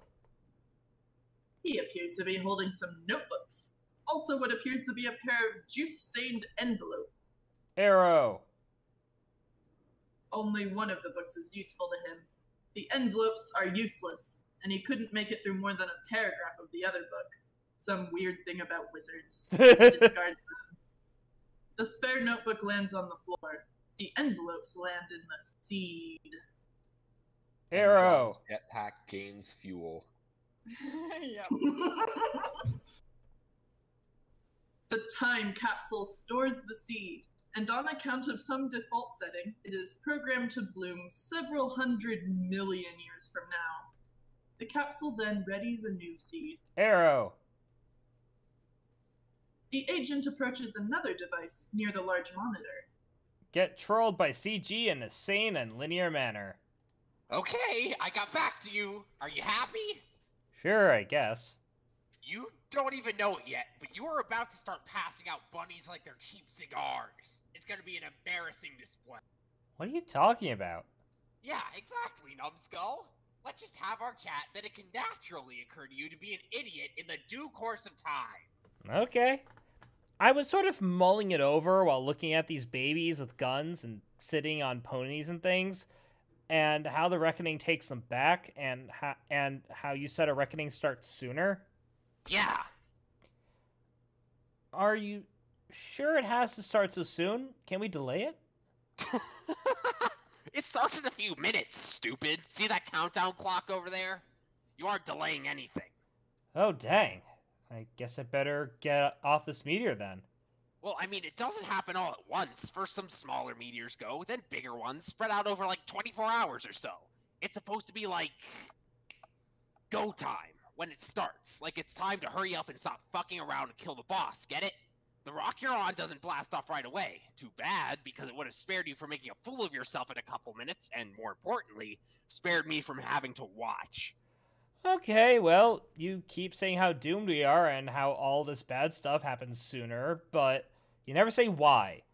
He appears to be holding some notebooks. Also what appears to be a pair of juice-stained envelopes. Arrow. Only one of the books is useful to him. The envelopes are useless, and he couldn't make it through more than a paragraph of the other book. Some weird thing about wizards. He discards them. The spare notebook lands on the floor. The envelopes land in the seed. Arrow. Jetpack gains fuel. Yeah. The time capsule stores the seed, and on account of some default setting, it is programmed to bloom several 100 million years from now. The capsule then readies a new seed. Arrow. The agent approaches another device near the large monitor. Get trolled by CG in a sane and linear manner. Okay, I got back to you. Are you happy? Sure, I guess. You don't even know it yet, but you are about to start passing out bunnies like they're cheap cigars. It's gonna be an embarrassing display. What are you talking about? Yeah, exactly, numbskull. Let's just have our chat that it can naturally occur to you to be an idiot in the due course of time. Okay. I was sort of mulling it over while looking at these babies with guns and sitting on ponies and things, and how the reckoning takes them back, and how you said a reckoning starts sooner. Yeah. Are you sure it has to start so soon? Can we delay it? It starts in a few minutes, stupid. See that countdown clock over there? You aren't delaying anything. Oh, dang. I guess I better get off this meteor then. Well, I mean, it doesn't happen all at once. First some smaller meteors go, then bigger ones, spread out over like 24 hours or so. It's supposed to be like go time when it starts. Like it's time to hurry up and stop fucking around and kill the boss, get it? The rock you're on doesn't blast off right away. Too bad, because it would have spared you from making a fool of yourself in a couple minutes, and more importantly, spared me from having to watch. Okay, well, you keep saying how doomed we are and how all this bad stuff happens sooner, but you never say why.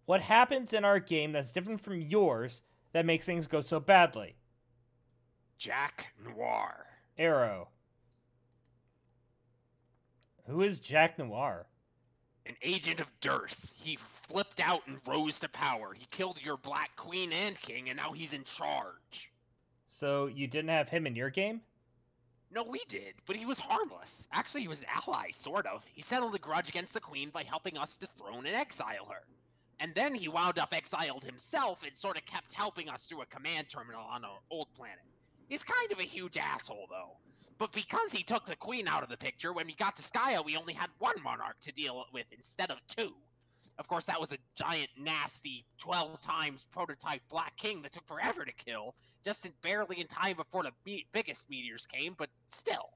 What happens in our game that's different from yours that makes things go so badly? Jack Noir. Arrow. Who is Jack Noir? An agent of Durst. He flipped out and rose to power. He killed your Black Queen and King, and now he's in charge. So you didn't have him in your game? No, we did, but he was harmless. Actually, he was an ally, sort of. He settled a grudge against the Queen by helping us dethrone and exile her. And then he wound up exiled himself and sort of kept helping us through a command terminal on an old planet. He's kind of a huge asshole, though. But because he took the Queen out of the picture, when we got to Skya, we only had one monarch to deal with instead of two. Of course, that was a giant, nasty, 12 times prototype Black King that took forever to kill, just barely in time before the biggest meteors came, but still.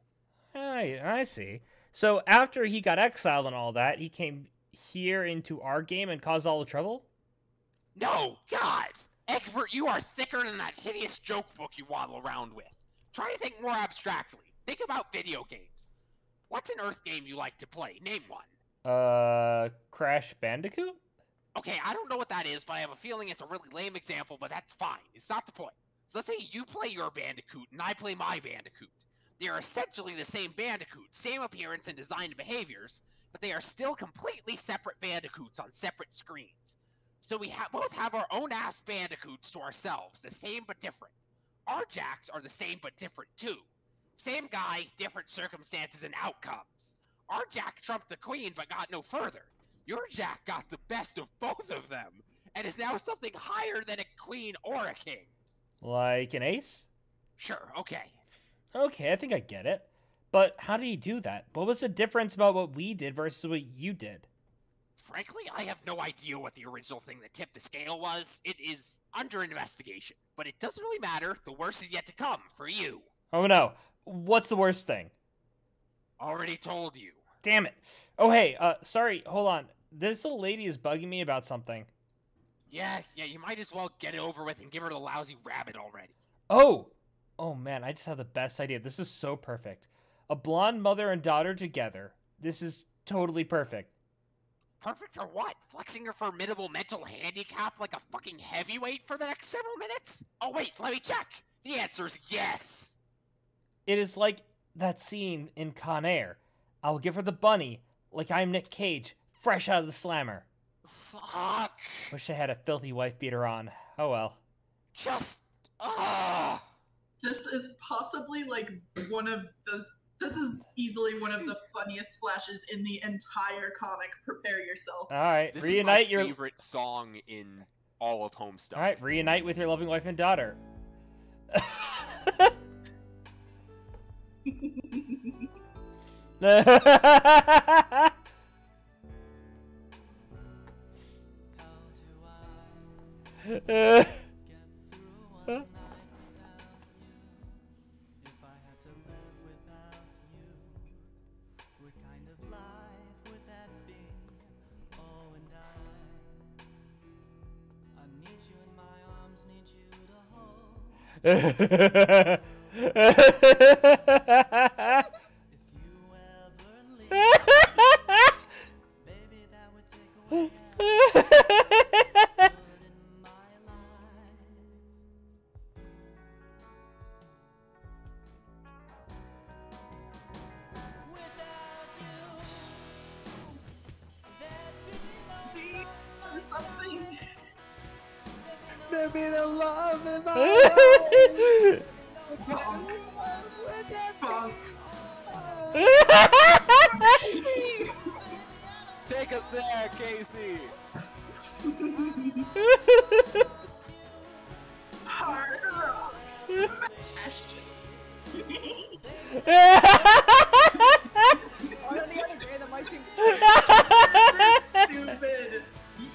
I see. So after he got exiled and all that, he came here into our game and caused all the trouble? No, God! Egbert, you are thicker than that hideous joke book you waddle around with. Try to think more abstractly. Think about video games. What's an Earth game you like to play? Name one. Crash Bandicoot? Okay, I don't know what that is, but I have a feeling it's a really lame example, but that's fine. It's not the point. So let's say you play your Bandicoot and I play my Bandicoot. They are essentially the same Bandicoot, same appearance and design and behaviors, but they are still completely separate Bandicoots on separate screens. So we both have our own ass Bandicoots to ourselves, the same but different. Our Jacks are the same but different too. Same guy, different circumstances and outcomes. Our Jack trumped the Queen but got no further. Your Jack got the best of both of them, and is now something higher than a Queen or a King. Like an ace? Sure, okay. Okay, I think I get it. But how did he do that? What was the difference about what we did versus what you did? Frankly, I have no idea what the original thing that tipped the scale was. It is under investigation, but it doesn't really matter. The worst is yet to come for you. Oh no. What's the worst thing? Already told you. damn it. Oh, hey, sorry, hold on. This little lady is bugging me about something. Yeah, you might as well get it over with and give her the lousy rabbit already. Oh! Oh, man, I just had the best idea. This is so perfect. A blonde mother and daughter together. This is totally perfect. Perfect for what? Flexing her formidable mental handicap like a fucking heavyweight for the next several minutes? Oh, wait, let me check. The answer's yes. It is like that scene in Con Air. I'll give her the bunny, like I'm Nick Cage, fresh out of the slammer. Fuck. Wish I had a filthy wife beater on. Oh well. Just, This is possibly like this is easily one of the funniest splashes in the entire comic. Prepare yourself. Alright, This reunite is my your favorite song in all of Homestuck. Alright, reunite with your loving wife and daughter. Something. Maybe the love in my Bonk. Take us there, Casey. Hard rock smash. On the other day, that might seem strange. This is stupid.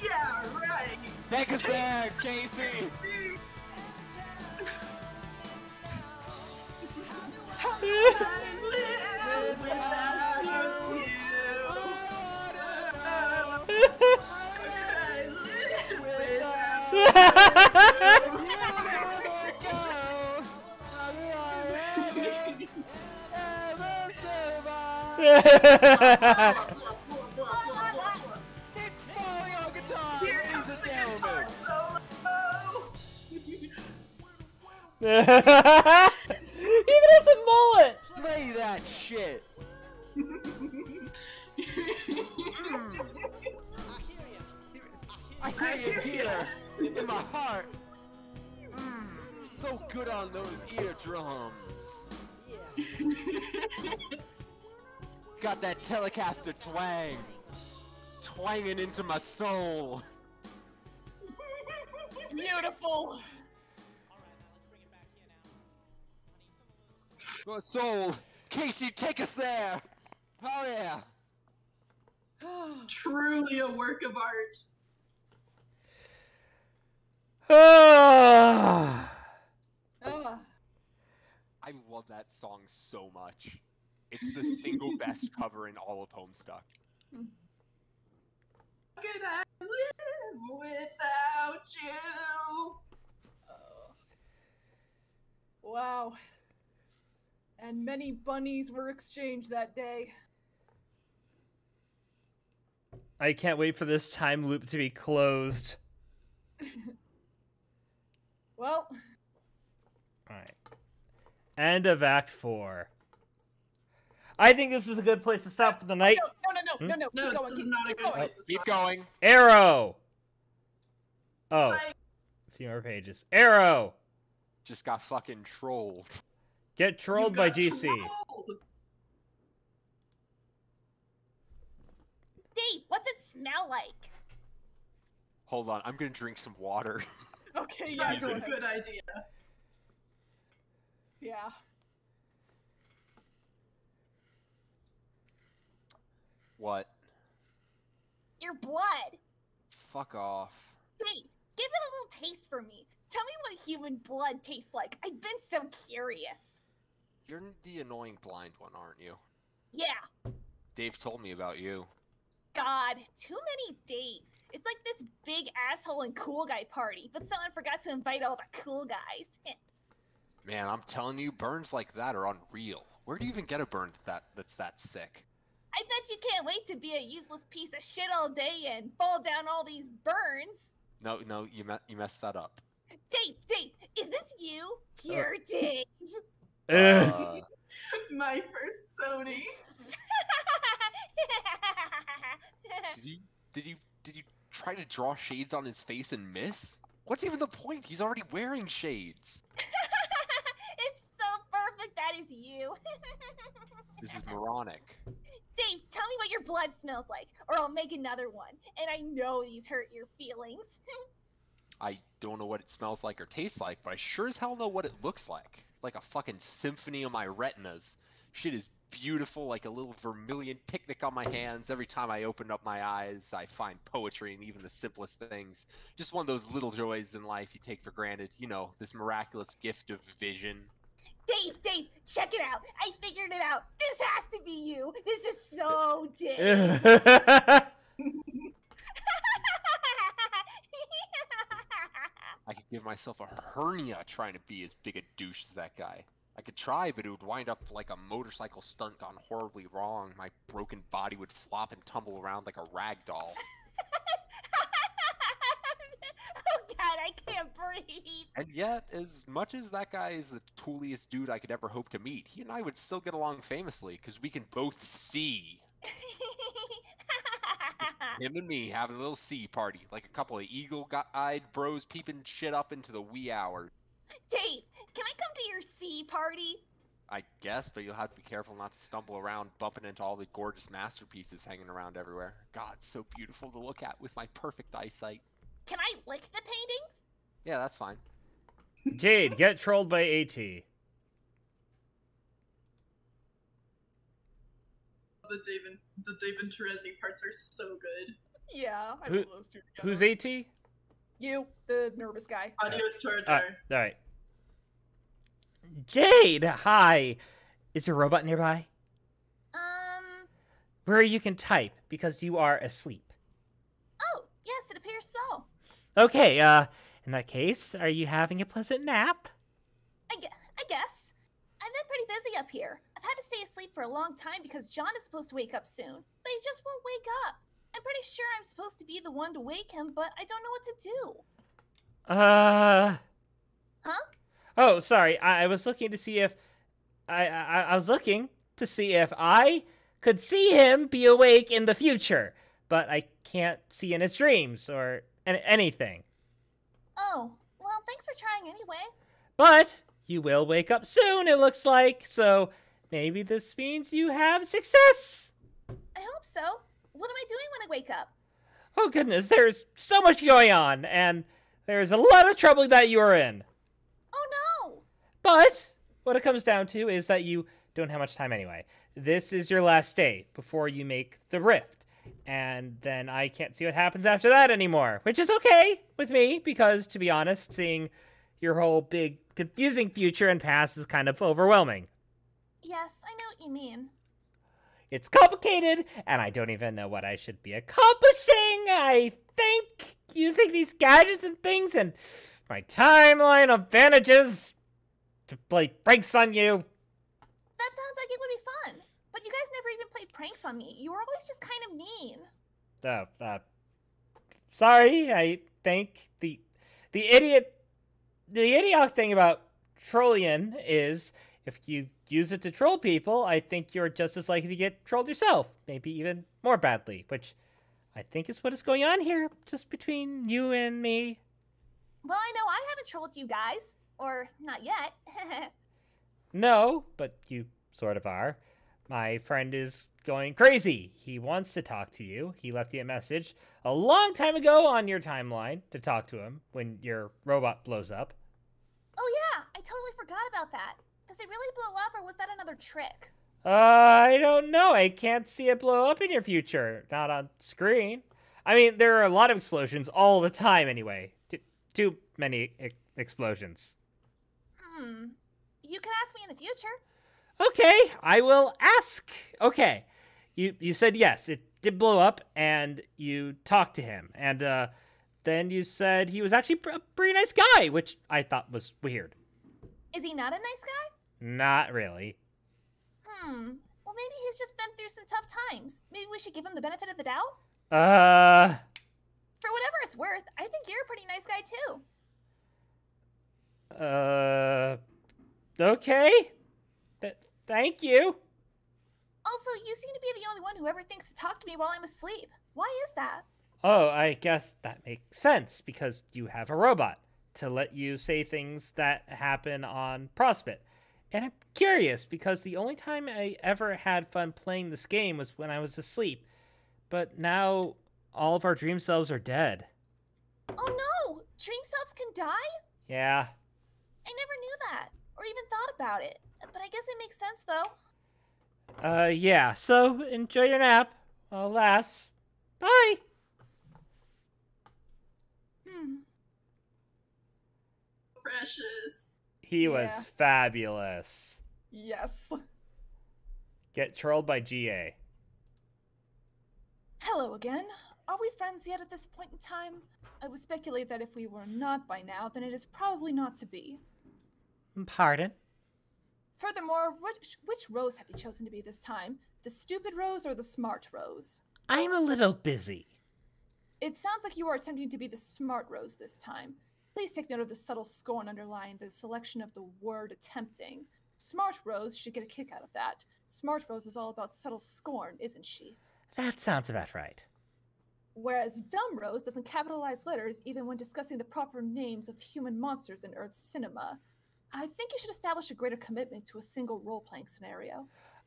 Yeah, right. Take us there, Casey. It's falling on guitar. Here comes the guitar solo. Even as a mullet! Play that shit. I hear you here in my heart. So good on those eardrums. Got that Telecaster twang. Twanging into my soul. Beautiful. Good soul. Casey, take us there. Oh yeah. Truly a work of art. I love that song so much. It's the single best cover in all of Homestuck. How could I live without you? Wow. And many bunnies were exchanged that day. I can't wait for this time loop to be closed. Well. Alright. End of Act 4. I think this is a good place to stop for the night. No. No, Keep going. this is not a good place to Keep stop. going. Arrow! Oh. Psych. A few more pages. Arrow! Just got fucking trolled. Get trolled You by got GC. trolled. Dave, what's it smell like? Hold on, I'm gonna drink some water. Okay, yeah, That's go a ahead. good idea. Yeah. What? Your blood. Fuck off. Dave, give it a little taste for me. Tell me what human blood tastes like. I've been so curious. You're the annoying blind one, aren't you? Yeah. Dave told me about you. God, too many days. It's like this big asshole and cool guy party, but someone forgot to invite all the cool guys. Man, I'm telling you, burns like that are unreal. Where do you even get a burn that's that sick? I bet you can't wait to be a useless piece of shit all day and fall down all these burns. No, you messed that up. Dave, is this you? Pure Dave. My first Sony. Did you try to draw shades on his face and miss? What's even the point? He's already wearing shades. It's so perfect that is you. This is moronic. Dave, tell me what your blood smells like, or I'll make another one. And I know these hurt your feelings. I don't know what it smells like or tastes like, but I sure as hell know what it looks like. It's like a fucking symphony on my retinas. Shit is beautiful, like a little vermilion picnic on my hands. Every time I open up my eyes, I find poetry in even the simplest things. Just one of those little joys in life you take for granted. You know, this miraculous gift of vision. Dave, check it out. I figured it out. This has to be you. This is so Dave. I could give myself a hernia trying to be as big a douche as that guy. I could try, but it would wind up like a motorcycle stunt gone horribly wrong. My broken body would flop and tumble around like a rag doll. Oh God, I can't breathe. And yet, as much as that guy is the tooliest dude I could ever hope to meet, he and I would still get along famously, because we can both see. Him and me having a little sea party, like a couple of eagle-eyed bros peeping shit up into the wee hours. Dave, can I come to your sea party? I guess, but you'll have to be careful not to stumble around bumping into all the gorgeous masterpieces hanging around everywhere. God, so beautiful to look at with my perfect eyesight. Can I lick the paintings? Yeah, that's fine. Jade, get trolled by AT. The Dave and Terezi parts are so good. Yeah, I love those two together. Who's AT? You, the nervous guy. Adios, Torador. All right. Jade, hi. Is a robot nearby? Where you can type, because you are asleep. Oh, yes, it appears so. Okay, in that case, are you having a pleasant nap? I guess. I've been pretty busy up here. I've had to stay asleep for a long time because John is supposed to wake up soon, but he just won't wake up. I'm pretty sure I'm supposed to be the one to wake him, but I don't know what to do. Huh? Oh, sorry. I was looking to see if I was looking to see if I could see him be awake in the future, but I can't see in his dreams or anything. Oh, well, thanks for trying anyway. But you will wake up soon, it looks like, so maybe this means you have success. I hope so. What am I doing when I wake up? Oh goodness, there's so much going on, and there's a lot of trouble that you are in. Oh no! But what it comes down to is that you don't have much time anyway. This is your last day before you make the rift. And then I can't see what happens after that anymore, which is okay with me, because to be honest, seeing your whole big confusing future and past is kind of overwhelming. Yes, I know what you mean. It's complicated, and I don't even know what I should be accomplishing. I think using these gadgets and things and my timeline advantages to play pranks on you. That sounds like it would be fun. But you guys never even played pranks on me. You were always just kind of mean. Sorry, I think the idiotic thing about trolling is if you use it to troll people, I think you're just as likely to get trolled yourself, maybe even more badly, which I think is what is going on here, just between you and me. Well, I know I haven't trolled you guys. Or not yet. No, but you sort of are. My friend is going crazy. He wants to talk to you. He left you a message a long time ago on your timeline to talk to him when your robot blows up. Oh yeah, I totally forgot about that. Does it really blow up, or was that another trick? I don't know. I can't see it blow up in your future. Not on screen. I mean, there are a lot of explosions all the time anyway. Too many explosions. You can ask me in the future. Okay, I will ask. Okay, you said yes, it did blow up, and you talked to him, and then you said he was actually a pretty nice guy, which I thought was weird. Is he not a nice guy? Not really. Well, maybe he's just been through some tough times. Maybe we should give him the benefit of the doubt? For whatever it's worth, I think you're a pretty nice guy too. Okay. Thank you. Also, you seem to be the only one who ever thinks to talk to me while I'm asleep. Why is that? Oh, I guess that makes sense, because you have a robot to let you say things that happen on Prospect. And I'm curious, because the only time I ever had fun playing this game was when I was asleep. But now, all of our dream selves are dead. Oh no! Dream selves can die? Yeah. I never knew that, or even thought about it. But I guess it makes sense, though. Yeah, so enjoy your nap. Alas. Bye! Precious. He was fabulous. Yes. Get trolled by GA. Hello again. Are we friends yet at this point in time? I would speculate that if we were not by now, then it is probably not to be. Pardon? Furthermore, which Rose have you chosen to be this time? The stupid Rose or the smart Rose? I'm a little busy. It sounds like you are attempting to be the smart Rose this time. Please take note of the subtle scorn underlying the selection of the word attempting. Smart Rose should get a kick out of that. Smart Rose is all about subtle scorn, isn't she? That sounds about right. Whereas Dumb Rose doesn't capitalize letters even when discussing the proper names of human monsters in Earth's cinema. I think you should establish a greater commitment to a single role-playing scenario.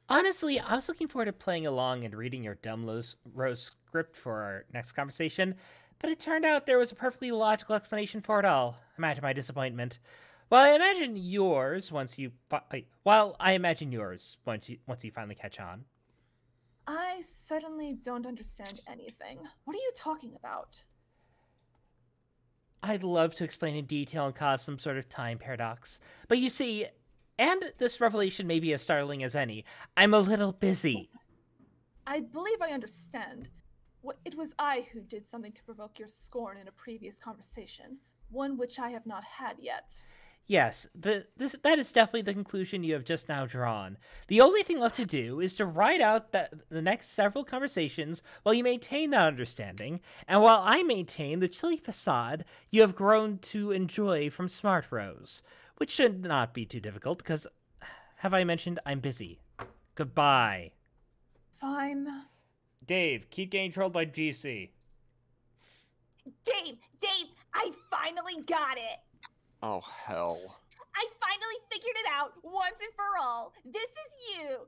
Honestly, I was looking forward to playing along and reading your Dumb Rose script for our next conversation, but it turned out there was a perfectly logical explanation for it all. Imagine my disappointment. Well, I imagine yours once you finally catch on. I suddenly don't understand anything. What are you talking about? I'd love to explain in detail and cause some sort of time paradox. But you see, and this revelation may be as startling as any, I'm a little busy. I believe I understand. It was I who did something to provoke your scorn in a previous conversation, one which I have not had yet. Yes, that is definitely the conclusion you have just now drawn. The only thing left to do is to write out the next several conversations while you maintain that understanding, and while I maintain the chilly facade you have grown to enjoy from Smart Rose, which should not be too difficult because, have I mentioned I'm busy? Goodbye. Fine. Dave, keep getting trolled by GC. Dave, I finally got it! Oh, hell. I finally figured it out once and for all. This is you.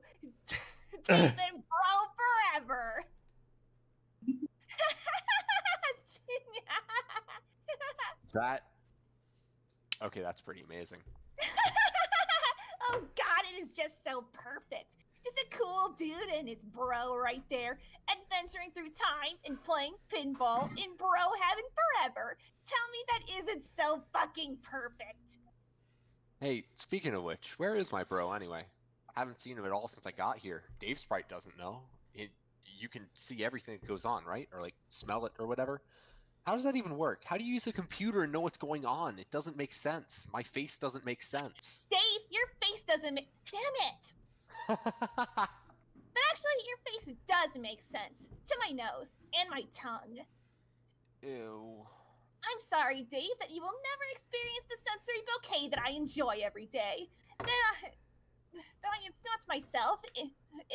Dave and Bro forever. Okay, that's pretty amazing. Oh God, it is just so perfect. Just a cool dude and his bro right there, adventuring through time and playing pinball in bro heaven forever. Tell me that isn't so fucking perfect. Hey, speaking of which, where is my bro anyway? Haven't seen him at all since I got here. Dave Sprite doesn't know. You can see everything that goes on, right? Or like smell it or whatever. How does that even work? How do you use a computer and know what's going on? It doesn't make sense. My face doesn't make sense. Dave, your face doesn't make... Damn it! But actually, your face does make sense. To my nose and my tongue. Ew. I'm sorry, Dave, that you will never experience the sensory bouquet that I enjoy every day. That I ensconce myself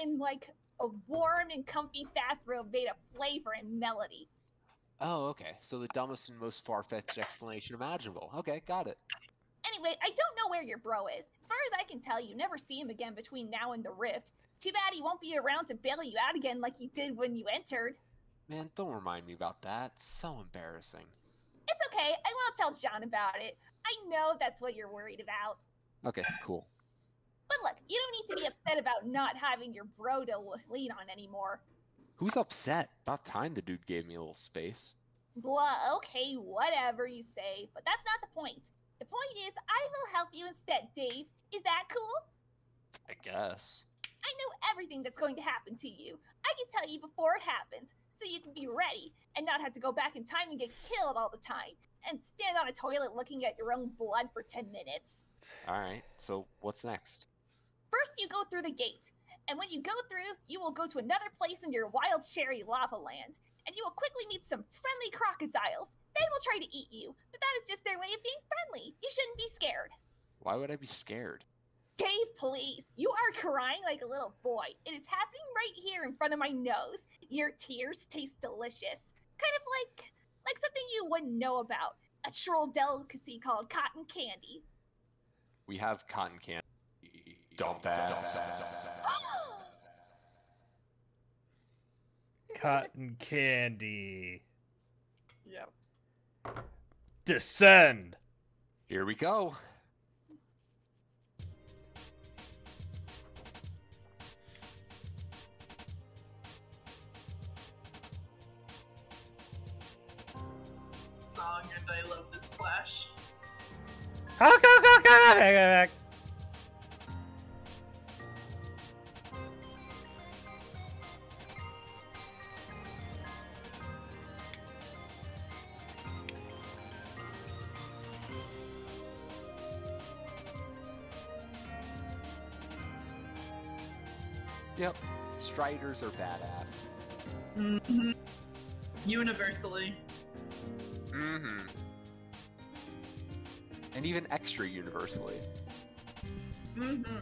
in like a warm and comfy bathrobe made of flavor and melody. Oh, okay. So the dumbest and most far-fetched explanation imaginable. Okay, got it. Anyway, I don't know where your bro is. As far as I can tell, you never see him again between now and the rift. Too bad he won't be around to bail you out again like he did when you entered. Man, don't remind me about that. It's so embarrassing. It's okay. I won't tell John about it. I know that's what you're worried about. Okay, cool. But look, you don't need to be upset about not having your bro to lean on anymore. Who's upset? About time the dude gave me a little space. Blah, okay, whatever you say. But that's not the point. The point is, I will help you instead, Dave. Is that cool? I guess. I know everything that's going to happen to you. I can tell you before it happens, so you can be ready and not have to go back in time and get killed all the time and stand on a toilet looking at your own blood for 10 minutes. Alright, so what's next? First, you go through the gate, and when you go through, you will go to another place in your wild cherry lava land, and you will quickly meet some friendly crocodiles. They will try to eat you, but that is just their way of being friendly. You shouldn't be scared. Why would I be scared? Dave, please. You are crying like a little boy. It is happening right here in front of my nose. Your tears taste delicious. Kind of like something you wouldn't know about. A troll delicacy called cotton candy. We have cotton candy. Dump ass. Cotton candy. Yep. Descend. Here we go. Song, and I love this flash. Go, back. Yep. Striders are badass. Mm-hmm. Universally. Mm-hmm. And even extra universally. Mm-hmm.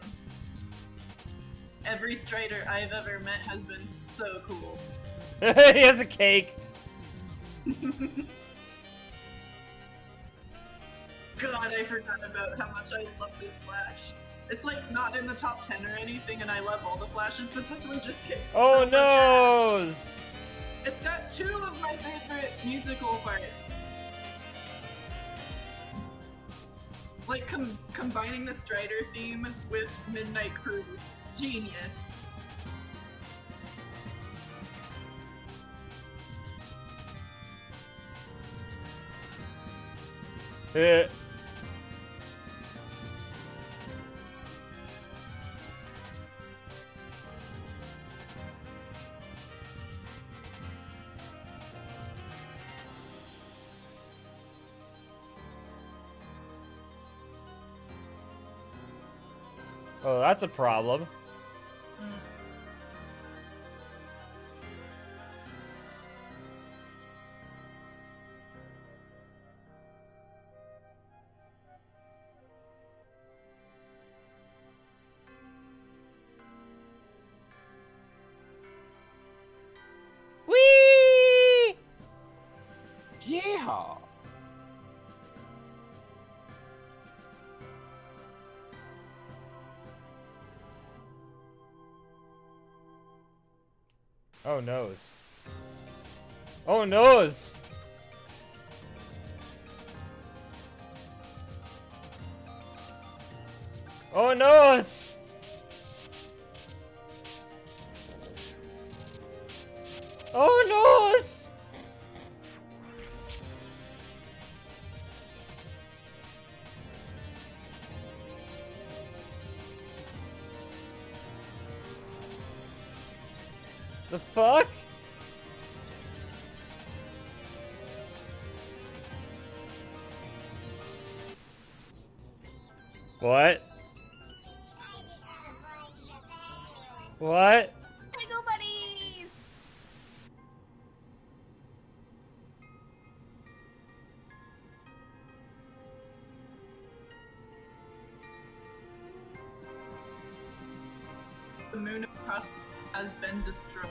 Every Strider I've ever met has been so cool. He has a cake. God, I forgot about how much I love this Flash. It's like not in the top 10 or anything, and I love all the Flashes, but this one just kicks Oh so much ass. noes! It's got two of my favorite musical parts. Like combining the Strider theme with Midnight Crew. Genius. Oh, that's a problem. Whee! Yeah! Oh noes. Oh noes! Oh noes! Oh noes! The fuck? What? What? Tangle buddies! The moon of Prospect has been destroyed.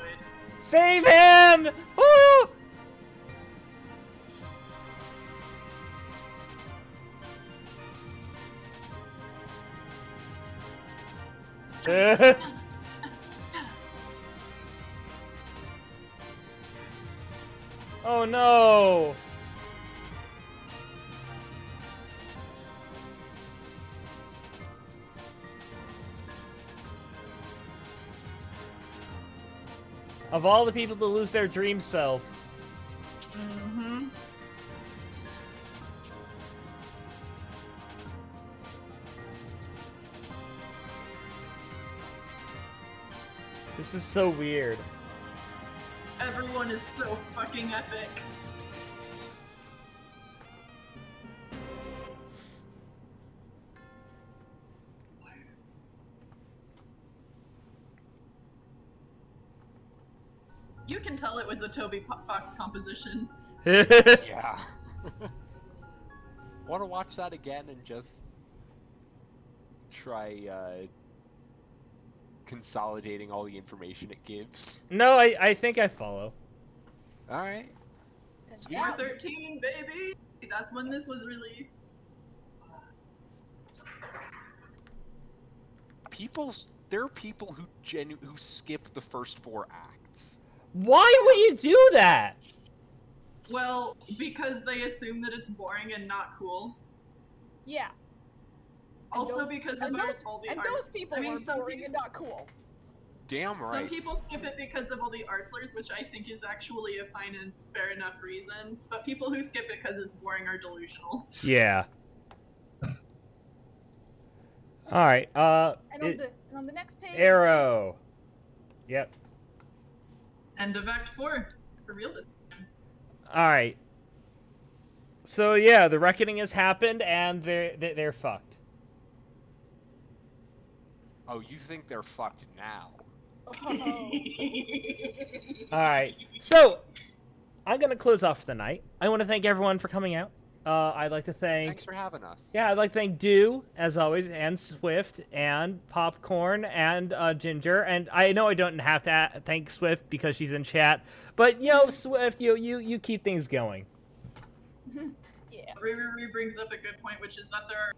Save him! Woo! Oh no! Of all the people to lose their dream self. Mm-hmm. This is so weird. Everyone is so fucking epic. You can tell it was a Toby Fox composition. Yeah. Want to watch that again and just try consolidating all the information it gives? No, I think I follow. All right. 413, baby. That's when this was released. There are people who skip the first 4 acts. Why would you do that? Well, because they assume that it's boring and not cool. Yeah. Also because of all the those people are boring and not cool. Damn right. Some people skip it because of all the arslers, which I think is actually a fine and fair enough reason. But people who skip it because it's boring are delusional. Yeah. All right. And on the next page, Arrow. Yep. End of Act 4. For real this time. All right. So yeah, the reckoning has happened, and they're fucked. Oh, you think they're fucked now? Oh. All right. So I'm gonna close off the night. I want to thank everyone for coming out. I'd like to thank. Thanks for having us. Yeah, I'd like to thank Dew, as always, and Swift, and Popcorn, and Ginger. And I know I don't have to thank Swift because she's in chat, but you know, Swift, you keep things going. Yeah. Riri brings up a good point, which is that there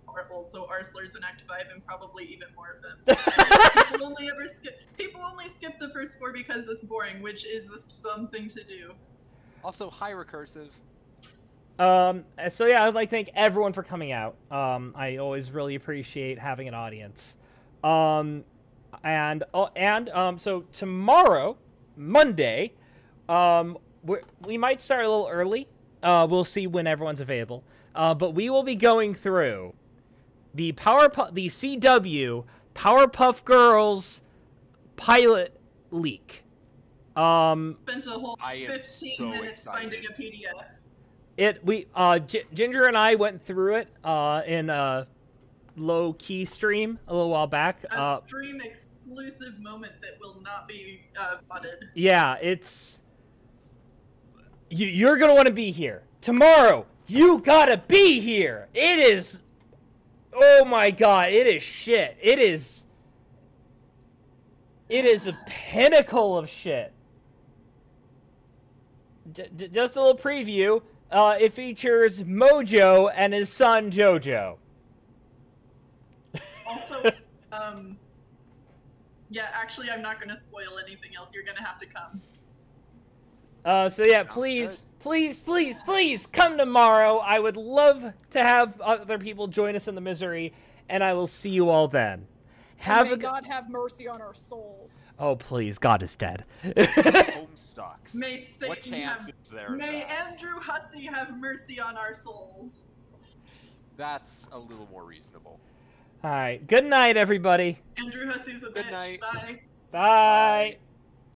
are also arslers in Act 5, and probably even more of them. So people only skip the first 4 because it's boring, which is a dumb thing to do. Also, hi Recursive. So yeah, I'd like to thank everyone for coming out. I always really appreciate having an audience. So tomorrow, Monday, we might start a little early. We'll see when everyone's available. But we will be going through the CW Powerpuff Girls pilot leak. Spent a whole 15 minutes finding a PDF. Ginger and I went through it in a low-key stream a little while back. A stream exclusive moment that will not be flooded. Yeah, it's... You're gonna want to be here. Tomorrow, you gotta be here! It is... Oh my god, it is shit. It is a pinnacle of shit. Just a little preview. It features Mojo and his son Jojo. Also, yeah, actually, I'm not gonna spoil anything else. You're gonna have to come. So yeah, please come tomorrow. I would love to have other people join us in the misery, and I will see you all then. May God have mercy on our souls. Oh please, God is dead. Homestucks. May Satan what chance is there? May Andrew Hussey have mercy on our souls. That's a little more reasonable. All right. Good night, everybody. Andrew Hussey's a bitch. Good night. Bye. Bye.